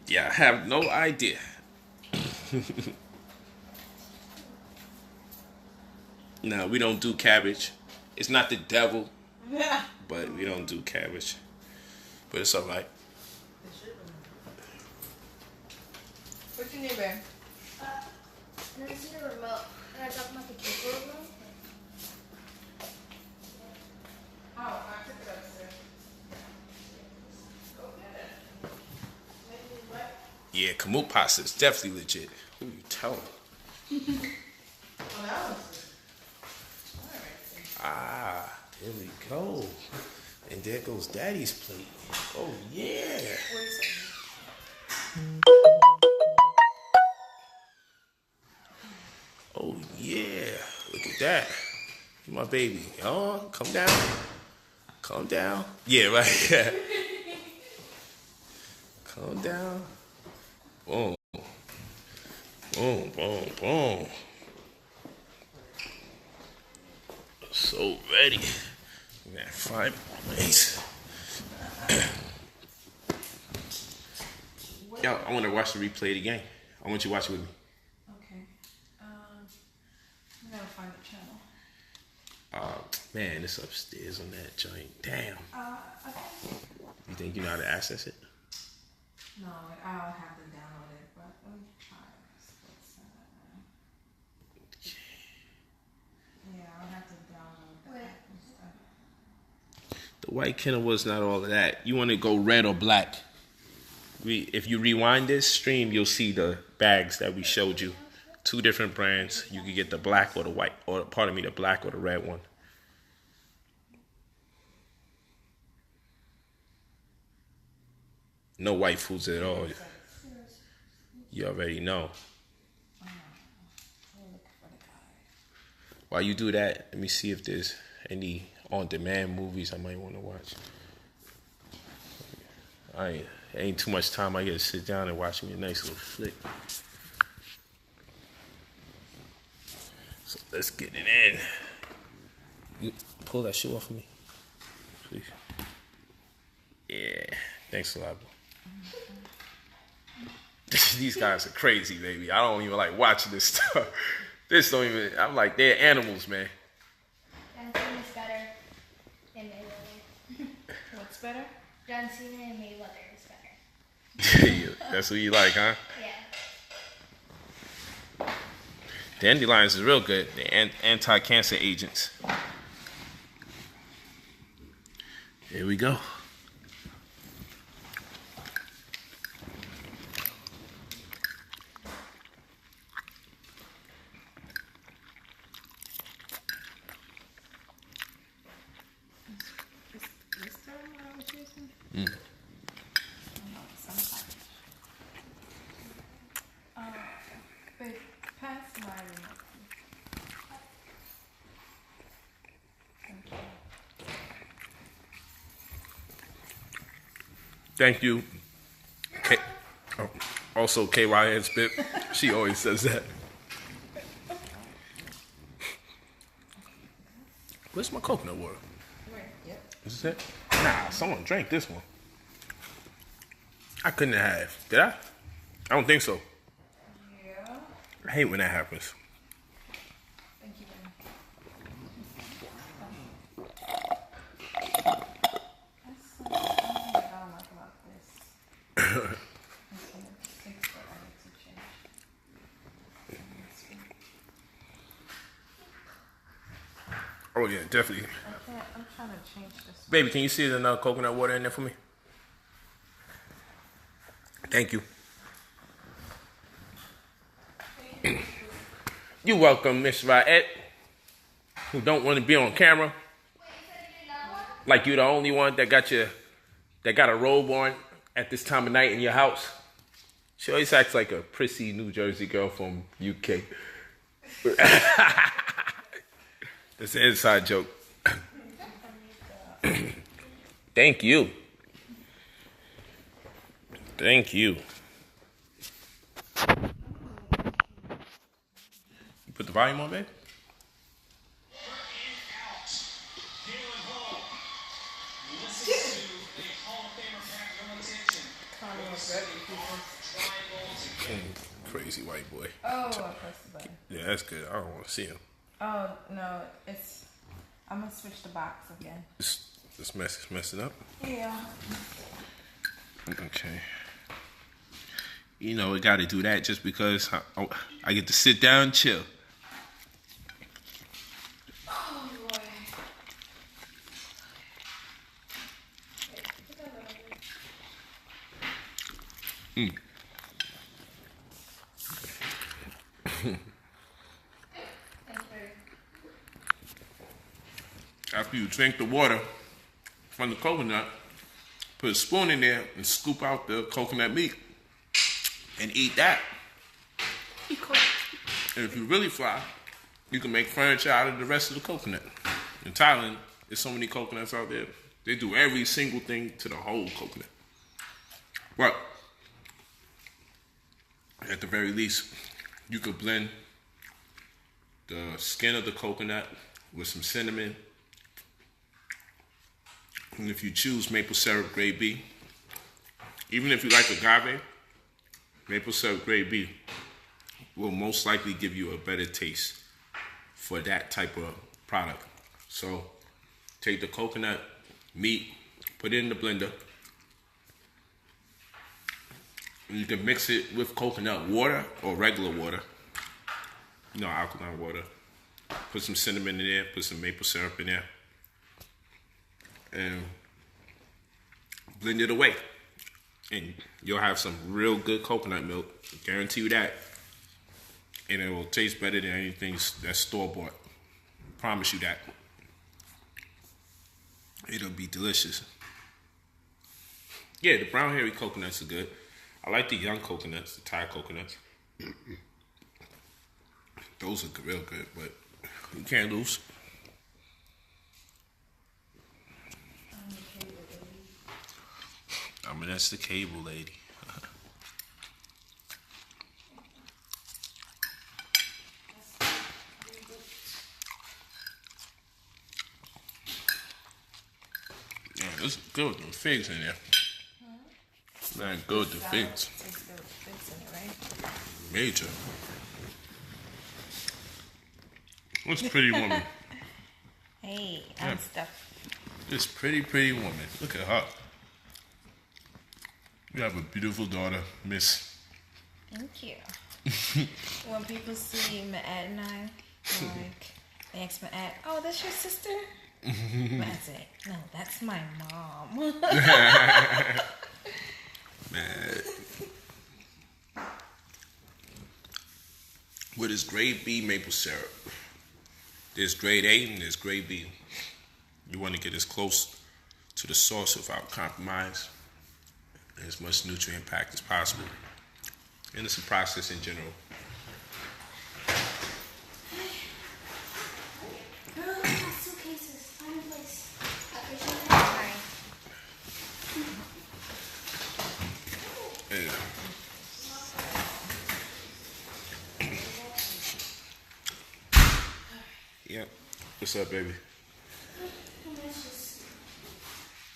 Yeah, I have no idea. No, we don't do cabbage. It's not the devil, but we don't do cabbage. But it's all right. What you need, babe? No, this is the remote. Can I talk about the keyboard remote? Oh, I took it upstairs. Go get it. Maybe what? Yeah, kamut pasta is definitely legit. Who you telling? Oh, that was Ah, here we go. And there goes Daddy's plate. Oh, yeah. Oh, yeah. Look at that. My baby. Oh, come down. Calm down. Yeah, right. Yeah. Calm down. Boom. Boom, boom, boom. So ready. We got 5 minutes. Yo, I want to watch the replay of the game. I want you to watch it with me. okay. I gotta find the channel. Man, it's upstairs on that joint. Damn. Okay. You think you know how to access it? No, I'll have to download it, but let me try. Yeah, I'll have to download the app and stuff. The white Kenner was not all of that. You want to go red or black. If you rewind this stream, you'll see the bags that we showed you. 2 different brands. You can get the black or the white, or pardon me, the black or the red one. No white foods at all. You already know. While you do that, let me see if there's any on-demand movies I might want to watch. Ain't too much time. I get to sit down and watch me a nice little flick. So let's get it in. You pull that shoe off of me. please. Yeah, thanks a lot. These guys are crazy, baby. I don't even like watching this stuff. This don't even. I'm like, they're animals, man. John Cena is better than Mayweather. What's better? John Cena and Mayweather is better. That's what you like, huh? Yeah. Dandelions is real good. They're anti-cancer agents. Here we go. This time what I was using? Mm. No, sometimes. But pass my remote. Thank you. Thank you. Also, KYN Spit. She always says that. Where's my coconut water? Right. Yep. Is this it? Nah, someone drank this one. I couldn't have. Did I? I don't think so. Yeah. I hate when that happens. Thank you, Ben. That's something I don't like about this. It's in the six that I need to change. Oh yeah, definitely. I'm trying to change this. Baby, can you see the coconut water in there for me? Thank you. You're welcome, Miss Raette, who don't want to be on camera. Like you're the only one that got a robe on at this time of night in your house. She always acts like a prissy New Jersey girl from UK. That's an inside joke. Thank you. Thank you. You put the volume on, babe? Crazy white boy. Oh, I pressed the button. Yeah, that's good. I don't want to see him. Oh, no, I'm going to switch the box again. This mess is messing up. Yeah. Okay. You know, we got to do that just because I get to sit down and chill. Oh boy. After you drink the water from the coconut, put a spoon in there and scoop out the coconut meat and eat that. And if you really fly, you can make furniture out of the rest of the coconut. In Thailand, there's so many coconuts out there. They do every single thing to the whole coconut. But at the very least, you could blend the skin of the coconut with some cinnamon. And if you choose maple syrup grade B, even if you like agave, maple syrup grade B will most likely give you a better taste for that type of product. So take the coconut meat, put it in the blender, and you can mix it with coconut water or regular water, alkaline water. Put some cinnamon in there, put some maple syrup in there, and blend it away. And you'll have some real good coconut milk. I guarantee you that. And it will taste better than anything that's store-bought. Promise you that. It'll be delicious. Yeah, the brown hairy coconuts are good. I like the young coconuts, the Thai coconuts. Those are real good, but you can't lose. That's the cable lady. It's good with the figs in there. Man, good with the figs. Tastes good with figs in it, right? Major. What's Pretty Woman? Hey, Yeah. I'm stuffed. This pretty woman. Look at her. You have a beautiful daughter, Miss. Thank you. When people see Matt and I, like, they ask Matt, oh, that's your sister? Matt say, no, that's my mom. Man. What is grade B maple syrup? There's grade A and there's grade B. You want to get as close to the source without compromise, and as much nutrient packed as possible. And it's a process in general. Girl, I got suitcases. Find a place. Yeah. Yep. What's up, baby?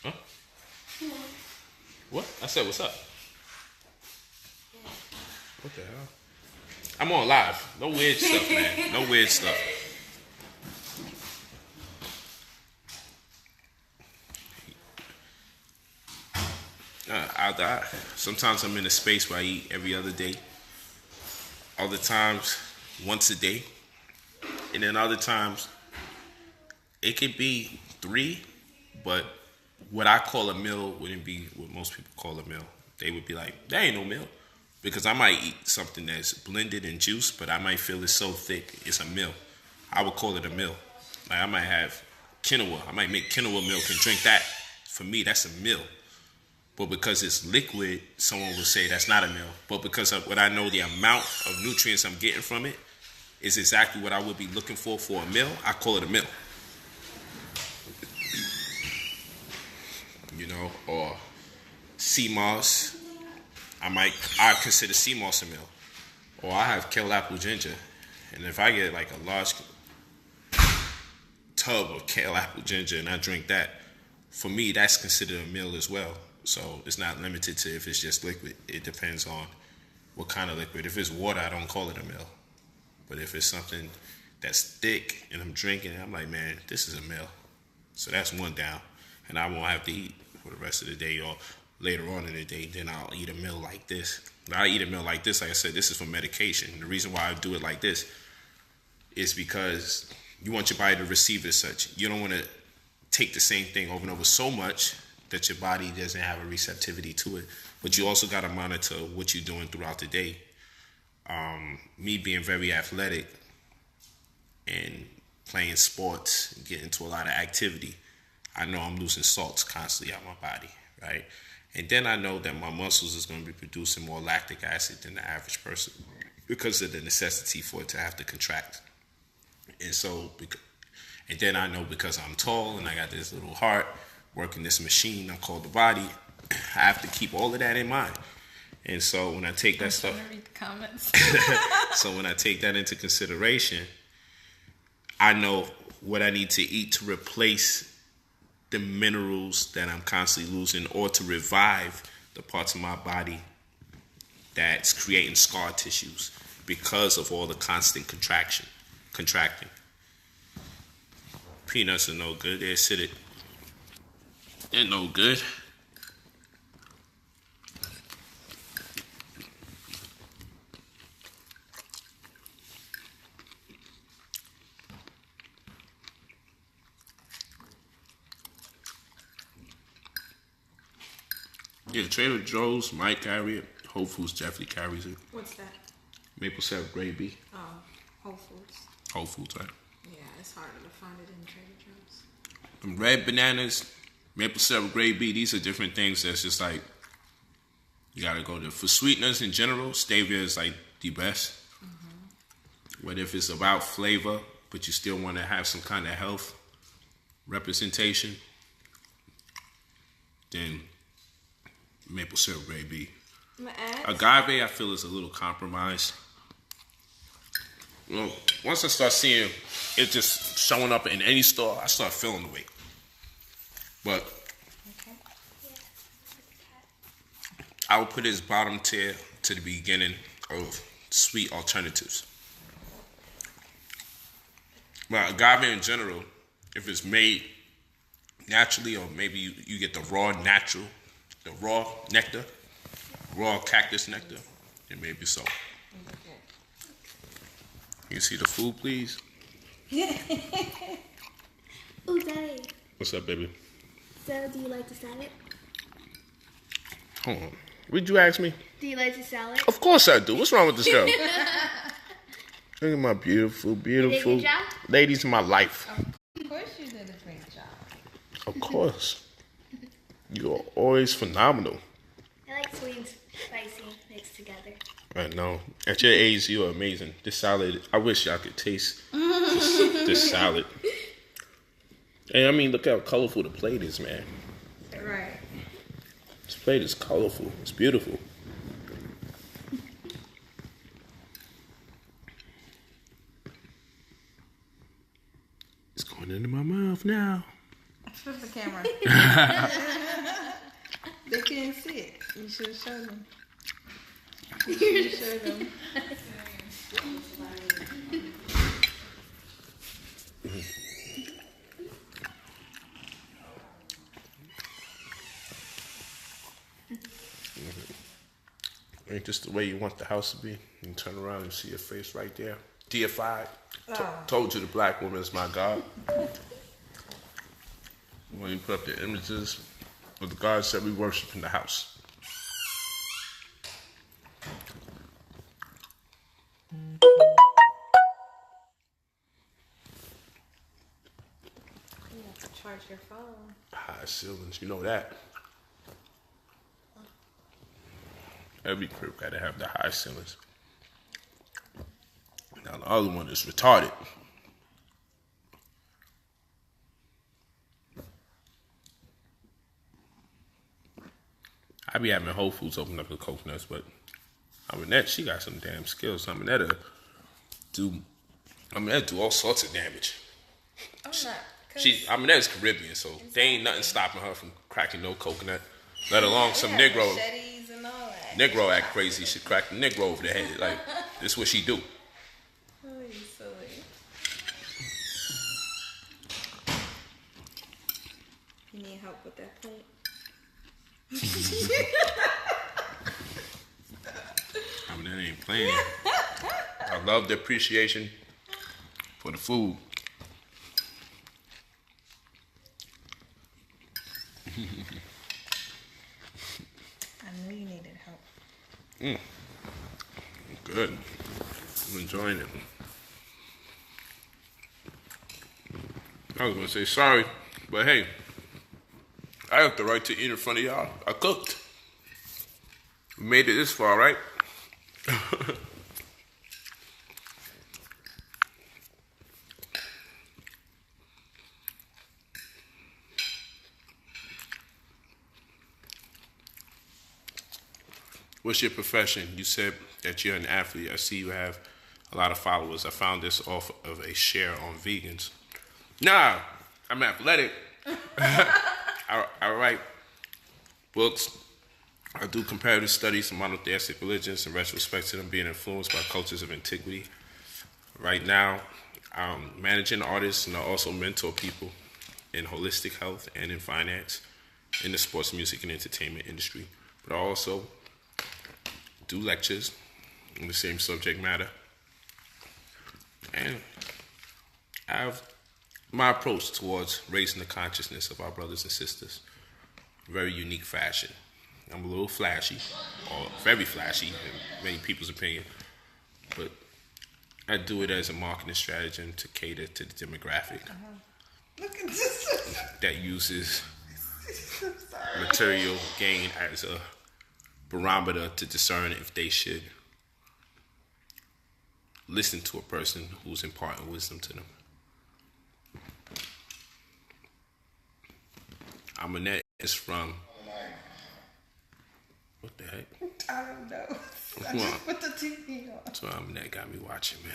Huh? What? I said, what's up? What the hell? I'm on live. No weird stuff, man. No weird stuff. Sometimes I'm in a space where I eat every other day. Other times, once a day. And then other times, it could be 3, but what I call a meal wouldn't be what most people call a meal. They would be like, that ain't no meal. Because I might eat something that's blended in juice, but I might feel it's so thick, it's a meal. I would call it a meal. Like I might have quinoa. I might make quinoa milk and drink that. For me, that's a meal. But because it's liquid, someone will say that's not a meal. But because of what I know the amount of nutrients I'm getting from it is exactly what I would be looking for a meal, I call it a meal. You know, or sea moss. I consider sea moss a meal. Or I have kale apple ginger. And if I get like a large tub of kale apple ginger and I drink that, for me, that's considered a meal as well. So it's not limited to if it's just liquid. It depends on what kind of liquid. If it's water, I don't call it a meal. But if it's something that's thick and I'm drinking it, I'm like, man, this is a meal. So that's one down. And I won't have to eat for the rest of the day or later on in the day. Then I'll eat a meal like this. Now, I eat a meal like this. Like I said, this is for medication. The reason why I do it like this is because you want your body to receive it as such. You don't want to take the same thing over and over so much that your body doesn't have a receptivity to it. But you also got to monitor what you're doing throughout the day. Me being very athletic and playing sports and getting into a lot of activity, I know I'm losing salts constantly out my body, right? And then I know that my muscles is going to be producing more lactic acid than the average person because of the necessity for it to have to contract. And so, and then I know because I'm tall and I got this little heart working this machine I call the body, I have to keep all of that in mind. And so when I take that stuff, Read the comments. so when I take that into consideration, I know what I need to eat to replace the minerals that I'm constantly losing or to revive the parts of my body that's creating scar tissues because of all the constant contracting. Peanuts are no good. They're acidic. They're no good. Yeah, Trader Joe's might carry it. Whole Foods definitely carries it. What's that? Maple syrup grade B. Oh, Whole Foods. Whole Foods, right? Yeah, it's harder to find it in Trader Joe's. Them red bananas, maple syrup grade B, these are different things that's just like, you gotta go to. For sweeteners in general, stevia is like the best. Mm-hmm. But if it's about flavor, but you still want to have some kind of health representation, then maple syrup grade B. Agave, I feel, is a little compromised. You know, once I start seeing it just showing up in any store, I start feeling the weight. But I would put it as bottom tier to the beginning of sweet alternatives. But agave in general, if it's made naturally, or maybe you get the raw nectar, raw cactus nectar, it may be so. You see the food, please? Ooh, Daddy. What's up, baby? So, do you like the salad? Hold on. What did you ask me? Do you like the salad? Of course I do. What's wrong with this girl? Look at my beautiful, beautiful You did a good job? ladies in my life. Of course you did a great job. Of course. You are always phenomenal. I like sweet and spicy mixed together. I know. At your age, you are amazing. This salad, I wish y'all could taste this salad. And I mean, look how colorful the plate is, man. Right. This plate is colorful. It's beautiful. It's going into my mouth now. Flip the camera. They can't see it. You should have showed them. You should have showed them. Ain't this the way you want the house to be? You turn around and see your face right there. Deified. Told you the black woman is my God. When you put up the images of the gods that we worship in the house. You have to charge your phone. High ceilings, you know that. Every crib gotta have the high ceilings. Now the other one is retarded. I be having Whole Foods open up the coconuts, but Aminette, she got some damn skills. Aminette do all sorts of damage. I'm not. Aminette's Caribbean, so there ain't nothing stopping her from cracking no coconut. Let alone some Negro. Machetes and all that. Negro act crazy. She crack the Negro over the head. Like, this is what she do. Oh, you silly. You need help with that plate? That ain't playing. I love the appreciation for the food. I knew you needed help. Good. I'm enjoying it. I was gonna say sorry, but hey, I have the right to eat in front of y'all. I cooked. We made it this far, right? What's your profession? You said that you're an athlete. I see you have a lot of followers. I found this off of a share on vegans. Nah, I'm athletic. I write books. I do comparative studies of monotheistic religions in retrospect to them being influenced by cultures of antiquity. Right now, I'm managing artists and I also mentor people in holistic health and in finance, in the sports, music, and entertainment industry. But I also do lectures on the same subject matter. And I have my approach towards raising the consciousness of our brothers and sisters. Very unique fashion. I'm a little flashy, or very flashy in many people's opinion, but I do it as a marketing strategy to cater to the demographic Look at this. that uses material gain as a barometer to discern if they should listen to a person who's imparting wisdom to them. Aminette is from... What the heck? I don't know. I just put the TV on. So Aminette got me watching, man.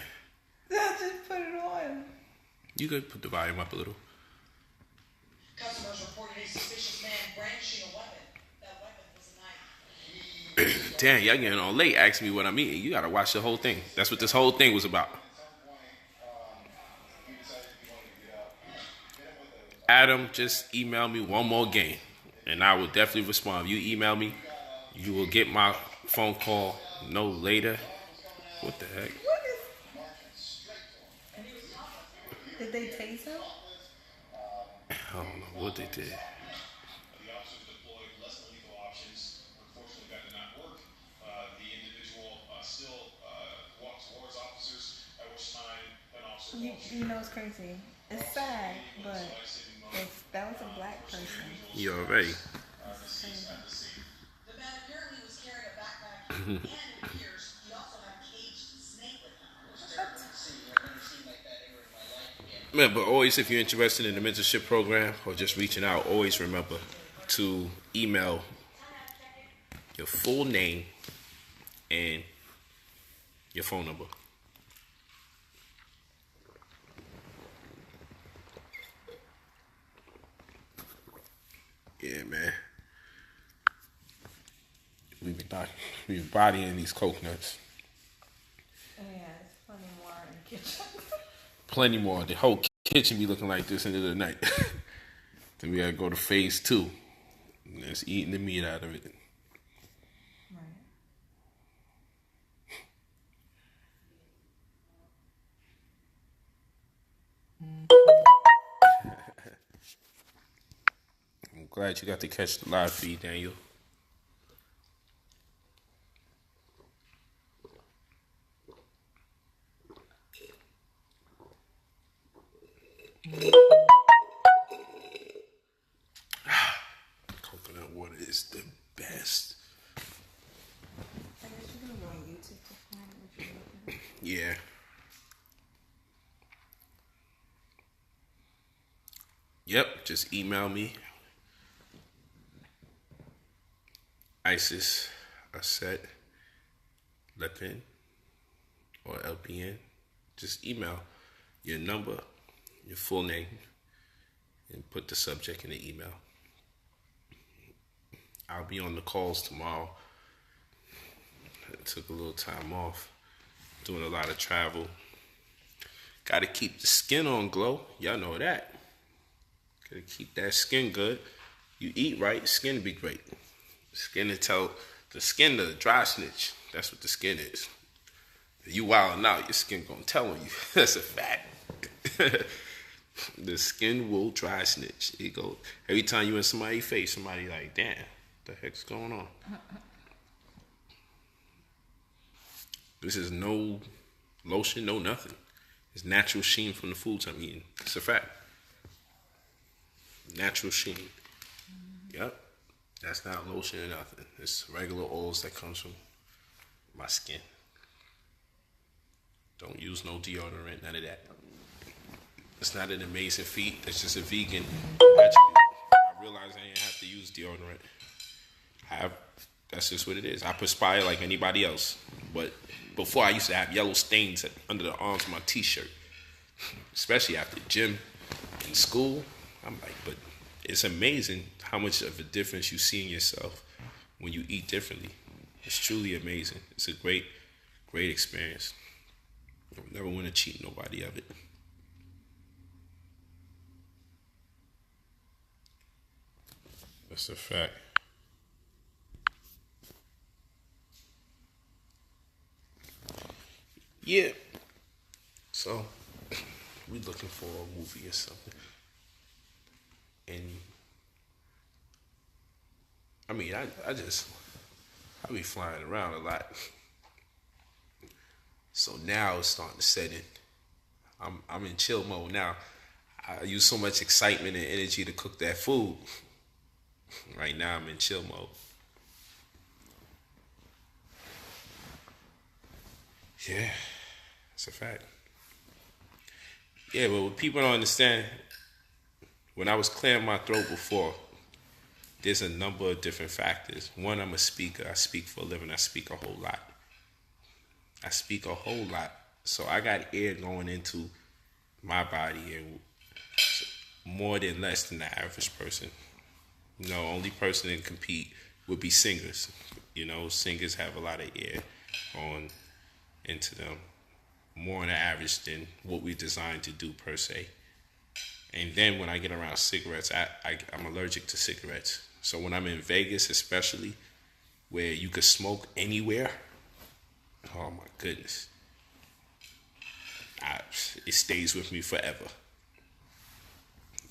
I just put it on. You could put the volume up a little. Customers reported a suspicious man brandishing a weapon. That weapon was a knife. Damn, y'all getting all late asking me what I'm eating. You gotta watch the whole thing. That's what this whole thing was about. Adam, just email me one more game, and I will definitely respond. If you email me, you will get my phone call no later. What the heck? Did they tase him? I don't know what they did. You know it's crazy. It's sad, but that was a black person. You already. It's crazy. The man apparently was carrying a backpack and it appears he also had a caged snake with him. Remember, always if you're interested in the mentorship program or just reaching out, always remember to email your full name and your phone number. Yeah, man. We've been bodying these coconuts. Oh, yeah, it's plenty more in the kitchen. Plenty more. The whole kitchen be looking like this end of the night. Then we gotta go to phase 2. And that's eating the meat out of it. Right. I'm glad you got to catch the live feed, Daniel. Coconut water is the best. I guess you can go on YouTube to find what you're looking at. Yeah. Yep, just email me. ISIS, Aset, Lepin, or LPN. Just email your number, your full name, and put the subject in the email. I'll be on the calls tomorrow. I took a little time off, doing a lot of travel. Got to keep the skin on glow. Y'all know that. Got to keep that skin good. You eat right, skin be great. Skin to tell the skin the dry snitch. That's what the skin is. If you wilding out, your skin gonna tell on you. That's a fact. The skin will dry snitch. It go every time you in somebody's face, somebody like, damn, what the heck's going on? This is no lotion, no nothing. It's natural sheen from the foods I'm eating. It's a fact. Natural sheen. Yep. That's not lotion or nothing. It's regular oils that comes from my skin. Don't use no deodorant, none of that. It's not an amazing feat. It's just a vegan attribute. I realize I didn't have to use deodorant. That's just what it is. I perspire like anybody else. But before I used to have yellow stains under the arms of my t-shirt. Especially after gym and school. I'm like, but it's amazing how much of a difference you see in yourself when you eat differently. It's truly amazing. It's a great, great experience. I would never want to cheat nobody of it. That's a fact. Yeah. So, we looking for a movie or something. And I mean, I be flying around a lot. So now it's starting to set in. I'm in chill mode now. I use so much excitement and energy to cook that food. Right now I'm in chill mode. Yeah, it's a fact. Yeah, but what people don't understand, when I was clearing my throat before, there's a number of different factors. One, I'm a speaker. I speak for a living. I speak a whole lot. So I got air going into my body and more than less than the average person. You know, only person that compete would be singers. You know, singers have a lot of air on into them, more on the average than what we're designed to do per se. And then when I get around cigarettes, I'm allergic to cigarettes. So when I'm in Vegas, especially, where you could smoke anywhere, oh my goodness, it stays with me forever.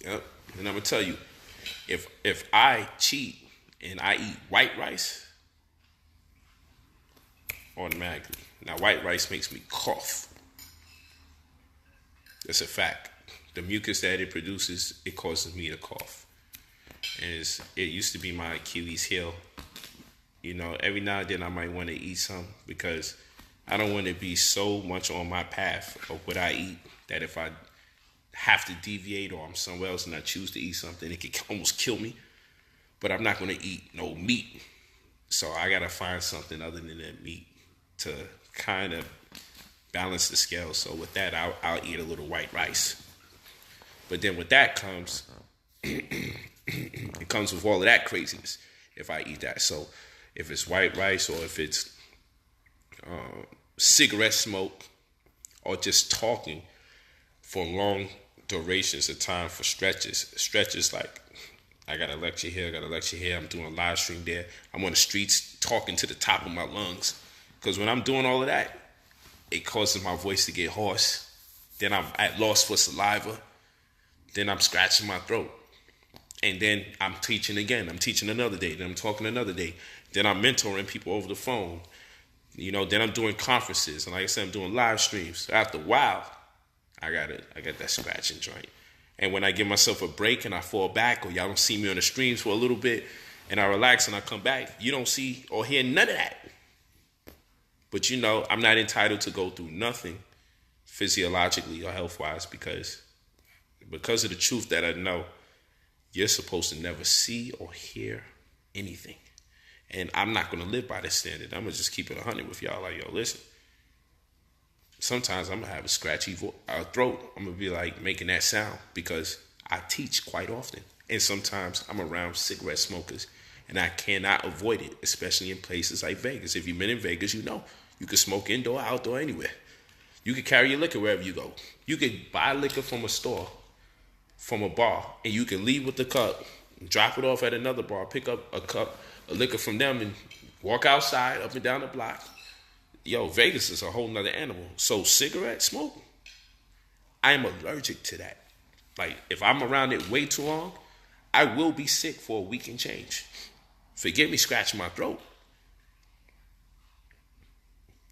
Yep. And I'm gonna tell you, if I cheat and I eat white rice, automatically. Now, white rice makes me cough. That's a fact. The mucus that it produces, it causes me to cough. And it used to be my Achilles heel. You know, every now and then I might want to eat some because I don't want to be so much on my path of what I eat that if I have to deviate or I'm somewhere else and I choose to eat something, it could almost kill me. But I'm not going to eat no meat. So I got to find something other than that meat to kind of balance the scale. So with that, I'll eat a little white rice. But then with that comes, it comes with all of that craziness if I eat that. So if it's white rice or if it's cigarette smoke or just talking for long durations of time for stretches like I got a lecture here, I'm doing a live stream there, I'm on the streets talking to the top of my lungs. Because when I'm doing all of that, it causes my voice to get hoarse. Then I'm at loss for saliva. Then I'm scratching my throat. And then I'm teaching again. I'm teaching another day. Then I'm talking another day. Then I'm mentoring people over the phone. You know, then I'm doing conferences. And like I said, I'm doing live streams. So after a while, I got that scratching joint. And when I give myself a break and I fall back, or y'all don't see me on the streams for a little bit, and I relax and I come back, you don't see or hear none of that. But you know, I'm not entitled to go through nothing physiologically or health-wise because of the truth that I know, you're supposed to never see or hear anything. And I'm not going to live by this standard. I'm going to just keep it 100 with y'all. Like, yo, listen. Sometimes I'm going to have a scratchy throat. I'm going to be like making that sound because I teach quite often. And sometimes I'm around cigarette smokers and I cannot avoid it, especially in places like Vegas. If you've been in Vegas, you know. You can smoke indoor, outdoor, anywhere. You can carry your liquor wherever you go. You could buy liquor from a store, from a bar, and you can leave with the cup, drop it off at another bar, pick up a cup of liquor from them, and walk outside, up and down the block. Yo, Vegas is a whole nother animal. So cigarette smoke, I am allergic to that. Like, if I'm around it way too long, I will be sick for a week and change. Forget me scratching my throat.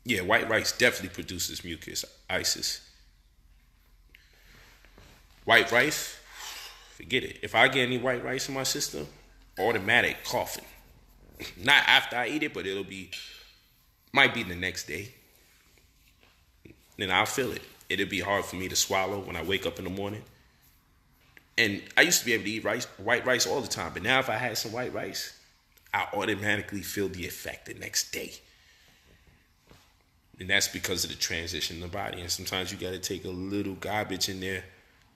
Yeah, white rice definitely produces mucus, ISIS. White rice, forget it. If I get any white rice in my system, automatic coughing. Not after I eat it, but might be the next day. Then I'll feel it. It'll be hard for me to swallow when I wake up in the morning. And I used to be able to eat white rice all the time, but now if I had some white rice, I automatically feel the effect the next day. And that's because of the transition in the body. And sometimes you got to take a little garbage in there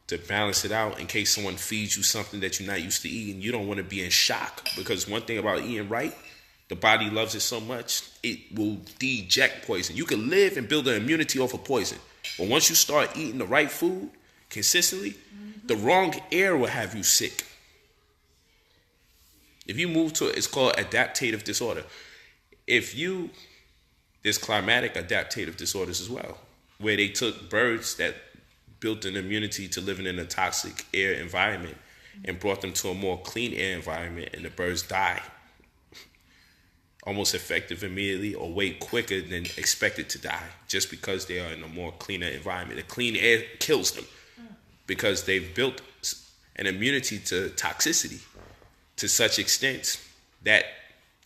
to balance it out in case someone feeds you something that you're not used to eating. You don't want to be in shock because one thing about eating right, the body loves it so much, it will deject poison. You can live and build an immunity off of poison. But once you start eating the right food consistently, the wrong air will have you sick. If you move to it's called adaptive disorder. There's climatic adaptive disorders as well, where they took birds that built an immunity to living in a toxic air environment and brought them to a more clean air environment, and the birds die almost effective immediately or way quicker than expected to die just because they are in a more cleaner environment. The clean air kills them because they've built an immunity to toxicity to such extent that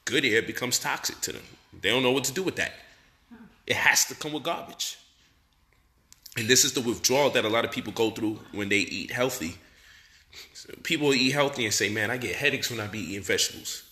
good air becomes toxic to them. They don't know what to do with that. It has to come with garbage. And this is the withdrawal that a lot of people go through when they eat healthy. So people eat healthy and say, man, I get headaches when I be eating vegetables.